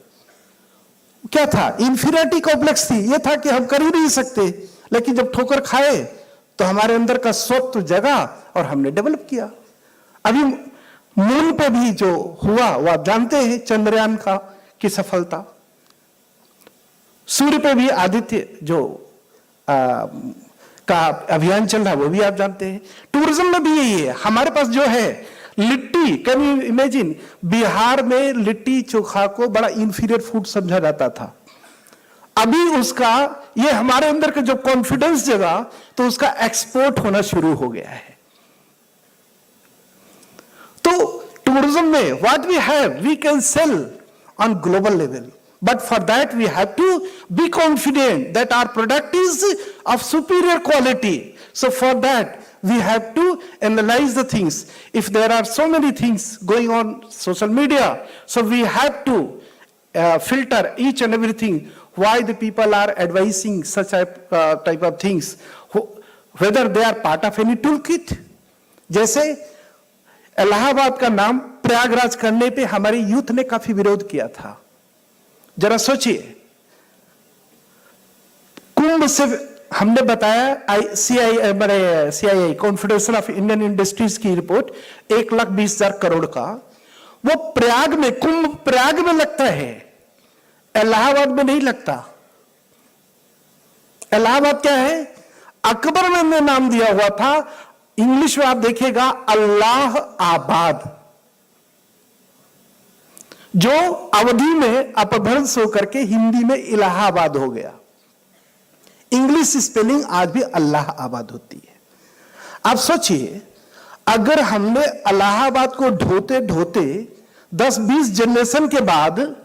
क्या था? इंफीरियरिटी कॉम्प्लेक्स थी, ये था कि हम कर ही नहीं सकते, लेकिन जब ठोकर खाए तो हमारे अंदर का स्वत्व जगा और हमने डेवलप किया। अभी मून पे भी जो हुआ वो आप जानते हैं, चंद्रयान की सफलता। सूर्य पे भी आदित्य जो का अभियान चल रहा है वो भी आप जानते हैं। टूरिज्म में भी यही है। हमारे पास जो है litti, can you imagine, Bihar में लिट्टी चोखा को बड़ा इंफीरियर फूड समझा जाता था। अभी उसका, ये हमारे अंदर का जो कॉन्फिडेंस जगा, तो उसका एक्सपोर्ट होना शुरू हो गया है। तो टूरिज्म में what we have, we can sell on global level, but for that we have to be confident that our product is of superior quality. So for that we have to analyze the things. If there are so many things going on social media, so we have to filter each and everything, why the people are advising such type of things, whether they are part of any toolkit. जैसे इलाहाबाद का नाम प्रयागराज करने पे हमारी youth ने काफी विरोध किया था। जरा सोचिए, कुंभ से हमने बताया, CII confederation of Indian industries की रिपोर्ट 1,20,000 करोड़ का, वो प्रयाग में, कुंभ प्रयाग में लगता है, इलाहाबाद में नहीं लगता। इलाहाबाद क्या है? अकबर ने नाम दिया हुआ था, इंग्लिश में आप देखिएगा अल्लाह आबाद, जो अवधि में अपभ्रंश होकर के हिंदी में इलाहाबाद हो गया। इंग्लिश स्पेलिंग आज भी अल्लाह आबाद होती है। आप सोचिए, अगर हमने इलाहाबाद को ढोते ढोते 10-20 जनरेशन के बाद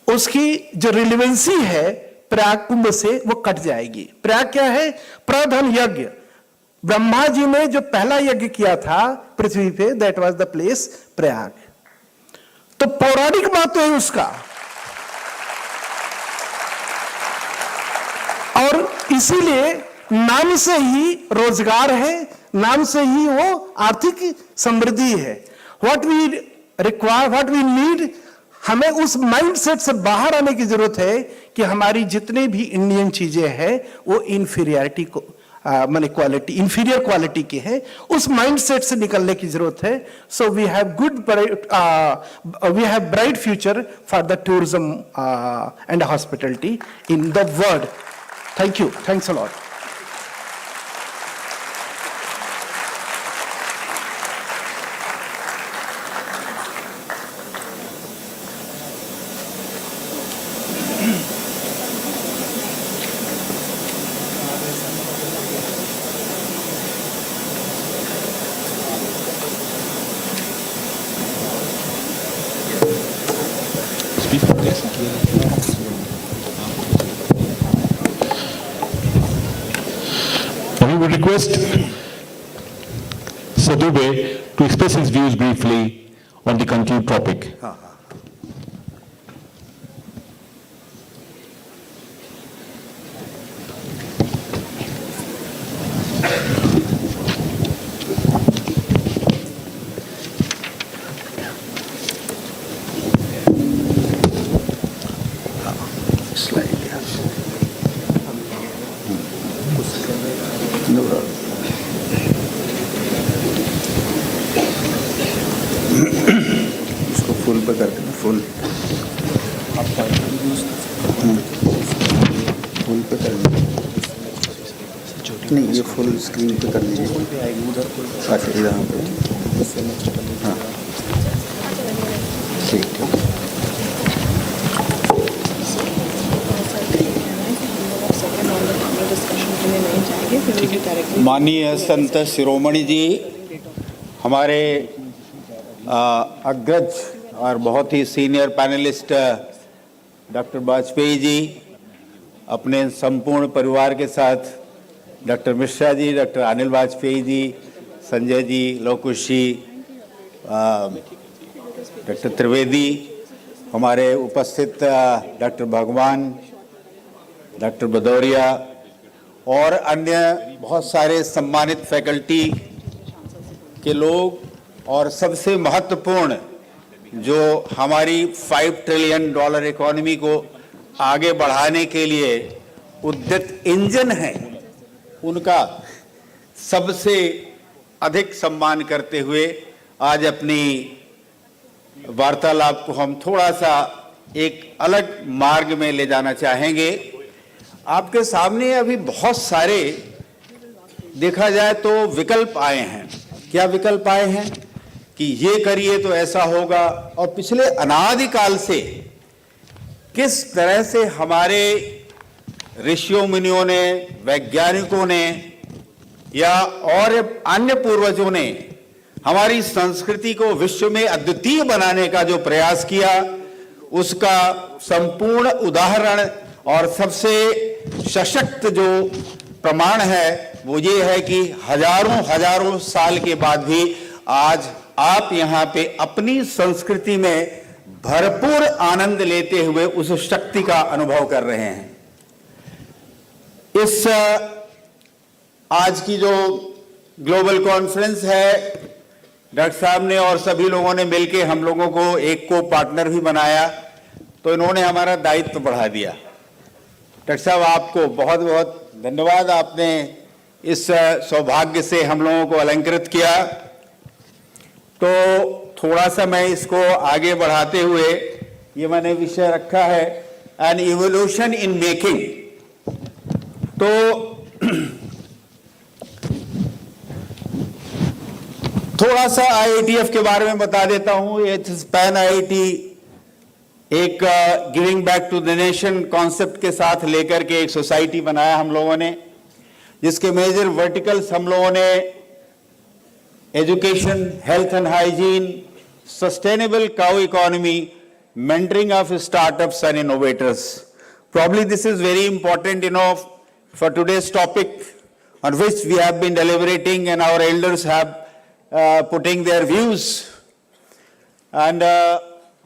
उसकी जो रिलेवेंसी है प्रयाग कुंभ से वो कट जाएगी। प्रयाग क्या है? प्रधन यज्ञ। ब्रह्मा जी ने जो पहला यज्ञ किया था पृथ्वी पे, that was the place Prayag. तो पौराणिक बात है उसका, और इसीलिए नाम से ही रोजगार है, नाम से ही वो आर्थिक समृद्धि है। What we require, what we need, हमें उस माइंडसेट से बाहर आने की जरूरत है कि हमारी जितने भी इंडियन चीजें हैं वो इंफीरियरिटी को माने क्वालिटी, इंफीरियर क्वालिटी की है, उस माइंडसेट से निकलने की जरूरत है। So we have bright future for the tourism and hospitality in the world. Thank you, thanks a lot. We would request Sir Dubey to express his views briefly on the concluded topic. पे कर लीजिए, नहीं ये full screen पे कर लीजिए, अच्छा यहाँ पे, हाँ ठीक ठीक। माननीय संत शिरोमणि जी, हमारे अग्रज और बहुत ही senior panelist doctor Vajpayee ji, अपने संपूर्ण परिवार के साथ डॉक्टर मिश्रा जी, डॉक्टर अनिल वाजपेयी जी, संजय जी, लोकुश जी, डॉक्टर त्रिवेदी, हमारे उपस्थित डॉक्टर भगवान, डॉक्टर भदौरिया और अन्य बहुत सारे सम्मानित फैकल्टी के लोग, और सबसे महत्वपूर्ण जो हमारी $5 ट्रिलियन इकोनॉमी को आगे बढ़ाने के लिए उद्यत इंजन है, उनका सबसे अधिक सम्मान करते हुए आज अपनी वार्तालाप को हम थोड़ा सा एक अलग मार्ग में ले जाना चाहेंगे। आपके सामने अभी बहुत सारे देखा जाए तो विकल्प आए हैं। क्या विकल्प आए हैं कि ये करिए तो ऐसा होगा, और पिछले अनादिकाल से किस तरह से हमारे ऋषियों मुनियों ने, वैज्ञानिकों ने या और अन्य पूर्वजों ने हमारी संस्कृति को विश्व में अद्वितीय बनाने का जो प्रयास किया, उसका संपूर्ण उदाहरण और सबसे सशक्त जो प्रमाण है वो ये है कि हजारों साल के बाद भी आज आप यहाँ पे अपनी संस्कृति में भरपूर आनंद लेते हुए उस शक्ति का अनुभव कर रहे हैं। इस आज की जो ग्लोबल कॉन्फ्रेंस है, डॉक्टर साहब ने और सभी लोगों ने मिलकर हम लोगों को एक को पार्टनर भी बनाया, तो इन्होंने हमारा दायित्व बढ़ा दिया। डॉक्टर साहब, आपको बहुत बहुत धन्यवाद, आपने इस सौभाग्य से हम लोगों को अलंकृत किया। तो थोड़ा सा मैं इसको आगे बढ़ाते हुए ये मैंने विषय रखा है एन इवोल्यूशन इन मेकिंग। तो थोड़ा सा आईआईटीएफ के बारे में बता देता हूं। ये पैन आईआईटी एक giving back to the nation concept के साथ लेकर के एक सोसाइटी बनाया हम लोगों ने, जिसके मेजर वर्टिकल्स हम लोगों ने education, health and hygiene, sustainable cow economy, mentoring of startups and innovators. Probably this is very important, for today's topic on which we have been deliberating and our elders have putting their views. And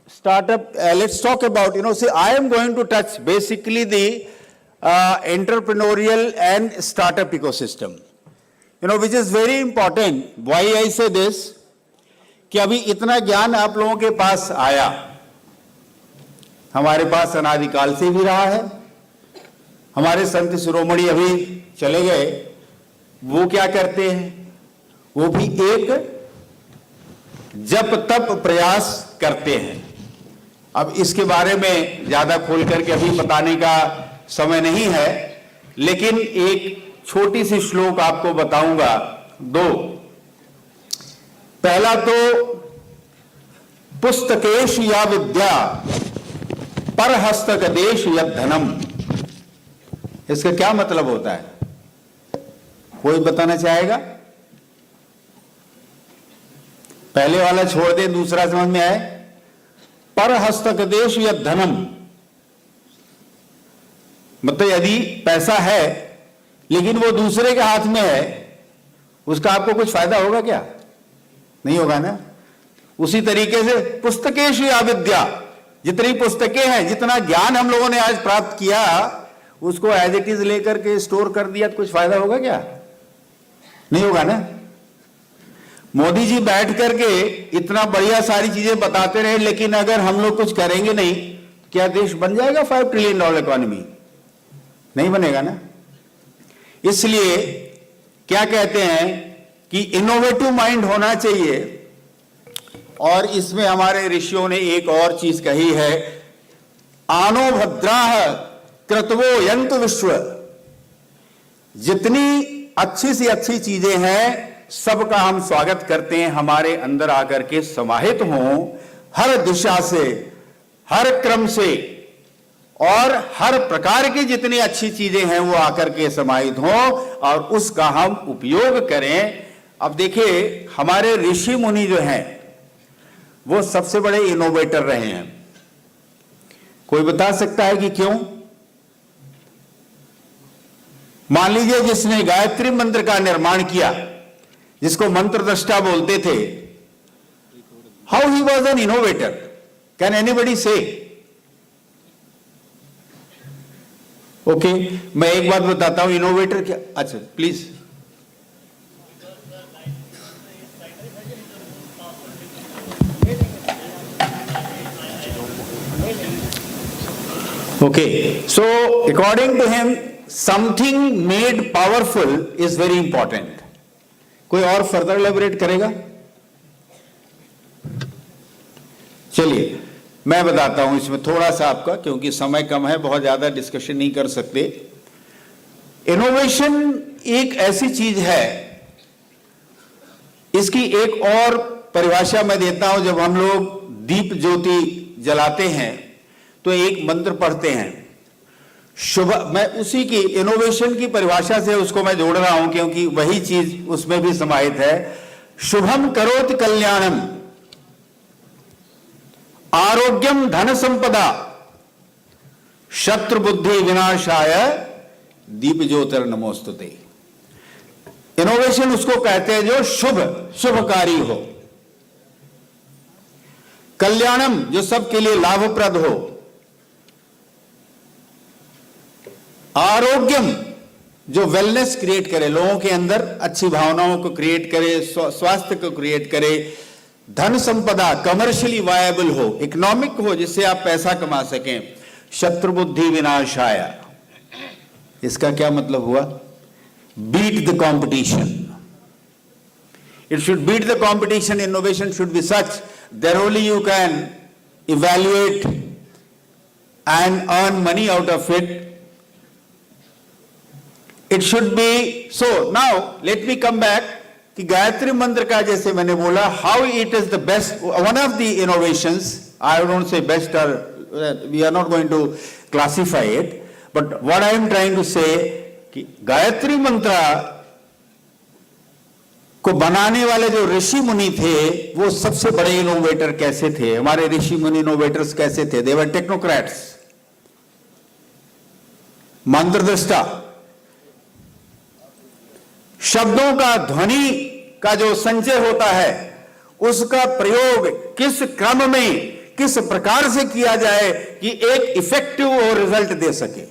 startup, let's talk about, see, I am going to touch basically the entrepreneurial and startup ecosystem, which is very important. Why I say this? कि अभी इतना ज्ञान आप लोगों के पास आया, हमारे पास अनादिकाल से भी रहा है। हमारे संत शिरोमणि अभी चले गए, वो क्या करते हैं? वो भी एक जप तप प्रयास करते हैं। अब इसके बारे में ज्यादा खोल करके अभी बताने का समय नहीं है, लेकिन एक छोटी सी श्लोक आपको बताऊंगा, दो। पहला तो पुस्तकेश या विद्या पर हस्तगदेश यद धनम, इसका क्या मतलब होता है? कोई बताना चाहेगा? पहले वाला छोड़ दें, दूसरा समझ में आए। पर हस्तगदेश यद धनम मतलब यदि पैसा है लेकिन वो दूसरे के हाथ में है, उसका आपको कुछ फायदा होगा क्या? नहीं होगा ना। उसी तरीके से पुस्तकेश या विद्या, जितनी पुस्तकें हैं, जितना ज्ञान हम लोगों ने आज प्राप्त किया, उसको एज इट इज लेकर के स्टोर कर दिया तो कुछ फायदा होगा क्या? नहीं होगा ना। मोदी जी बैठ करके इतना बढ़िया सारी चीजें बताते रहे, लेकिन अगर हम लोग कुछ करेंगे नहीं, क्या देश बन जाएगा $5 ट्रिलियन इकोनॉमी? नहीं बनेगा ना। इसलिए क्या कहते हैं कि इनोवेटिव माइंड होना चाहिए, और इसमें हमारे ऋषियों ने एक और चीज कही है, आनो भद्राः क्रतवो यन्तु विश्व जितनी अच्छी सी अच्छी चीजें हैं सबका हम स्वागत करते हैं, हमारे अंदर आकर के समाहित हों, हर दिशा से, हर क्रम से, और हर प्रकार की जितनी अच्छी चीजें हैं वो आकर के समाहित हों और उसका हम उपयोग करें। अब देखिए, हमारे ऋषि मुनि जो हैं वो सबसे बड़े इनोवेटर रहे हैं। कोई बता सकता है कि क्यों? मान लीजिए, जिसने गायत्री मंत्र का निर्माण किया, जिसको मंत्र दृष्टा बोलते थे, how he was an innovator? Can anybody से? ओके, मैं एक बात बताता हूं, इनोवेटर क्या? अच्छा, please. Okay, so according to him, something made powerful is very important. कोई और फर्दर एलेबोरेट करेगा? चलिए, मैं बताता हूं इसमें थोड़ा सा आपका, क्योंकि समय कम है, बहुत ज्यादा डिस्कशन नहीं कर सकते। इनोवेशन एक ऐसी चीज है, इसकी एक और परिभाषा मैं देता हूं। जब हम लोग दीप ज्योति जलाते हैं तो एक मंत्र पढ़ते हैं, शुभ। मैं उसी की इनोवेशन की परिभाषा से उसको मैं जोड़ रहा हूं, क्योंकि वही चीज उसमें भी समाहित है। शुभम करोति कल्याणम, आरोग्यम धन संपदा, शत्रु बुद्धि विनाशाय दीप ज्योतिर नमोस्तुते। इनोवेशन उसको कहते हैं जो शुभकारी हो। कल्याणम, जो सबके लिए लाभप्रद हो। आरोग्यम, जो वेलनेस क्रिएट करे, लोगों के अंदर अच्छी भावनाओं को क्रिएट करे, स्वास्थ्य को क्रिएट करे। धन संपदा, कमर्शियली वायबल हो, इकोनॉमिक हो, जिससे आप पैसा कमा सकें। शत्रु बुद्धि विनाशाय, इसका क्या मतलब हुआ? Beat the competition. It should beat the competition. Innovation should be such that only you can evaluate and earn money out of it. It should be so. Now let me come back कि गायत्री मंत्र का, जैसे मैंने बोला, how it is the best, one of the innovations. I don't say best, or we are not going to classify it, but what I am trying to say कि गायत्री मंत्र को बनाने वाले जो ऋषि मुनि थे वो सबसे बड़े इनोवेटर कैसे थे? हमारे ऋषि मुनि इनोवेटर्स कैसे थे? दे वर टेक्नोक्रेट्स, मंत्र दृष्टा। शब्दों का, ध्वनि का जो संचय होता है, उसका प्रयोग किस क्रम में, किस प्रकार से किया जाए कि एक इफेक्टिव और रिजल्ट दे सके।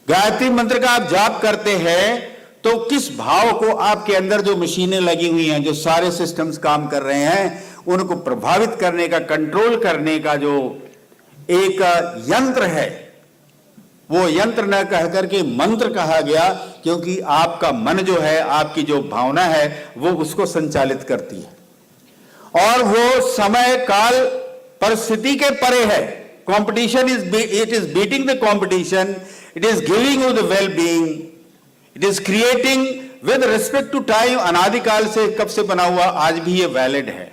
गायत्री मंत्र का आप जाप करते हैं तो किस भाव को आपके अंदर जो मशीनें लगी हुई हैं, जो सारे सिस्टम्स काम कर रहे हैं, उनको प्रभावित करने का, कंट्रोल करने का जो एक यंत्र है, वो यंत्र न कहकर के मंत्र कहा गया, क्योंकि आपका मन जो है, आपकी जो भावना है, वो उसको संचालित करती है और वो समय काल परिस्थिति के परे है। Competition it is beating the competition, it is giving you the well being, it is creating with respect to time. अनादिकाल से, कब से बना हुआ, आज भी ये वैलिड है।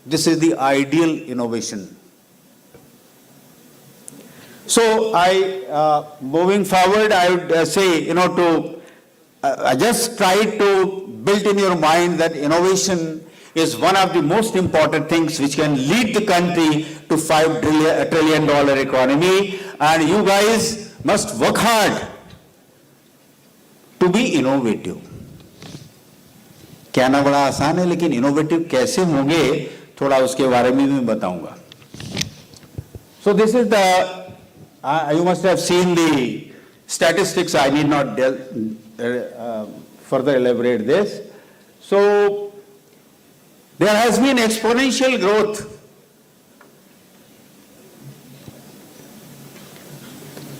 This is the ideal innovation. So moving forward, I would say, to just try to build in your mind that innovation is one of the most important things which can lead the country to $5 trillion economy, and you guys must work hard to be innovative. कहना बड़ा आसान है, लेकिन innovative कैसे होंगे थोड़ा उसके बारे में मैं बताऊंगा. So this is the you must have seen the statistics. I need not further elaborate this. So there has been exponential growth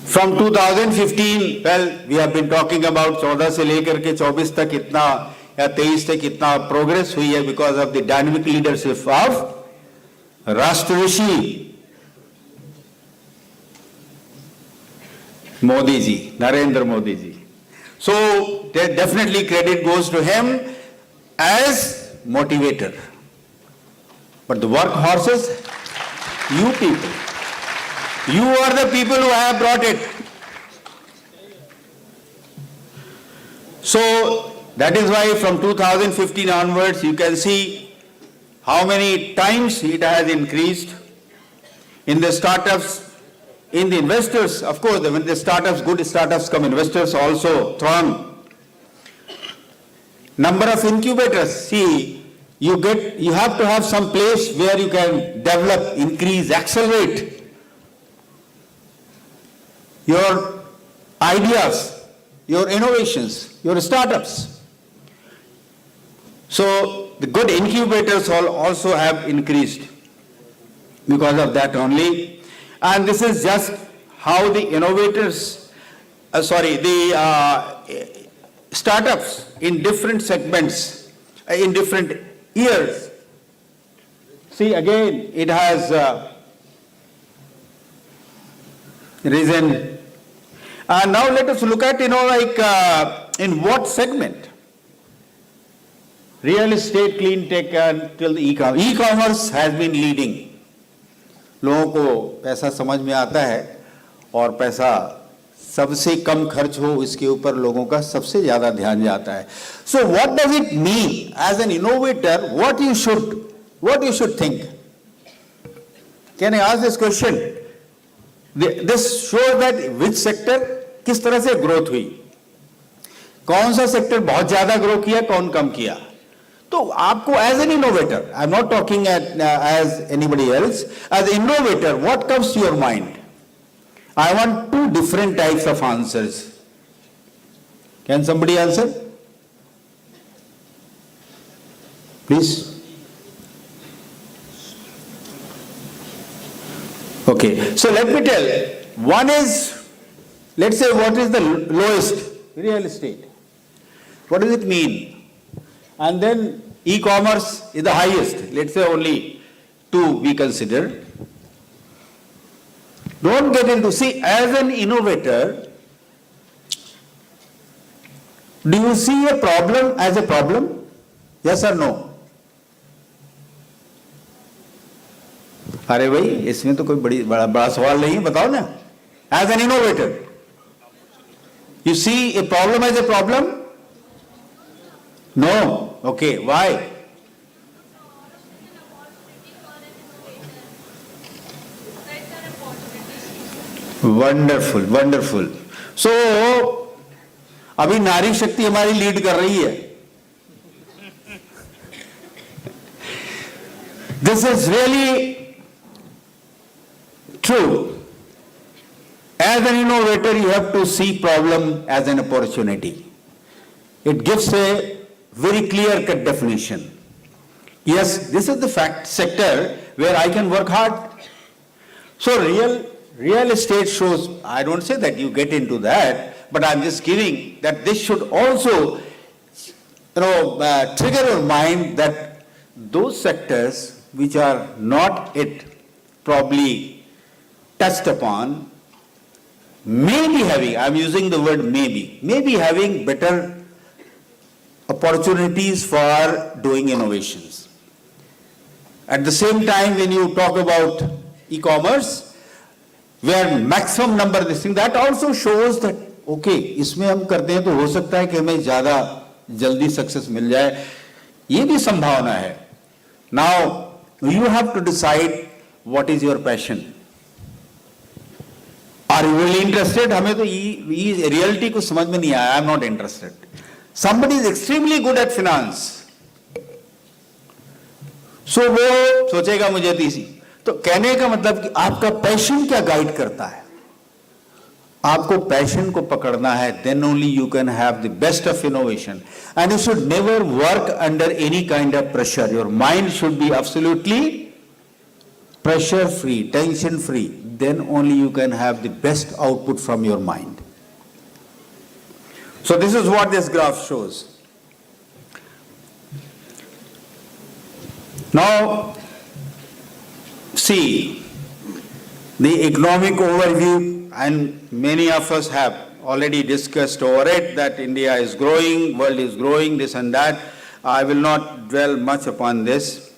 from 2015. Well, we have been talking about 14 से लेकर के 24 तक इतना या 23 तक इतना प्रोग्रेस हुई है because of the dynamic leadership of राष्ट्रऋषि Modi ji, Narendra Modi ji. So definitely credit goes to him as motivator. But the workhorses, you people, you are the people who have brought it. So that is why from 2015 onwards, you can see how many times it has increased in the startups, in the investors. Of course, when the startups, good startups come, investors also throng. Number of incubators, see, you have to have some place where you can develop, increase, accelerate your ideas, your innovations, your startups. So the good incubators also have increased because of that only. And this is just how the innovators, startups in different segments, in different years. See, again, it has risen. And now let us look at, in what segment? Real estate, clean tech, and till the e-commerce. E-commerce has been leading. लोगों को पैसा समझ में आता है और पैसा सबसे कम खर्च हो इसके ऊपर लोगों का सबसे ज्यादा ध्यान जाता है. So what does it mean as an innovator? What you should think? Can I ask this question? This shows that which sector किस तरह से ग्रोथ हुई, कौन सा सेक्टर बहुत ज्यादा ग्रो किया, कौन कम किया. तो आपको as an innovator, I am not talking as anybody else, as innovator what comes to your mind? I want two different types of answers. Can somebody answer? Please. Okay, so let me tell. One is, let's say, what is the lowest? Real estate. What does it mean? And then e-commerce is the highest. Let's say only two we consider. Don't get into, see, as an innovator, do you see a problem as a problem? Yes or no? अरे भाई, इसमें तो कोई बड़ा सवाल नहीं है, बताओ ना. As an innovator, you see a problem as a problem? No. Okay, why? Wonderful, wonderful. So अभी नारी शक्ति हमारी लीड कर रही है. This is really true. As an innovator, you have to see problem as an opportunity. It gives a very clear-cut definition. Yes, this is the fact sector where I can work hard. So real estate shows, I don't say that you get into that, but I'm just giving that this should also, trigger your mind that those sectors which are not yet probably touched upon may be having, I'm using the word may be having better opportunities for doing innovations. At the same time, when you talk about e-commerce, where maximum number this thing, that also shows that okay, इसमें हम करते हैं तो हो सकता है कि हमें ज्यादा जल्दी सक्सेस मिल जाए, ये भी संभावना है. Now you have to decide what is your passion. Are you really interested? हमें तो ये रियलिटी को समझ में नहीं आया. I am not interested. Somebody is extremely good at finance, so वो सोचेगा मुझे तो इसी. तो कहने का मतलब कि आपका पैशन क्या गाइड करता है. आपको पैशन को पकड़ना है, then only you can have the best of innovation. And you should never work under any kind of pressure. Your mind should be absolutely pressure free, tension free. Then only you can have the best output from your mind. So this is what this graph shows. Now, see, the economic overview, and many of us have already discussed over it that India is growing, world is growing, this and that. I will not dwell much upon this.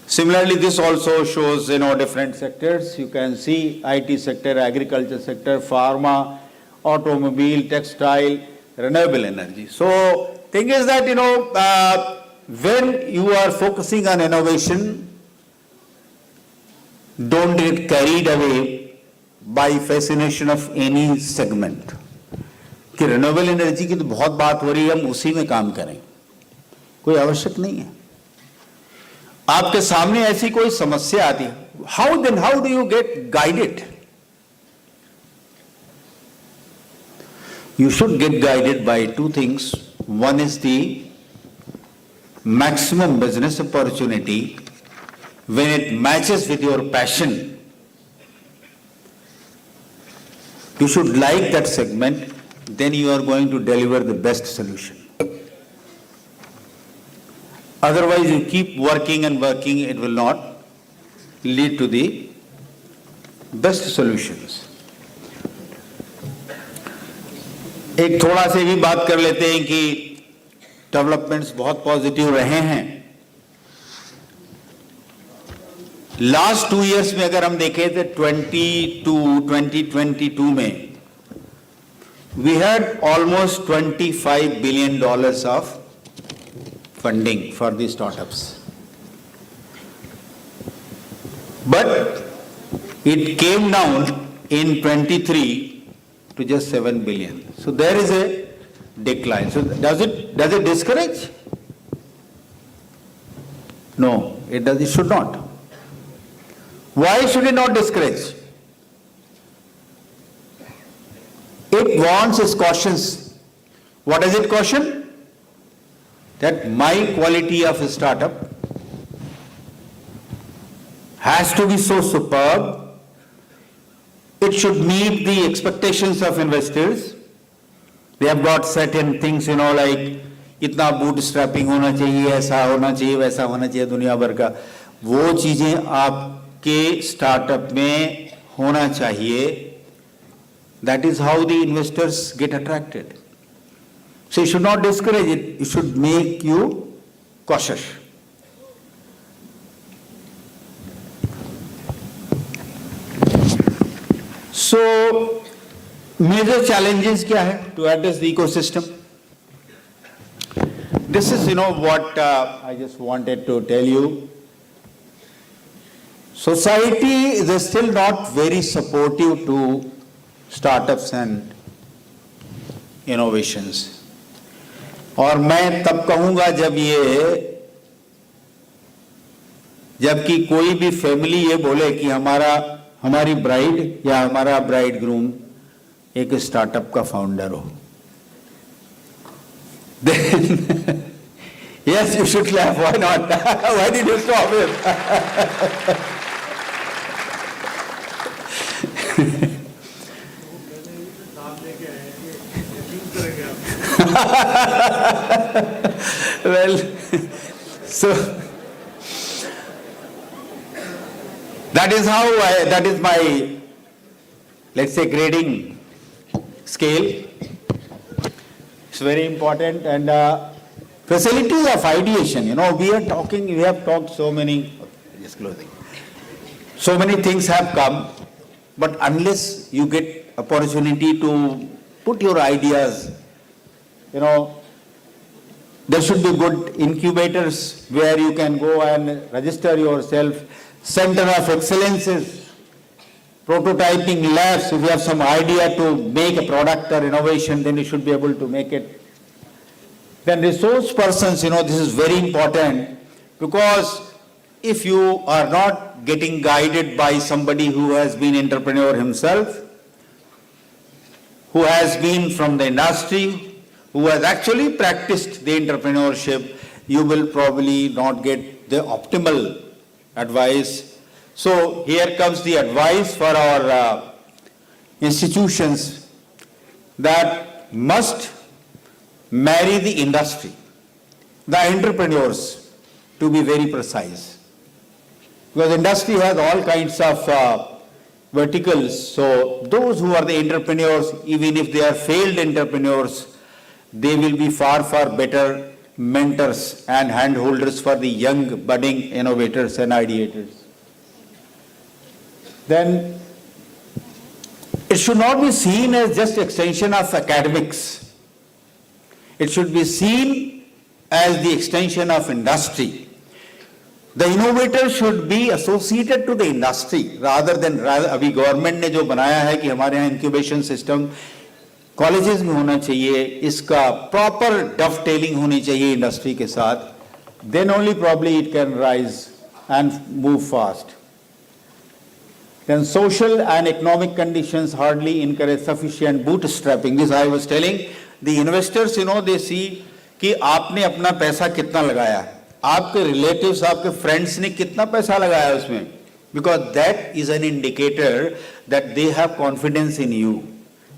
Similarly, this also shows, different sectors. You can see IT sector, agriculture sector, pharma, automobile, textile, renewable energy. So, thing is that, when you are focusing on innovation, don't get carried away by fascination of any segment. कि renewable energy की तो बहुत बात हो रही है, हम उसी में काम करें, कोई आवश्यक नहीं है. आपके सामने ऐसी कोई समस्या आती है, how do you get guided? You should get guided by two things. One is the maximum business opportunity when it matches with your passion. You should like that segment, then you are going to deliver the best solution. Otherwise, you keep working and working, it will not lead to the best solutions. एक थोड़ा से भी बात कर लेते हैं कि developments बहुत पॉजिटिव रहे हैं. लास्ट 2 years में अगर हम देखें तो 2022 में we had almost $25 billion of funding for the startups. But it came down in 23 to just 7 billion. So there is a decline. So does it discourage? No, it should not. Why should it not discourage? It wants its cautions. What does it caution? That my quality of a startup has to be so superb. It should meet the expectations of investors. They have got certain things, like इतना bootstrapping होना चाहिए, ऐसा होना चाहिए, वैसा होना चाहिए, दुनिया भर का. वो चीजें आपके स्टार्टअप में होना चाहिए. That is how the investors get attracted. So you should not discourage it, it should make you cautious. So, major challenges क्या है to address the ecosystem? This is, what I just wanted to tell you. Society is still not very supportive to startups and innovations. और मैं तब कहूंगा जबकि कोई भी family ये बोले कि हमारी ब्राइड या हमारा ब्राइड ग्रूम एक स्टार्टअप का फाउंडर हो. Then yes, you should clap. Why not? Why did you stop it? Well, so that is my, let's say, grading scale. It's very important. And facilities of ideation, we have talked so many, just closing. So many things have come, but unless you get opportunity to put your ideas, there should be good incubators where you can go and register yourself, center of excellences, prototyping labs. If you have some idea to make a product or innovation, then you should be able to make it. Then resource persons, this is very important, because if you are not getting guided by somebody who has been entrepreneur himself, who has been from the industry, who has actually practiced the entrepreneurship, you will probably not get the optimal advice. So here comes the advice for our institutions that must marry the industry, the entrepreneurs, to be very precise. Because industry has all kinds of verticals. So those who are the entrepreneurs, even if they are failed entrepreneurs, they will be far, far better mentors and handholders for the young budding innovators and ideators. Then it should not be seen as just extension of academics. It should be seen as the extension of industry. The innovator should be associated to the industry rather than अभी government ने जो बनाया है कि हमारे यहाँ incubation system colleges में होना चाहिए, इसका प्रॉपर डवटेलिंग होनी चाहिए इंडस्ट्री के साथ, then only probably it can rise and move fast. Then social and economic conditions hardly encourage sufficient bootstrapping. This I was telling the investors, they see कि आपने अपना पैसा कितना लगाया है, आपके रिलेटिव्स, आपके फ्रेंड्स ने कितना पैसा लगाया उसमें, because that is an indicator that they have confidence in you.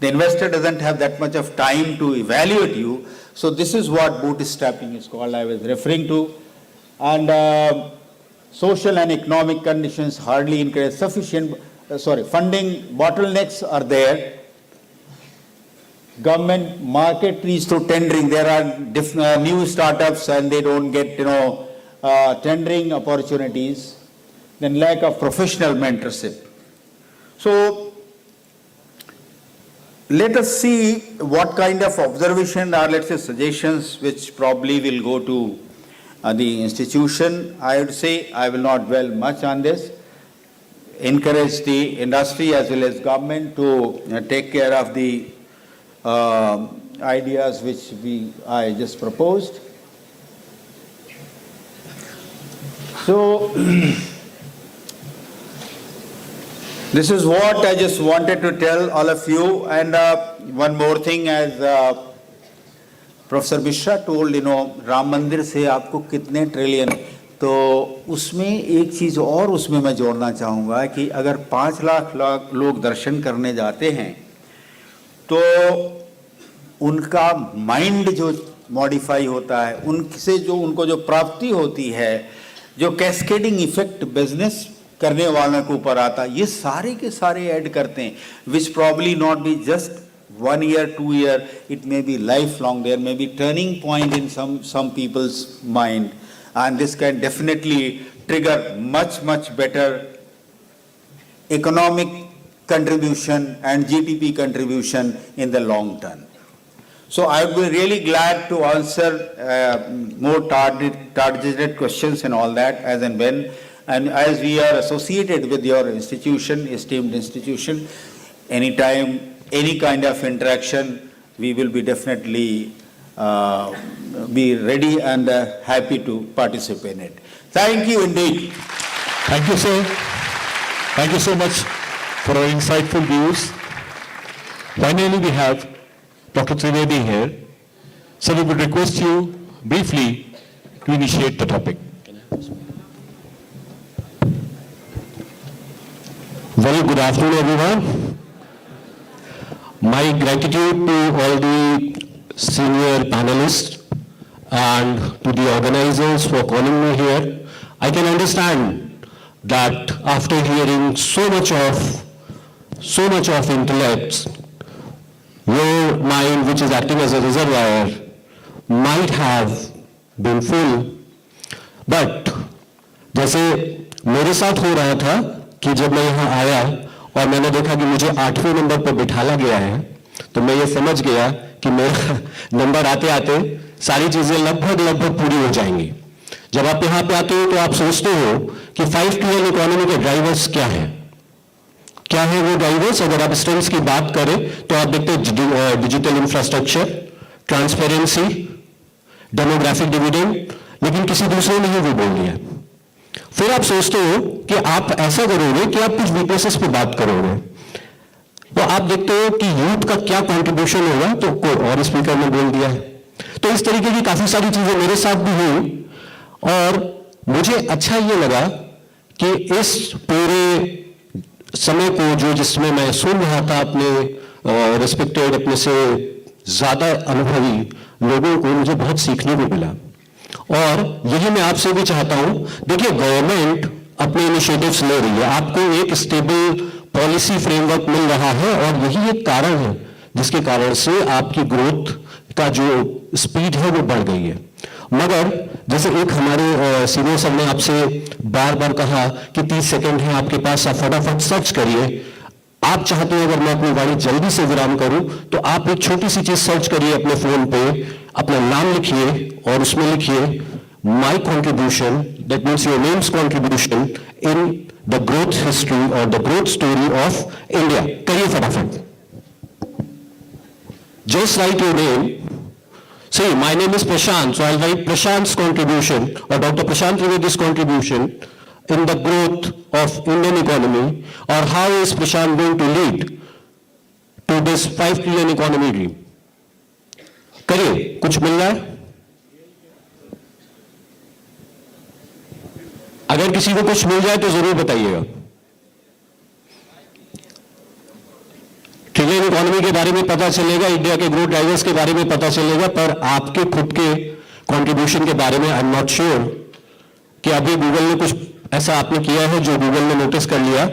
The investor doesn't have that much of time to evaluate you. So this is what bootstrapping is called, I was referring to. And social and economic conditions hardly encourage sufficient, funding bottlenecks are there. Government market reach through tendering. There are new startups and they don't get, tendering opportunities. Then lack of professional mentorship. So let us see what kind of observation or let's say suggestions which probably will go to the institution. I would say I will not dwell much on this. Encourage the industry as well as government to take care of the ideas which I just proposed. So this is what I just wanted to tell all of you. And one more thing, as Professor Mishra told, Ram मंदिर से आपको कितने trillion, तो उसमें एक चीज़ और उसमें मैं जोड़ना चाहूँगा कि अगर 5 लाख लोग दर्शन करने जाते हैं तो उनका माइंड जो मॉडिफाई होता है, उनसे जो उनको जो प्राप्ति होती है, जो कैस्केडिंग इफेक्ट बिजनेस करने वालों के ऊपर आता, ये सारे के सारे ऐड करते हैं, which probably not be just 1 year, 2 year, it may be lifelong. There may be turning point in some people's mind, and this can definitely trigger much better economic contribution and GDP contribution in the long term. So I would be really glad to answer more targeted questions and all that as and when, and as we are associated with your institution, esteemed institution, anytime, any kind of interaction, we will be definitely be ready and happy to participate in it. Thank you indeed. Thank you, sir. Thank you so much for our insightful views. Finally, we have Dr. Trivedi here. So we would request you briefly to initiate the topic. Very good afternoon, everyone. My gratitude to all the senior panelists and to the organizers for calling me here. I can understand that after hearing so much of intellect, your mind, which is acting as a reservoir, might have been full. But जैसे मेरे साथ हो रहा था कि जब मैं यहाँ आया और मैंने देखा कि मुझे 8वें नंबर पर बिठाला गया है, तो मैं ये समझ गया कि मेरा नंबर आते आते सारी चीजें लगभग पूरी हो जाएंगी। जब आप यहाँ पे आते हो तो आप सोचते हो कि 5 ट्रिलियन इकोनॉमी के ड्राइवर्स क्या है वो ड्राइवर्स। अगर आप स्ट्रेंथ्स की बात करें तो आप देखते हैं digital infrastructure, transparency, demographic dividend, लेकिन किसी दूसरे ने ही वो बोल दिया। फिर आप सोचते हो कि आप ऐसा करोगे कि आप कुछ वीकनेसेस पे बात करोगे, तो आप देखते हो कि यूथ का क्या कंट्रीब्यूशन होगा, तो कोई और स्पीकर ने बोल दिया है। तो इस तरीके की काफी सारी चीजें मेरे साथ भी हुई और मुझे अच्छा ये लगा कि इस पूरे समय को जिसमें मैं सुन रहा था अपने रिस्पेक्टेड, अपने से ज्यादा अनुभवी लोगों को, मुझे बहुत सीखने को मिला। और यही मैं आपसे भी चाहता हूं, देखिए गवर्नमेंट अपने इनिशिएटिव्स ले रही है, आपको एक स्टेबल पॉलिसी फ्रेमवर्क मिल रहा है, और यही एक कारण है जिसके कारण से आपकी ग्रोथ का जो स्पीड है वो बढ़ गई है। मगर जैसे एक हमारे सीनियर सर ने आपसे बार बार कहा कि 30 सेकंड है आपके पास, आप फटाफट सर्च करिए। आप चाहते हैं अगर मैं अपनी वाणी जल्दी से विराम करूं तो आप एक छोटी सी चीज सर्च करिए अपने फोन पे, अपना नाम लिखिए और उसमें लिखिए my contribution, that means your name's contribution in the growth history और the growth story of India. करिए फटाफट, just write your name. See, my name is Prashant, so I'll write Prashant's contribution or Dr. Prashant Trivedi's contribution in the growth of Indian economy, or how is Prashant going to lead to this 5 trillion economy dream. करिए, कुछ मिल रहा है? अगर किसी को कुछ मिल जाए तो जरूर बताइएगा। ट्रिलियन इकोनॉमी के बारे में पता चलेगा, इंडिया के ग्रोथ ड्राइवर्स के बारे में पता चलेगा, पर आपके खुद के कंट्रीब्यूशन के बारे में आई एम नॉट श्योर कि अभी गूगल ने कुछ ऐसा आपने किया है जो गूगल ने नोटिस कर लिया।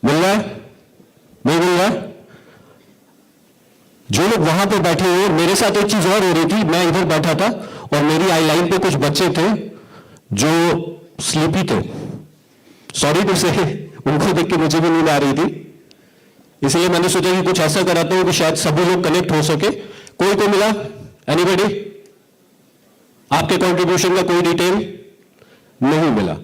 मिल रहा है? नहीं मिल रहा है? जो लोग वहां पर बैठे हुए, मेरे साथ एक चीज और हो रही थी, मैं इधर बैठा था और मेरी आई लाइन पे कुछ बच्चे थे जो स्लीपी थे। सॉरी टू से, उनको देख के मुझे भी नींद आ रही थी, इसलिए मैंने सोचा कि कुछ ऐसा कराता हूं कि शायद सभी लोग कनेक्ट हो सके। कोई को मिला? एनीबॉडी? आपके कंट्रीब्यूशन का कोई डिटेल नहीं मिला।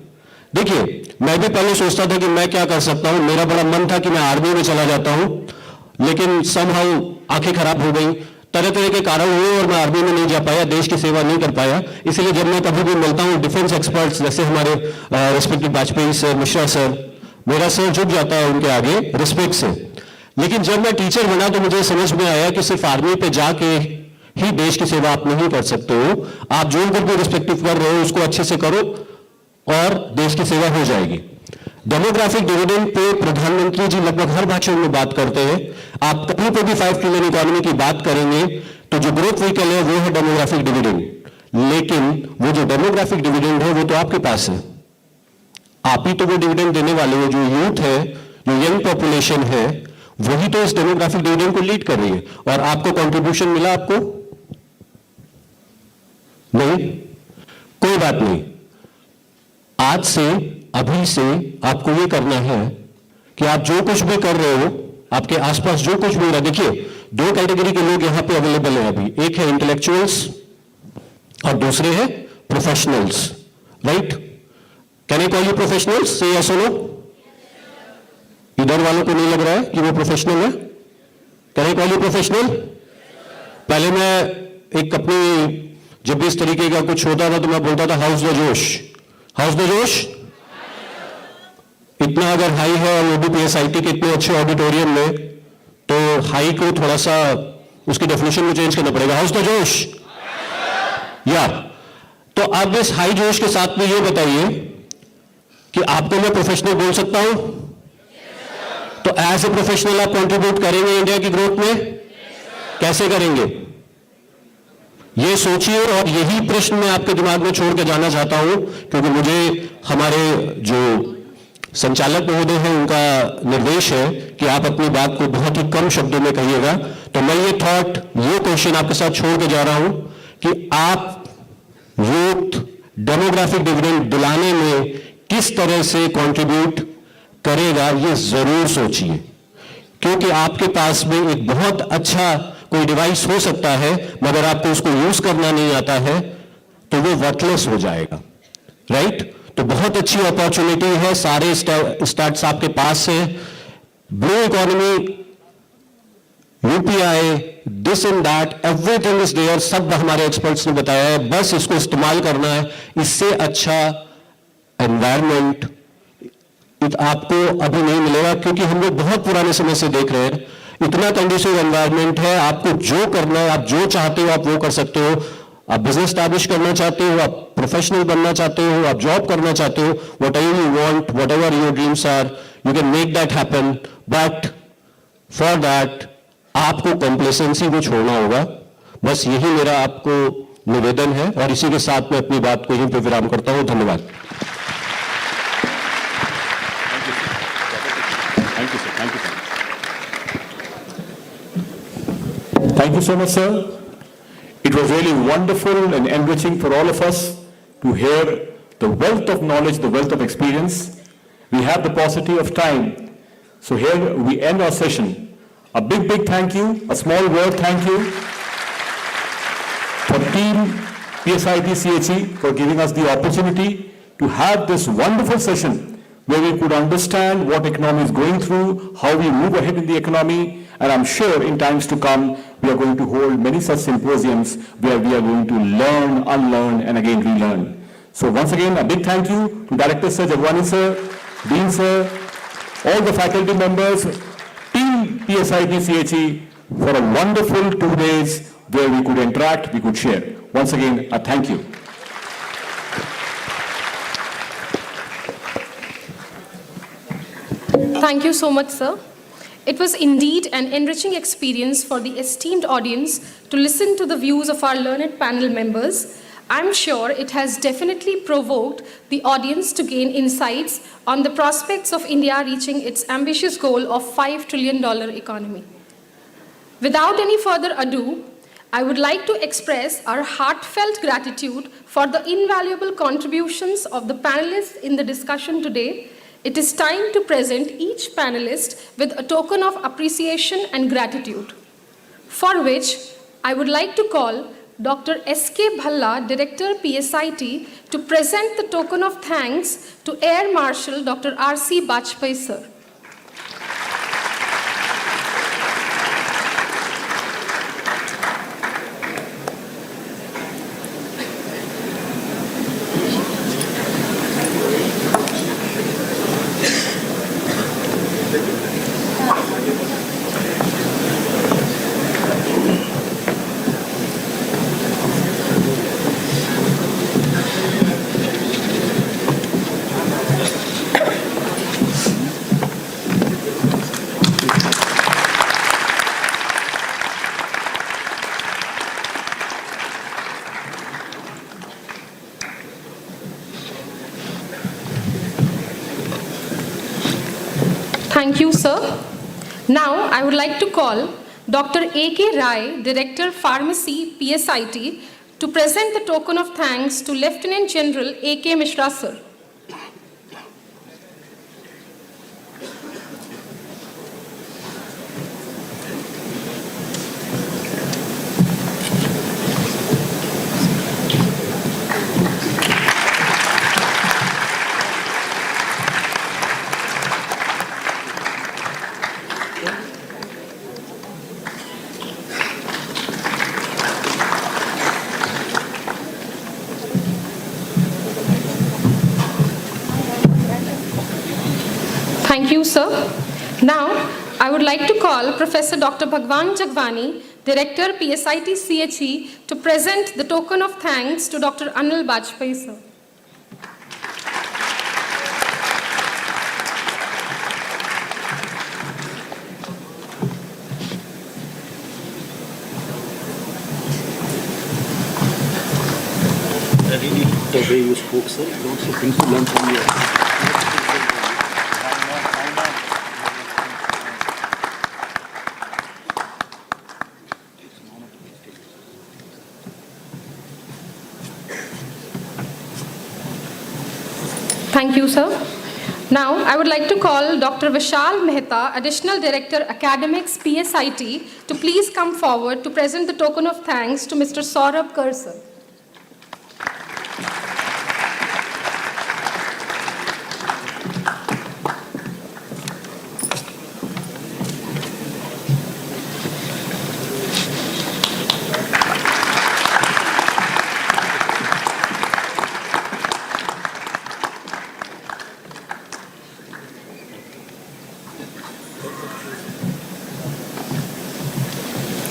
देखिए, मैं भी पहले सोचता था कि मैं क्या कर सकता हूं, मेरा बड़ा मन था कि मैं आर्मी में चला जाता हूं, लेकिन समहाउ आंखें खराब हो गई, तरह तरह के कारण हुए और मैं आर्मी में नहीं जा पाया, देश की सेवा नहीं कर पाया। इसलिए जब मैं कभी भी मिलता हूं डिफेंस एक्सपर्ट्स, जैसे हमारे respected Vajpayee sir, Mishra sir, मेरा सर झुक जाता है उनके आगे रिस्पेक्ट से। लेकिन जब मैं टीचर बना तो मुझे समझ में आया कि सिर्फ आर्मी पे जाके ही देश की सेवा आप नहीं कर सकते हो, आप जो कुछ भी रिस्पेक्टिव कर रहे हो उसको अच्छे से करो और देश की सेवा हो जाएगी। डेमोग्राफिक डिविडेंड पे प्रधानमंत्री जी लगभग हर भाषण में बात करते हैं। आप कहीं पे भी 5 ट्रिलियन इकोनॉमी की बात करेंगे तो जो ग्रोथ व्हीकल है वो है डेमोग्राफिक डिविडेंड, लेकिन वो जो डेमोग्राफिक डिविडेंड है वो तो आपके पास है, आप ही तो वो डिविडेंड देने वाले हो। जो यूथ है, जो यंग पॉपुलेशन है, वही तो इस डेमोग्राफिक डिविडेंड को लीड कर रही है। और आपको कंट्रीब्यूशन मिला? आपको नहीं? कोई बात नहीं, आज से, अभी से आपको ये करना है कि आप जो कुछ भी कर रहे हो, आपके आसपास जो कुछ भी हो रहा है, देखिए 2 कैटेगरी के लोग यहां पे अवेलेबल है अभी, एक है इंटेलेक्चुअल्स और दूसरे है professionals, right? Can I call you professionals? से यस और नो? इधर वालों को नहीं लग रहा है कि वो प्रोफेशनल है? Can I call you professional? पहले मैं एक अपनी, जब भी इस तरीके का कुछ होता था तो मैं बोलता था हाउस द जोश, हाउस द जोश। इतना अगर हाई है और वो भी PSIT के इतने अच्छे ऑडिटोरियम में, तो हाई को थोड़ा सा उसकी डेफिनेशन में चेंज करना पड़ेगा। हाउस द जोश या तो अब इस हाई जोश के साथ में ये बताइए कि आपको मैं प्रोफेशनल बोल सकता हूं? तो एज ए प्रोफेशनल आप कंट्रीब्यूट करेंगे इंडिया की ग्रोथ में? कैसे करेंगे ये सोचिए, और यही प्रश्न मैं आपके दिमाग में छोड़ के जाना चाहता हूं, क्योंकि मुझे हमारे जो संचालक महोदय हैं उनका निर्देश है कि आप अपनी बात को बहुत ही कम शब्दों में कहिएगा। तो मैं ये थॉट, ये क्वेश्चन आपके साथ छोड़ के जा रहा हूं कि आप यूथ डेमोग्राफिक डिविडेंड दिलाने में किस तरह से कंट्रीब्यूट करेगा, ये जरूर सोचिए, क्योंकि आपके पास में एक बहुत अच्छा कोई डिवाइस हो सकता है, मगर आपको उसको यूज करना नहीं आता है तो वो वर्थलेस हो जाएगा, राइट? तो बहुत अच्छी अपॉर्चुनिटी है, सारे स्टार्ट्स आपके पास है। Blue economy, UPI, this and that, everything is there, सब हमारे एक्सपर्ट्स ने बताया है, बस इसको इस्तेमाल करना है। इससे अच्छा एनवायरमेंट आपको अभी नहीं मिलेगा, क्योंकि हम लोग बहुत पुराने समय से देख रहे हैं, इतना कंडीसिव एनवायरमेंट है, आपको जो करना है, आप जो चाहते हो आप वो कर सकते हो। आप बिजनेस स्टैब्लिश करना चाहते हो, आप प्रोफेशनल बनना चाहते हो, आप जॉब करना चाहते हो, whatever you want, whatever your dreams are, you can make that happen, but for that आपको कॉम्प्लेसेंसी को छोड़ना होगा। बस यही मेरा आपको निवेदन है, और इसी के साथ मैं अपनी बात को यहीं पे विराम करता हूं। धन्यवाद। Thank you so much, sir. It was really wonderful and enriching for all of us to hear the wealth of knowledge, the wealth of experience. We have the paucity of time. So here we end our session. A big, big thank you, a small word thank you for Team PSIT CHE for giving us the opportunity to have this wonderful session where we could understand what economy is going through, how we move ahead in the economy, and I'm sure in times to come, we are going to hold many such symposiums where we are going to learn, unlearn, and again relearn. So once again, a big thank you to Director Sir, Jagwani Sir, Dean Sir, all the faculty members, Team PSIT CHE for a wonderful 2 days where we could interact, we could share. Once again, a thank you. Thank you so much, sir. It was indeed an enriching experience for the esteemed audience to listen to the views of our learned panel members. I'm sure it has definitely provoked the audience to gain insights on the prospects of India reaching its ambitious goal of $5 trillion economy. Without any further ado, I would like to express our heartfelt gratitude for the invaluable contributions of the panelists in the discussion today. It is time to present each panelist with a token of appreciation and gratitude, for which I would like to call Dr. S.K. Bhalla, Director PSIT, to present the token of thanks to Air Marshal Dr. R.C. Bajpai, sir. Thank you, sir. Now, I would like to call Dr. A.K. Rai, Director Pharmacy, PSIT, to present the token of thanks to Lieutenant General A.K. Mishra, sir. Thank you, sir. Now, I would like to call Professor Dr. Bhagwan Jagwani, Director PSIT CHE, to present the token of thanks to Dr. Anil Bajpai, sir. Really, the way you spoke, sir, lots of things to learn from you. Thank you, sir. Now, I would like to call Dr. Vishal Mehta, Additional Director Academics, PSIT, to please come forward to present the token of thanks to Mr. Saurabh Kar, sir.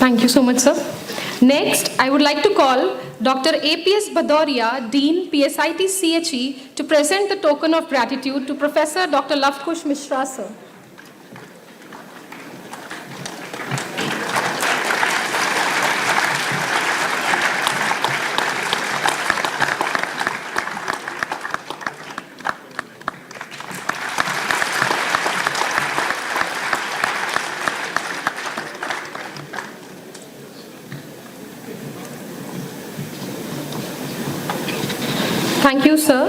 Thank you so much, sir. Next, I would like to call Dr. APS Bhadoria, Dean, PSIT CHE, to present the token of gratitude to Professor Dr. Lavkush Mishra, sir. Thank you, sir.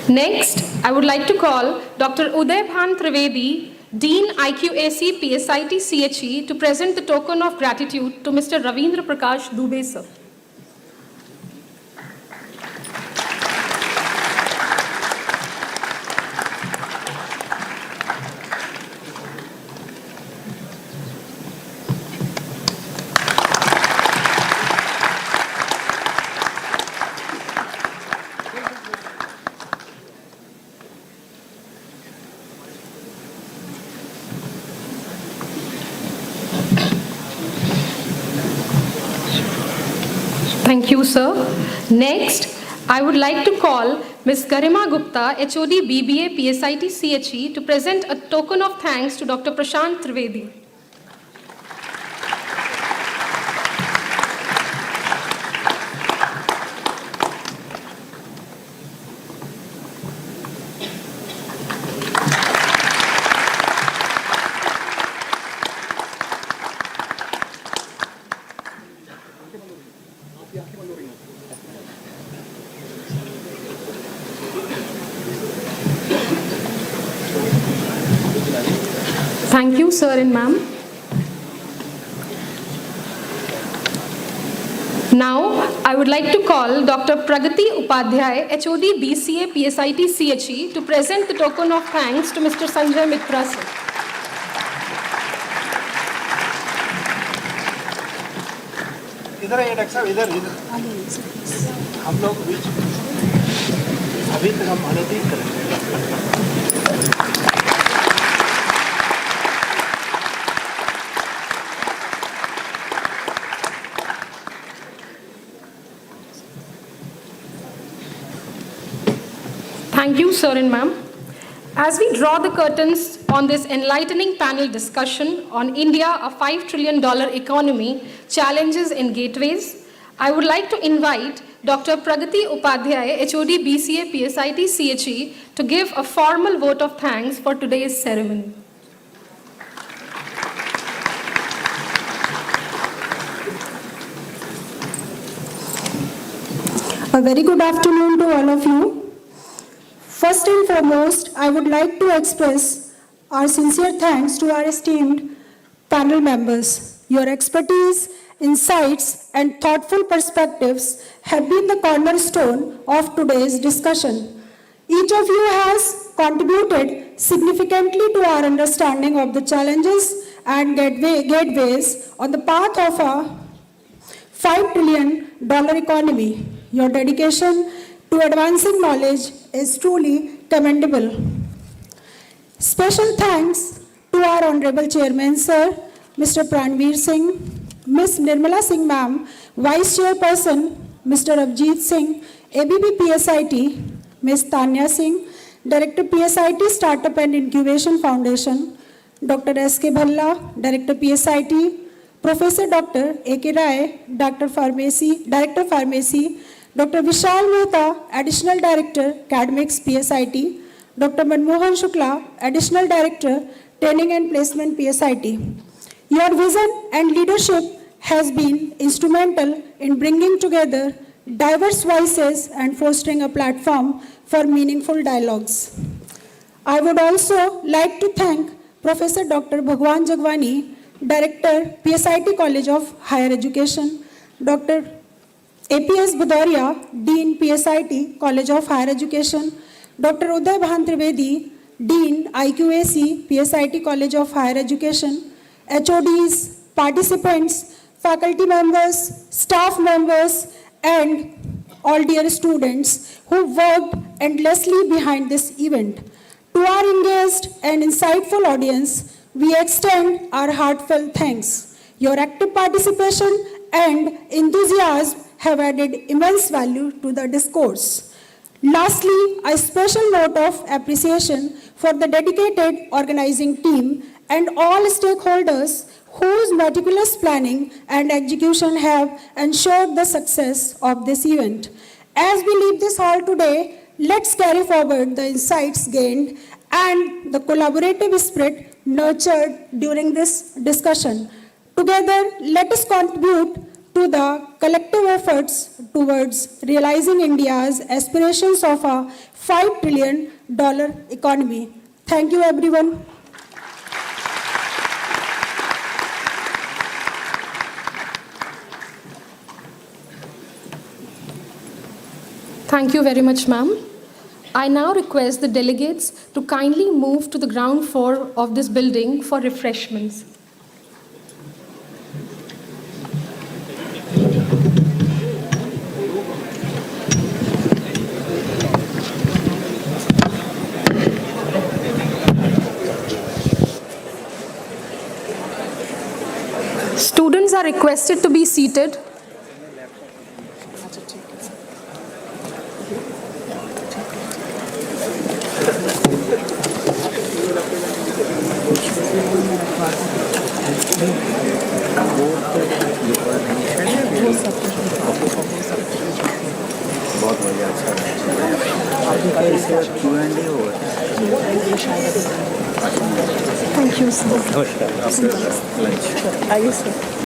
Next, I would like to call Dr. Uday Bhan Trivedi, Dean IQAC PSIT CHE, to present the token of gratitude to Mr. Ravindra Prakash Dubey, sir. Thank you, sir. Next, I would like to call Ms. Garima Gupta, HOD BBA PSIT CHE, to present a token of thanks to Dr. Prashant Trivedi. Thank you, sir and ma'am. Now, I would like to call Dr. Pragati Upadhyay, HOD BCA PSIT CHE, to present the token of thanks to Mr. Sanjay Mitra, sir. इधर आइए doctor साहब, इधर इधर हम लोग बीच अभी तक हम आने नहीं करेंगे। Thank you, sir and ma'am. As we draw the curtains on this enlightening panel discussion on India, a $5 trillion economy, challenges and gateways, I would like to invite Dr. Pragati Upadhyay, HOD BCA PSIT CHE, to give a formal vote of thanks for today's ceremony. A very good afternoon to all of you. First and foremost, I would like to express our sincere thanks to our esteemed panel members. Your expertise, insights, and thoughtful perspectives have been the cornerstone of today's discussion. Each of you has contributed significantly to our understanding of the challenges and gateways on the path of a $5 trillion economy. Your dedication to advancing knowledge is truly commendable. Special thanks to our Honorable Chairman, Sir, Mr. Pranveer Singh, Ms. Nirmala Singh Ma'am, Vice Chairperson, Mr. Abjeet Singh, ABB PSIT, Ms. Tanya Singh, Director PSIT Startup and Incubation Foundation, Dr. S.K. Bhalla, Director PSIT, Professor Dr. A.K. Rai, Director Pharmacy, Dr. Vishal Mehta, Additional Director, Academics PSIT, Dr. Manmohan Shukla, Additional Director, Training and Placement PSIT. Your vision and leadership has been instrumental in bringing together diverse voices and fostering a platform for meaningful dialogues. I would also like to thank Professor Dr. Bhagwan Jagwani, Director, PSIT College of Higher Education, Dr. APS Bhadoria, Dean, PSIT College of Higher Education, Dr. Uday Bhan Trivedi, Dean, IQAC, PSIT College of Higher Education, HODs, participants, faculty members, staff members, and all dear students who worked endlessly behind this event. To our engaged and insightful audience, we extend our heartfelt thanks. Your active participation and enthusiasm have added immense value to the discourse. Lastly, a special note of appreciation for the dedicated organizing team and all stakeholders whose meticulous planning and execution have ensured the success of this event. As we leave this hall today, let's carry forward the insights gained and the collaborative spirit nurtured during this discussion. Together, let us contribute to the collective efforts towards realizing India's aspirations of a $5 trillion economy. Thank you, everyone. Thank you very much, ma'am. I now request the delegates to kindly move to the ground floor of this building for refreshments. Students are requested to be seated. बहुत बढ़िया, अच्छा Q&A होगा। Thank you, sir. नमस्कार, आपका lunch. आइए, sir.